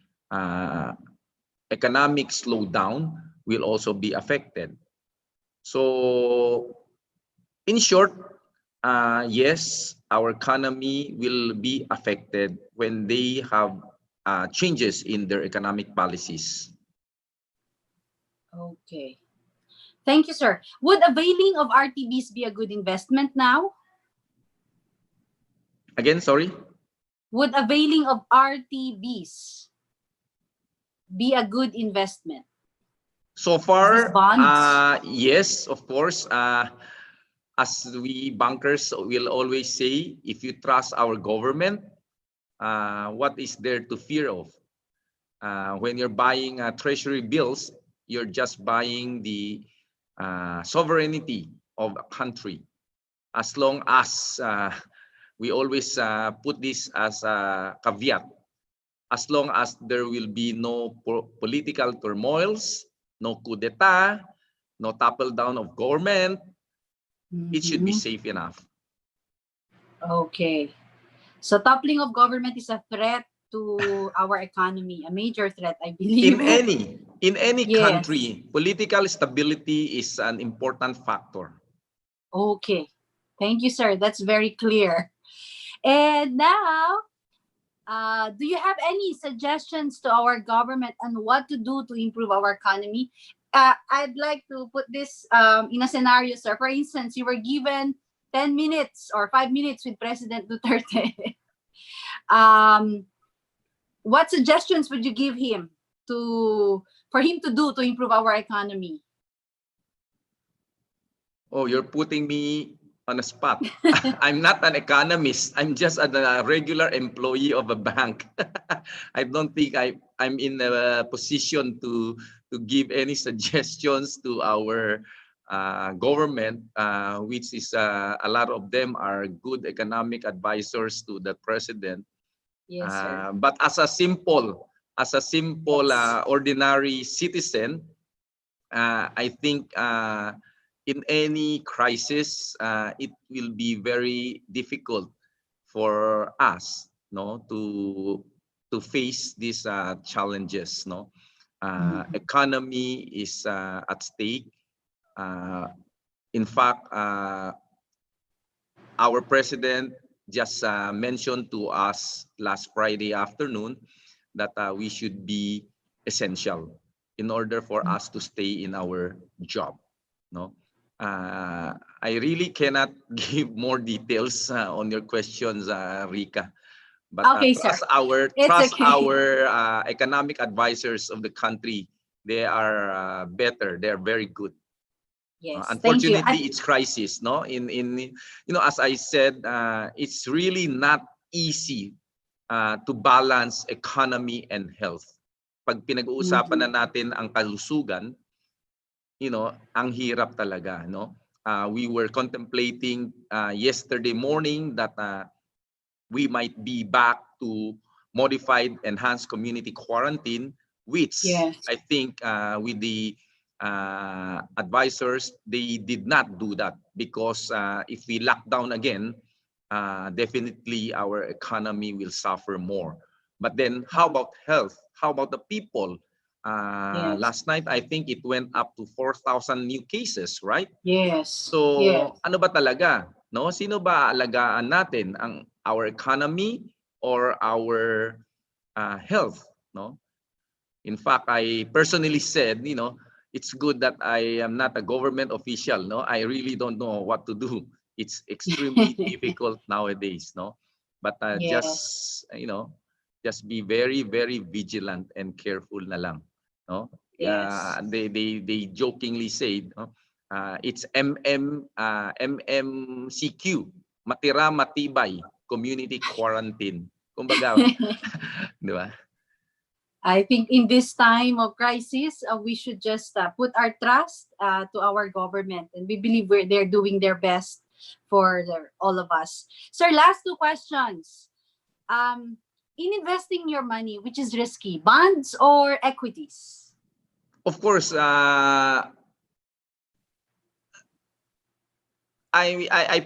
economic slowdown, will also be affected. So in short, yes, our economy will be affected when they have changes in their economic policies. Okay. Thank you, sir. Would availing of RTBs be a good investment now? Again, sorry? Would availing of RTBs be a good investment? So far, yes, of course. As we bankers will always say, if you trust our government, what is there to fear of? when you're buying treasury bills, you're just buying the sovereignty of a country. As long as we always put this as a caveat, as long as there will be no political turmoils, no coup d'etat, no topple down of government, it should be safe enough. Okay. So toppling of government is a threat to our economy, a major threat, I believe. In any Yes. country, political stability is an important factor. Okay. Thank you, sir. That's very clear. And now, do you have any suggestions to our government on what to do to improve our economy? I'd like to put this in a scenario, sir. For instance, you were given 10 minutes or 5 minutes with President Duterte. What suggestions would you give him for him to do to improve our economy? Oh, you're putting me on a spot. I'm not an economist. I'm just a regular employee of a bank. I don't think I'm in a position to give any suggestions to our government, which is a lot of them are good economic advisors to the president. Yes, sir. But as a simple ordinary citizen, I think in any crisis, it will be very difficult for us, to face these challenges. Economy is at stake. In fact, our president just mentioned to us last Friday afternoon that we should be essential in order for us to stay in our job. I really cannot give more details on your questions, Rika. But Okay, trust sir. our It's okay. economic advisors of the country. They are better. They are very good. Yes, Unfortunately, thank you. it's crisis. As I said, it's really not easy to balance economy and health. Pag pinag-uusapan na natin ang kalusugan, ang hirap talaga. We were contemplating yesterday morning that we might be back to modified enhanced community quarantine, which I think with the advisors, they did not do that because if we lock down again, definitely our economy will suffer more. But then how about health? How about the people? Last night, I think it went up to 4,000 new cases, right? Yes. So, ano ba talaga? Sino ba alagaan natin? Our economy or our health? In fact, I personally said, it's good that I am not a government official. I really don't know what to do. It's extremely difficult nowadays. But just be very, very vigilant and careful na lang. They jokingly say, it's MMCQ, matira matibay, community quarantine. Kumbaga, di ba? I think in this time of crisis, we should just put our trust to our government, and we believe they're doing their best for all of us. Sir, last two questions. In investing your money, which is risky, bonds or equities? Of course, I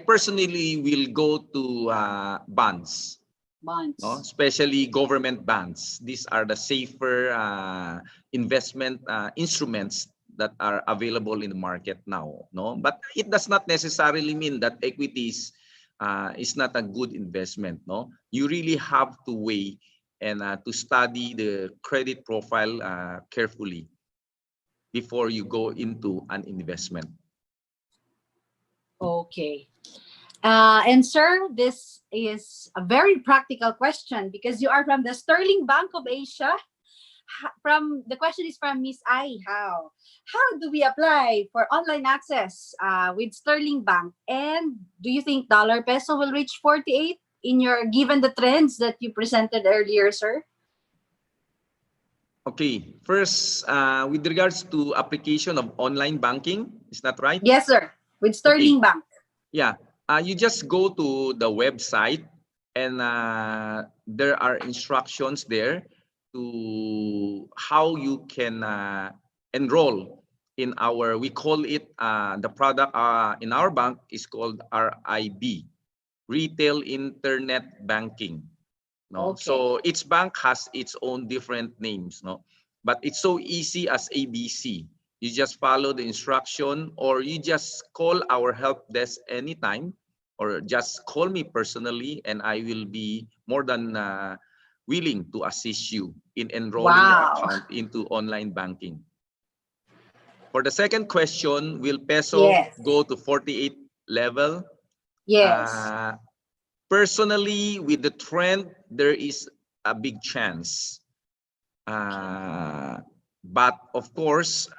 personally will go to bonds. Especially government bonds. These are the safer investment instruments that are available in the market now. But it does not necessarily mean that equities is not a good investment. You really have to weigh and to study the credit profile carefully before you go into an investment. Okay. And sir, this is a very practical question because you are from the Sterling Bank of Asia. The question is from Miss Ai. How do we apply for online access with Sterling Bank? And do you think dollar peso will reach 48 given the trends that you presented earlier, sir? Okay, first, with regards to application of online banking, is that right? Yes, sir. With Sterling Bank. Yeah, you just go to the website and there are instructions there to how you can enroll in our, we call it, the product in our bank is called RIB, Retail Internet Banking. No? Okay. So each bank has its own different names, no? But it's so easy as ABC. You just follow the instruction, or you just call our help desk anytime, or just call me personally, and I will be more than willing to assist you in enrolling your account into online banking. For the second question, will peso go to 48 level? Yes. Personally, with the trend, there is a big chance. But of course,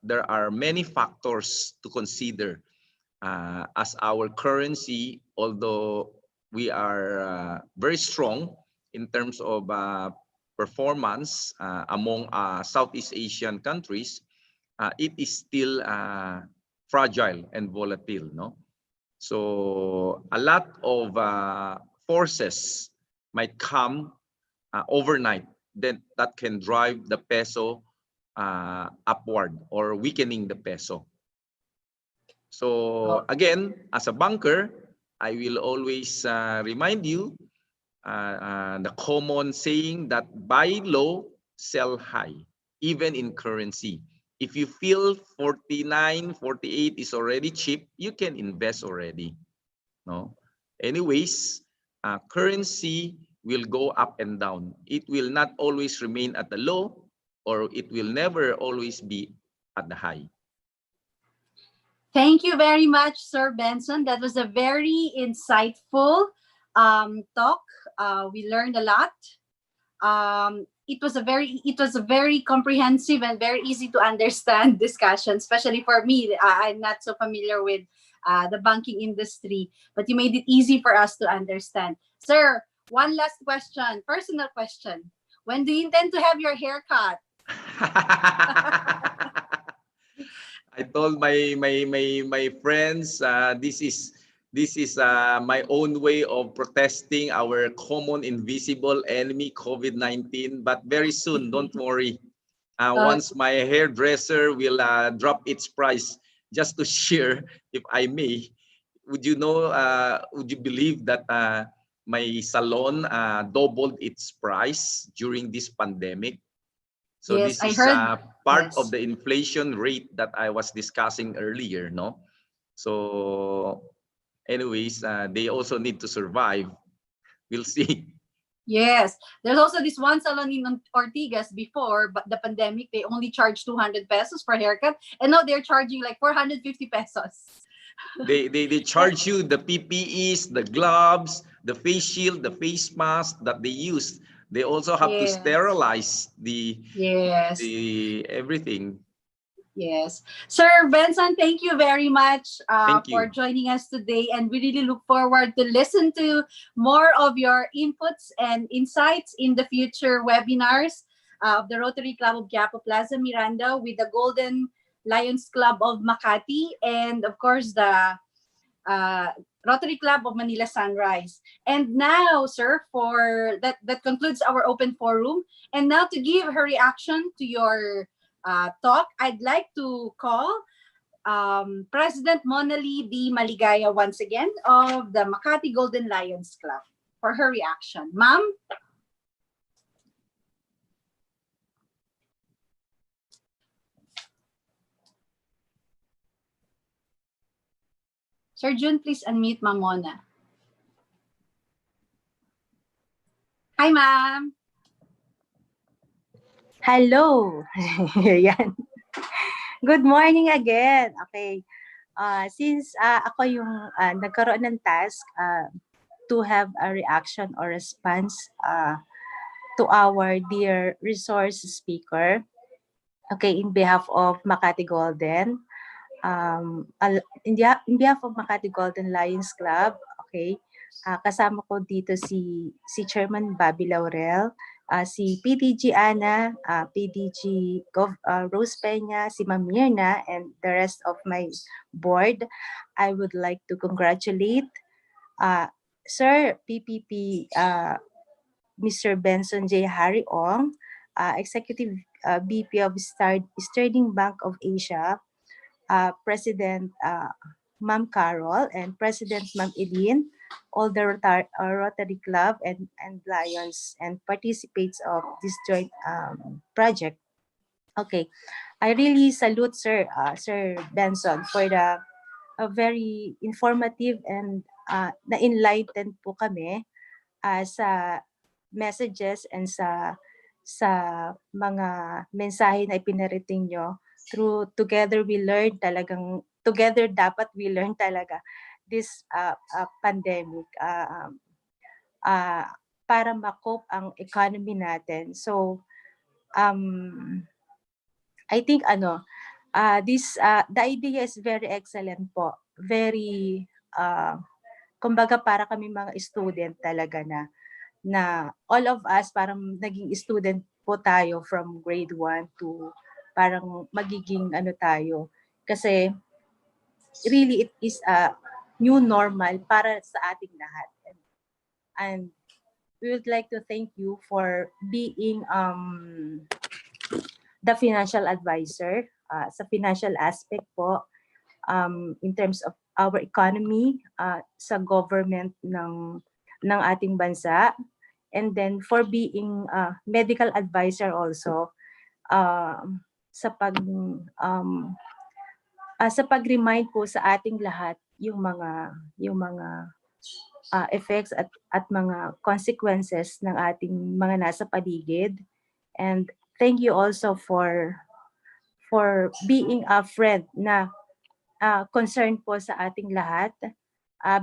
there are many factors to consider as our currency, although we are very strong in terms of performance among Southeast Asian countries, it is still fragile and volatile, no? So a lot of forces might come overnight that can drive the peso upward or weakening the peso. So again, as a banker, I will always remind you the common saying that buy low, sell high, even in currency. If you feel 49, 48 is already cheap, you can invest already. No? Anyways, currency will go up and down. It will not always remain at the low, or it will never always be at the high. Thank you very much, Sir Benson. That was a very insightful talk. We learned a lot. It was a very comprehensive and very easy to understand discussion, especially for me. I'm not so familiar with the banking industry, but you made it easy for us to understand. Sir, one last question, personal question. When do you intend to have your haircut? I told my friends, this is my own way of protesting our common invisible enemy, COVID-19. But very soon, don't worry. Once my hairdresser will drop its price, just to share, if I may, would you believe that my salon doubled its price during this pandemic? So yes, this is part of the inflation rate that I was discussing earlier, no? So anyways, they also need to survive. We'll see. Yes, there's also this one salon in Ortigas before, but the pandemic, they only charged 200 pesos for haircut, and now they're charging like 450 pesos. They charge you the PPEs, the gloves, the face shield, the face mask that they use. They also have to sterilize the everything. Yes. Sir Benson, thank you very much for you. joining us today. And we really look forward to listen to more of your inputs and insights in the future webinars of the Rotary Club of Quiapo Plaza Miranda with the Golden Lions Club of Makati and, of course, the Rotary Club of Manila Sunrise. And now, sir, for that concludes our open forum. And now to give her reaction to your talk, I'd like to call President Monali D. Maligaya once again of the Makati Golden Lions Club for her reaction. Ma'am? Sir Jun, please unmute Ma'am Mona. Hi, ma'am. Hello. Yan. Good morning again. Okay. Since ako yung nagkaroon ng task to have a reaction or response to our dear resource speaker, okay, in behalf of Makati Golden, in behalf of Makati Golden Lions Club, okay, kasama ko dito si Chairman Bobby Laurel, si PDG Ana, PDG Rose Peña, si Ma'am Mirna, and the rest of my board. I would like to congratulate Sir PPP Mr. Benson J. Harry Ong, Executive VP of Sterling Bank of Asia, President Ma'am Carol, and President Ma'am Eileen, all the Rotary Club and Lions and participates of this joint project. Okay, I really salute Sir Benson for the very informative and na-enlightened po kami sa messages and sa mga mensahe na ipinarating nyo. Through Together We Learn, talagang together dapat we learn talaga this pandemic para ma-cope ang economy natin. So I think the idea is very excellent po. Very kumbaga para kami mga student talaga na all of us parang naging student po tayo from grade 1 to parang magiging tayo. Kasi really it is a new normal para sa ating lahat. And we would like to thank you for being the financial advisor sa financial aspect po in terms of our economy sa government ng ating bansa, and then for being medical advisor also sa pag-remind po sa ating lahat yung mga effects at mga consequences ng ating mga nasa paligid. And thank you also for being a friend na concern po sa ating lahat,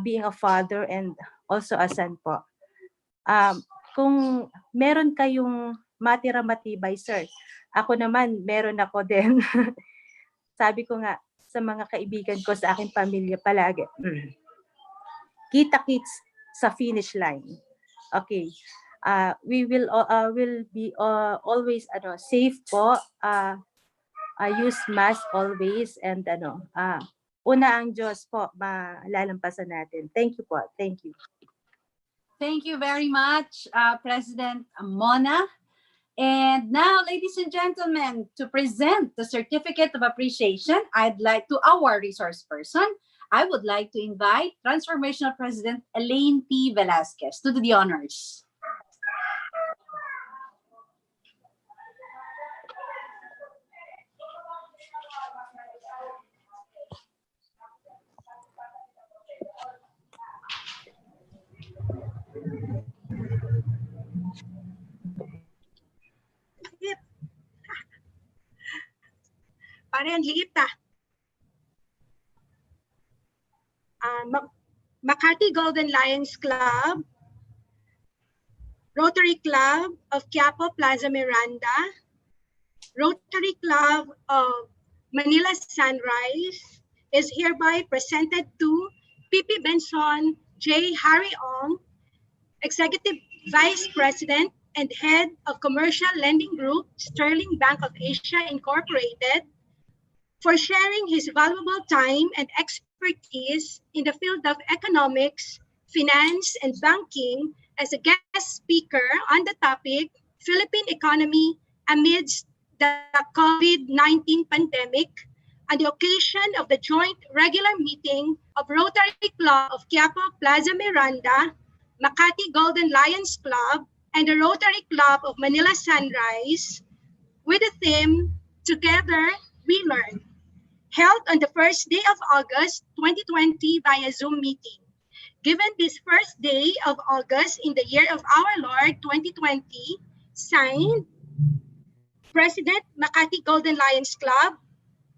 being a father and also a son po. Kung meron kayong matira-matibay, sir, ako naman meron ako din. Sabi ko nga sa mga kaibigan ko sa aking pamilya palagi, kita-kits sa finish line. Okay. We will be always safe po. Use mask always, and una ang Diyos po malalampasan natin. Thank you po. Thank you. Thank you very much, President Mona. And now, ladies and gentlemen, to present the Certificate of Appreciation, our resource person, I would like to invite Transformational President Elaine P. Velasquez to do the honors. Parang liit Makati Golden Lions Club, Rotary Club of Quiapo Plaza Miranda, Rotary Club of Manila Sunrise is hereby presented to PP BENSON J. Harry Ong, Executive Vice President and Head of Commercial Lending Group, Sterling Bank of Asia Incorporated, for sharing his valuable time and expertise in the field of economics, finance, and banking as a guest speaker on the topic, Philippine Economy Amidst the COVID-19 Pandemic, on the occasion of the joint regular meeting of Rotary Club of Quiapo Plaza Miranda, Makati Golden Lions Club, and the Rotary Club of Manila Sunrise, with the theme, Together We Learn, held on the first day of August 2020 via Zoom meeting. Given this first day of August in the year of our Lord 2020, signed, President Makati Golden Lions Club,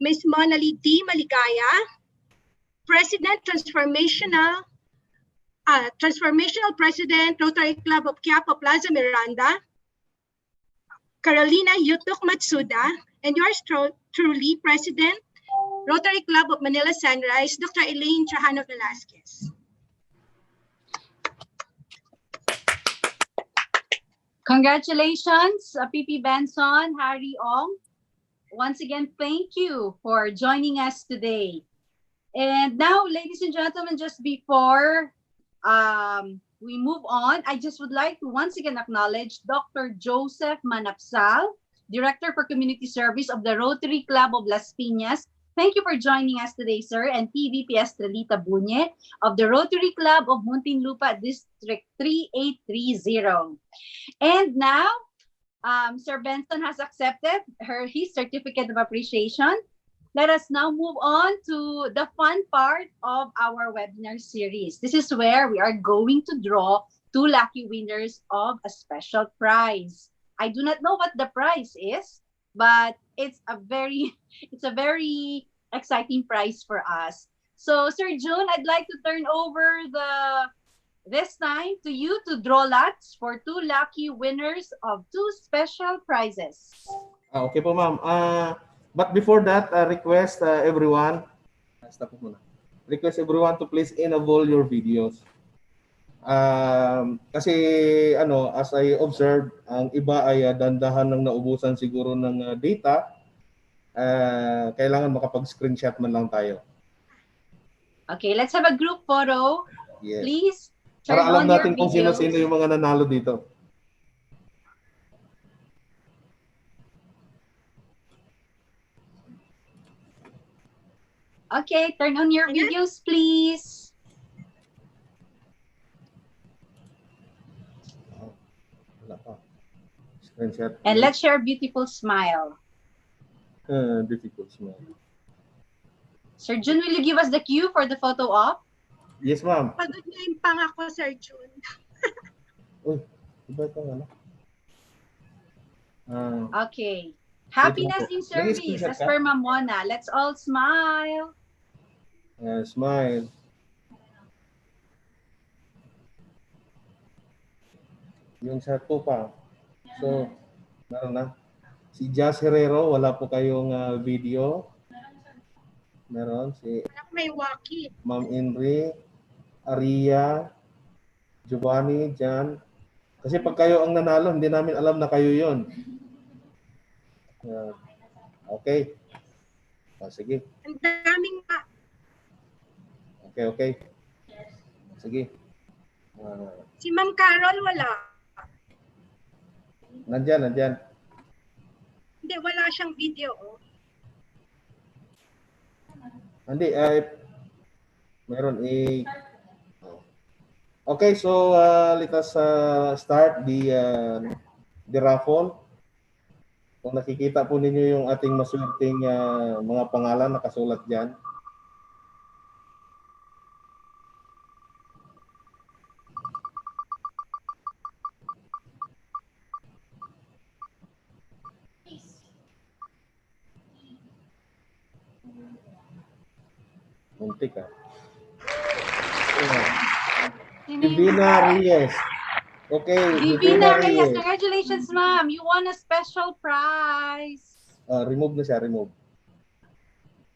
Ms. Monali D. Maligaya, President Transformational President, Rotary Club of Quiapo Plaza Miranda, Carolina Yutok Matsuda, and yours truly, President, Rotary Club of Manila Sunrise, Dr. Elaine Trajano Velasquez. Congratulations, PP Benson, Harry Ong. Once again, thank you for joining us today. And now, ladies and gentlemen, just before we move on, I just would like to once again acknowledge Dr. Joseph Manapsal, Director for Community Service of the Rotary Club of Las Piñas. Thank you for joining us today, sir, and PVP Estrelita Bunye of the Rotary Club of Muntinlupa, District 3830. And now, Sir Benson has accepted his certificate of appreciation. Let us now move on to the fun part of our webinar series. This is where we are going to draw 2 lucky winners of a special prize. I do not know what the prize is, but it's a very exciting prize for us. So, Sir June, I'd like to turn over this time to you to draw lots for 2 lucky winners of 2 special prizes. Okay po, ma'am. But before that, request everyone to please enable your videos. Kasi as I observed, ang iba ay dandahan ng naubusan siguro ng data. Kailangan makapag-screenshot man lang tayo. Okay, let's have a group photo. Yes. Please Para turn alam on your natin kung videos. sino-sino yung mga nanalo dito. Okay, turn on your videos, please. Screenshot. And let's share a beautiful smile. Difficult smile. Sir Jun, will you give us the cue for the photo op? Yes, ma'am. Pagod na yung panga ko, Sir Jun. Uy, iba ito ano? Okay. Happiness in service, as per Mamona. Let's all smile. Smile. Yung sa po pa. So, meron na. Si Jazz Herrero, wala po kayong video. Meron si May waki. Ma'am Inri, Aria, Giovanni, Jan. Kasi pag kayo ang nanalo, hindi namin alam na kayo yon. Okay. Sige. Ang daming Okay. Sige. Si Ma'am Carol wala. Nandyan. Hindi, wala siyang video. Hindi, meron Okay, so let us start the raffle. Kung nakikita po ninyo yung ating maswerteng mga pangalan nakasulat diyan. Muntik ah. Divina Reyes. Okay, Divina Reyes, congratulations, ma'am. You won a special prize. Remove na siya, remove.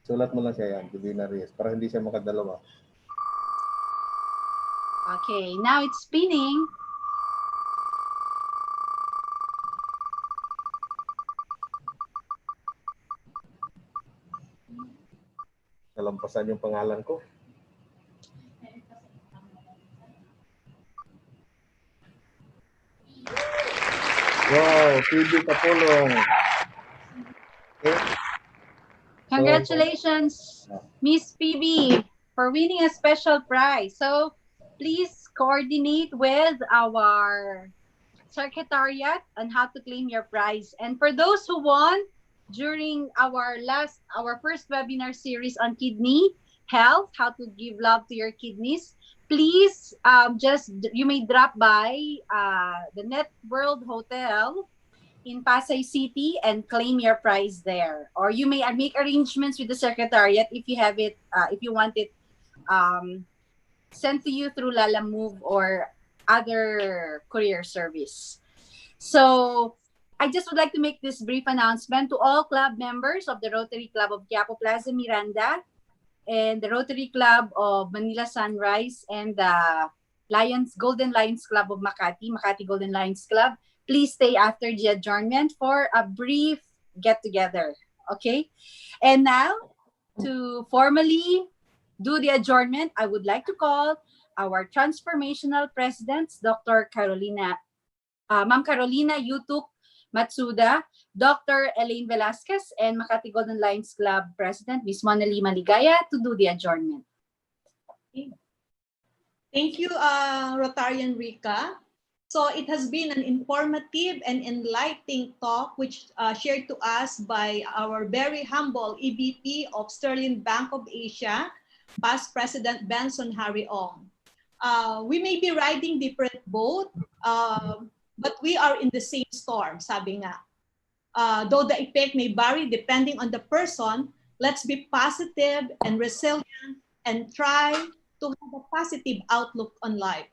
Sulat mo lang siya yan, Divina Reyes, para hindi siya makadalawa. Okay, now it's spinning. Nalampasan yung pangalan ko. Wow, PB Kapulong. Okay. Congratulations, Miss PB, for winning a special prize. So please coordinate with our secretariat on how to claim your prize. And for those who won during our first webinar series on kidney health, how to give love to your kidneys, please you may drop by the Net World Hotel in Pasay City and claim your prize there, or you may make arrangements with the secretariat if you have it if you want it sent to you through Lala Move or other courier service. So I just would like to make this brief announcement to all club members of the Rotary Club of Quiapo Plaza Miranda and the Rotary Club of Manila Sunrise and the Golden Lions Club of Makati Golden Lions Club. please stay after the adjournment for a brief get-together. Okay? And now, to formally do the adjournment, I would like to call our transformational presidents, Dr. Ma'am Carolina Yutuk Matsuda, Dr. Elaine Velasquez, and Makati Golden Lions Club President, Ms. Monali Maligaya, to do the adjournment. Thank you, Rotarian Rica. So it has been an informative and enlightening talk which shared to us by our very humble EVP of Sterling Bank of Asia, past President Benson Harry Ong. We may be riding different boat, but we are in the same storm, sabi nga. Though the effect may vary depending on the person, let's be positive and resilient and try to have a positive outlook on life.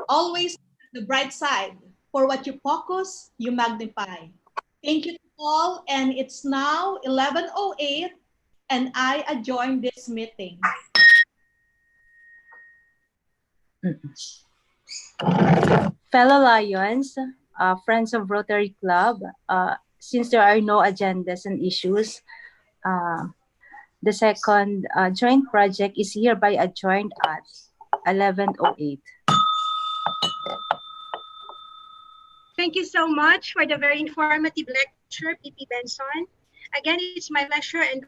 Always the bright side. For what you focus, you magnify. Thank you to all, and it's now 11:08, and I adjourn this meeting. Fellow Lions, friends of Rotary Club, since there are no agendas and issues, the second joint project is hereby adjourned at 11:08. Thank you so much for the very informative lecture, PP Benson. Again, it's my pleasure and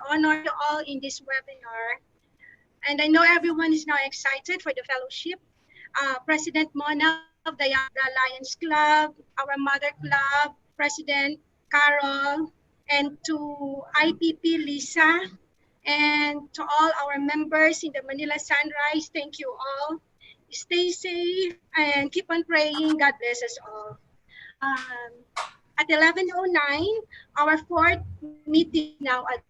honor to all in this webinar. And I know everyone is now excited for the fellowship. President Mona of the Lions Club, our mother club, President Carol, and to IPP Lisa, and to all our members in the Manila Sunrise, thank you all. Stay safe and keep on praying. God bless us all. At 11:09, our fourth meeting now at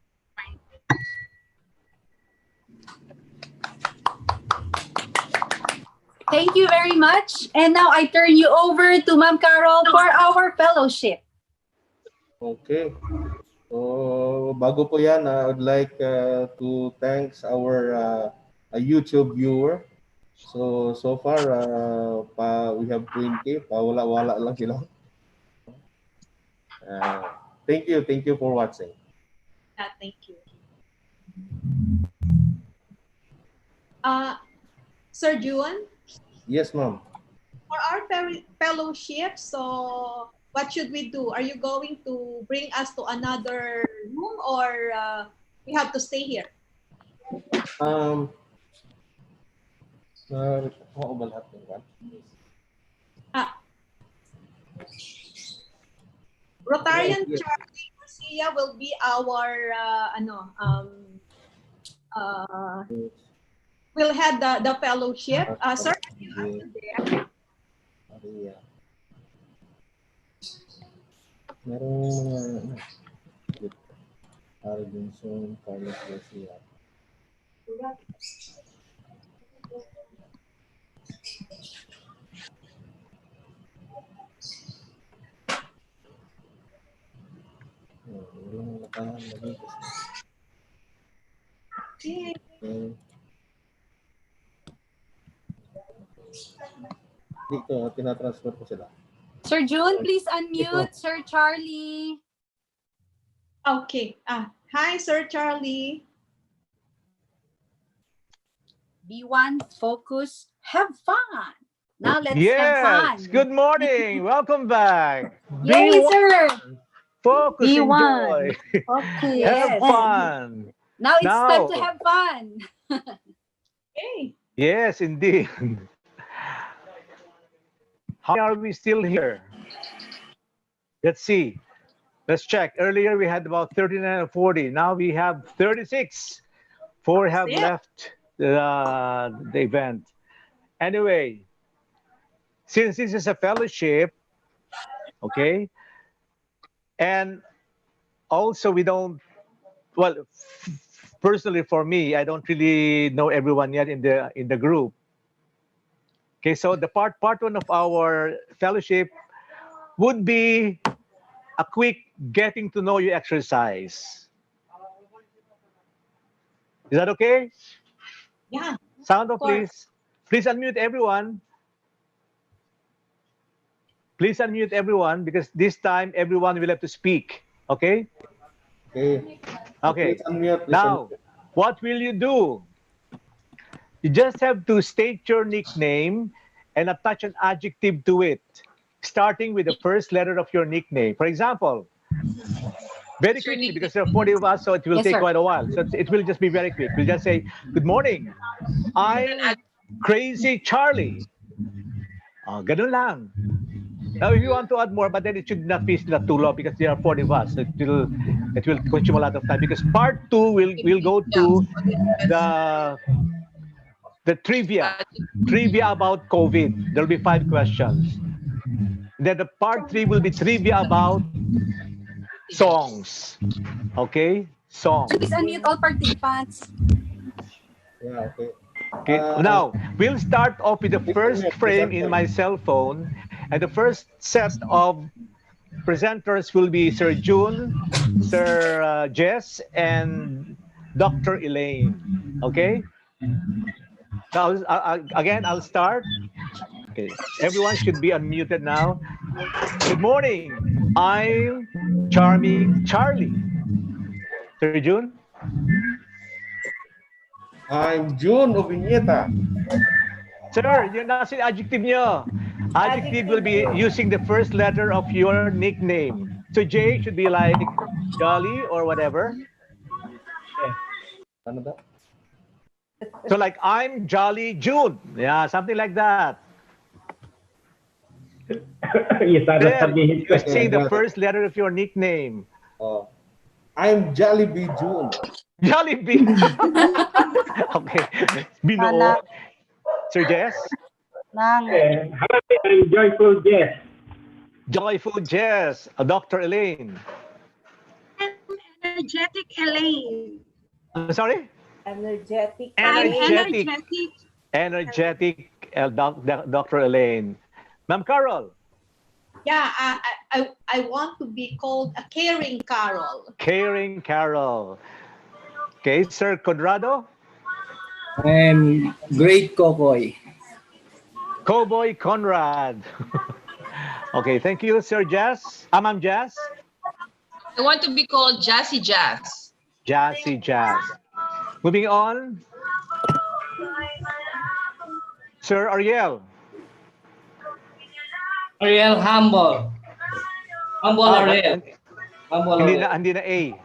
Thank you very much. And now I turn you over to Ma'am Carol for our fellowship. Okay. So, bago po yan, I would like to thank our YouTube viewer. So far, we have 20. Wala-wala lang sila. Thank you for watching. Thank you. Sir Juan? Yes, ma'am. For our fellowship, so what should we do? Are you going to bring us to another room, or we have to stay here? Rotarian Yes. Charlie Garcia will be our will head the fellowship. Sir, are you there? Maria. Merong Arvinson Carlos Garcia. Dito, tinatransfer ko sila. Sir June, please unmute Sir Charlie. Okay. Hi, Sir Charlie. B1, focus, have fun. Now let's Yes, have fun. good morning. Welcome back. Yay, B1, sir. focus, B1. enjoy. Okay. Have Yes. fun. Now it's time to have fun. Okay. Yes, indeed. How are we still here? Let's see. Let's check. Earlier we had about 39 or 40. Now we have 36. 4 have left the event. Anyway, since this is a fellowship, okay, and also we don't, well, personally for me, I don't really know everyone yet in the group. Okay, so the part one of our fellowship would be a quick getting to know you exercise. Is that okay? Yeah. Sound off, please. Please unmute everyone. Please unmute everyone because this time everyone will have to speak. Okay? Okay. Okay. Please unmute. Now, what will you do? You just have to state your nickname and attach an adjective to it, starting with the first letter of your nickname. For example, very quickly, because there are 40 of us, so it will Yes, take sir. quite a while. So it will just be very quick. We'll just say, good morning, I'm Crazy Charlie. Ganun lang. Now, if you want to add more, but then it should not be not too long because there are 40 of us. It will consume a lot of time because part 2 will go to the trivia about COVID. There'll be 5 questions. Then the part 3 will be trivia about songs. Okay, songs. Please unmute all participants. Yeah, okay. Okay, now we'll start off with the first frame in my cell phone, and the first set of presenters will be Sir June, Sir Jess, and Dr. Elaine. Okay. Now, again, I'll start. Okay, everyone should be unmuted now. Good morning. I'm Charming Charlie. Sir June. I'm June Ovineta. Sir, yun nasa adjective nyo. Adjective will be using the first letter of your nickname. So J should be like Jolly or whatever. So like I'm Jolly June. Yeah, something like that. Then using the first letter of your nickname. I'm Jollibee June. Jollibee. Okay. Binuo. Sir Jess? I'm Joyful Jess. Joyful Jess. Dr. Elaine. Energetic Elaine. Sorry? Energetic. Energetic Dr. Elaine. Ma'am Carol. Yeah, I want to be called a caring Carol. Caring Carol. Okay, Sir Conrado. I'm Great Kokoy. Cowboy Conrad. Okay, thank you, Sir Jazz. Ma'am Jazz. I want to be called Jazzy Jazz. Jazzy Jazz. Moving on. Sir Ariel. Ariel Humble. Humble Ariel. Humble Ariel. Hindi na A.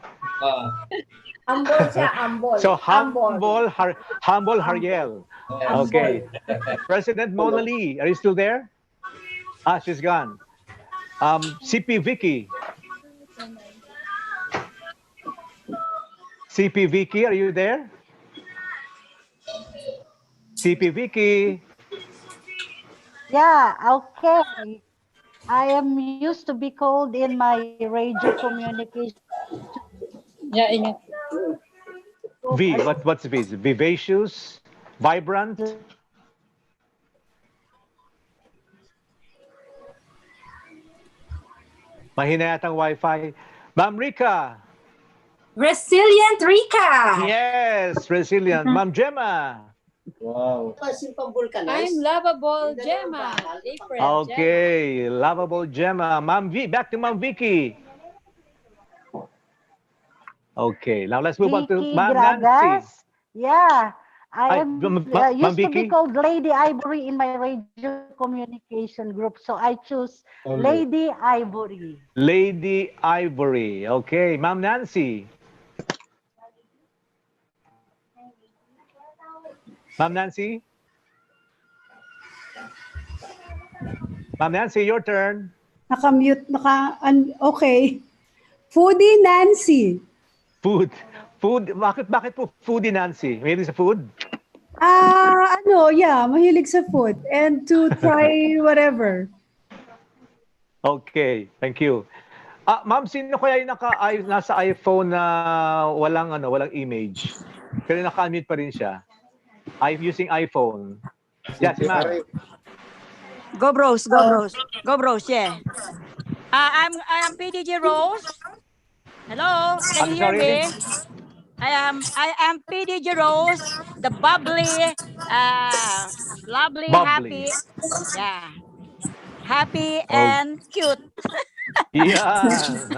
Humble siya, humble. So humble Hariel. Okay. President Mona Lee, are you still there? She's gone. CP Vicky. CP Vicky, are you there? CP Vicky. Yeah, okay. I am used to be called in my radio communication. Yeah, in V, what's V? Vivacious, vibrant. Mahina yatang Wi-Fi. Ma'am Rika. Resilient Rika. Yes, resilient. Ma'am Gemma. Wow. I'm lovable Gemma. April, Okay, lovable Gemma. Ma'am V, back to Ma'am Vicky. Okay, now let's move on to Ma'am Nancy. Yeah, I am used to Vicky? be called Lady Ivory in my radio communication group, so I choose Lady Ivory. Lady Ivory. Okay, Ma'am Nancy. Ma'am Nancy? Ma'am Nancy, your turn. Naka-mute, okay. Foodie Nancy. Food. Bakit po foodie Nancy? Mahilig sa food? Mahilig sa food and to try whatever. Okay, thank you. Ma'am, sino kaya yung nasa iPhone na walang image? Pero naka-unmute pa rin siya. I'm using iPhone. Yes, ma'am. Go bros, yeah. I am PDG Rose. Hello, can you hear me? I am PDG Rose, the bubbly, lovely, Bubbly. happy. Yeah. happy Oh. and cute. Yeah,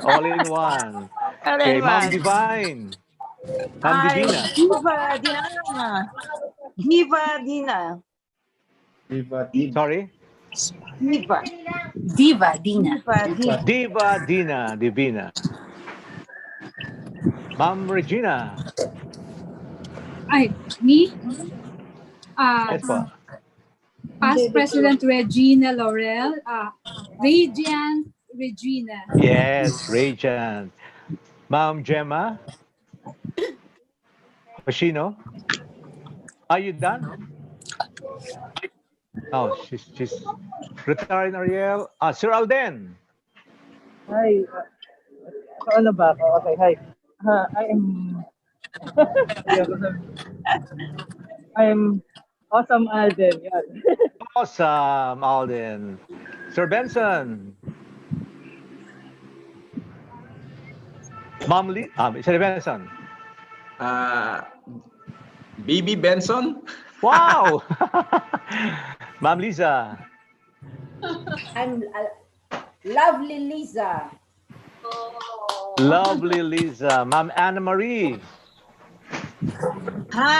all in one. All Okay, in Ma'am one. Divine. Ma'am Ay, Divina. Diva Dina. Diva Dina. Sorry? Diva. Diva Dina. Diva Dina. Diva Dina. Divina. Ma'am Regina. Ay, me? Yes po. Past President Regina Laurel, Radiant Regina. Yes, Radiant. Ma'am Gemma. Hoshino. Are you done? Oh, she's retiring, Ariel. Sir Alden. Hi. Ano ba ako? Okay, hi. I am I'm awesome Alden. Yan. Awesome, Alden. Sir Benson. Ma'am Lee. Sir Benson. PP Benson. Wow. Ma'am Lisa. I'm lovely Lisa. Lovely Lisa. Ma'am Anna Marie. Hi.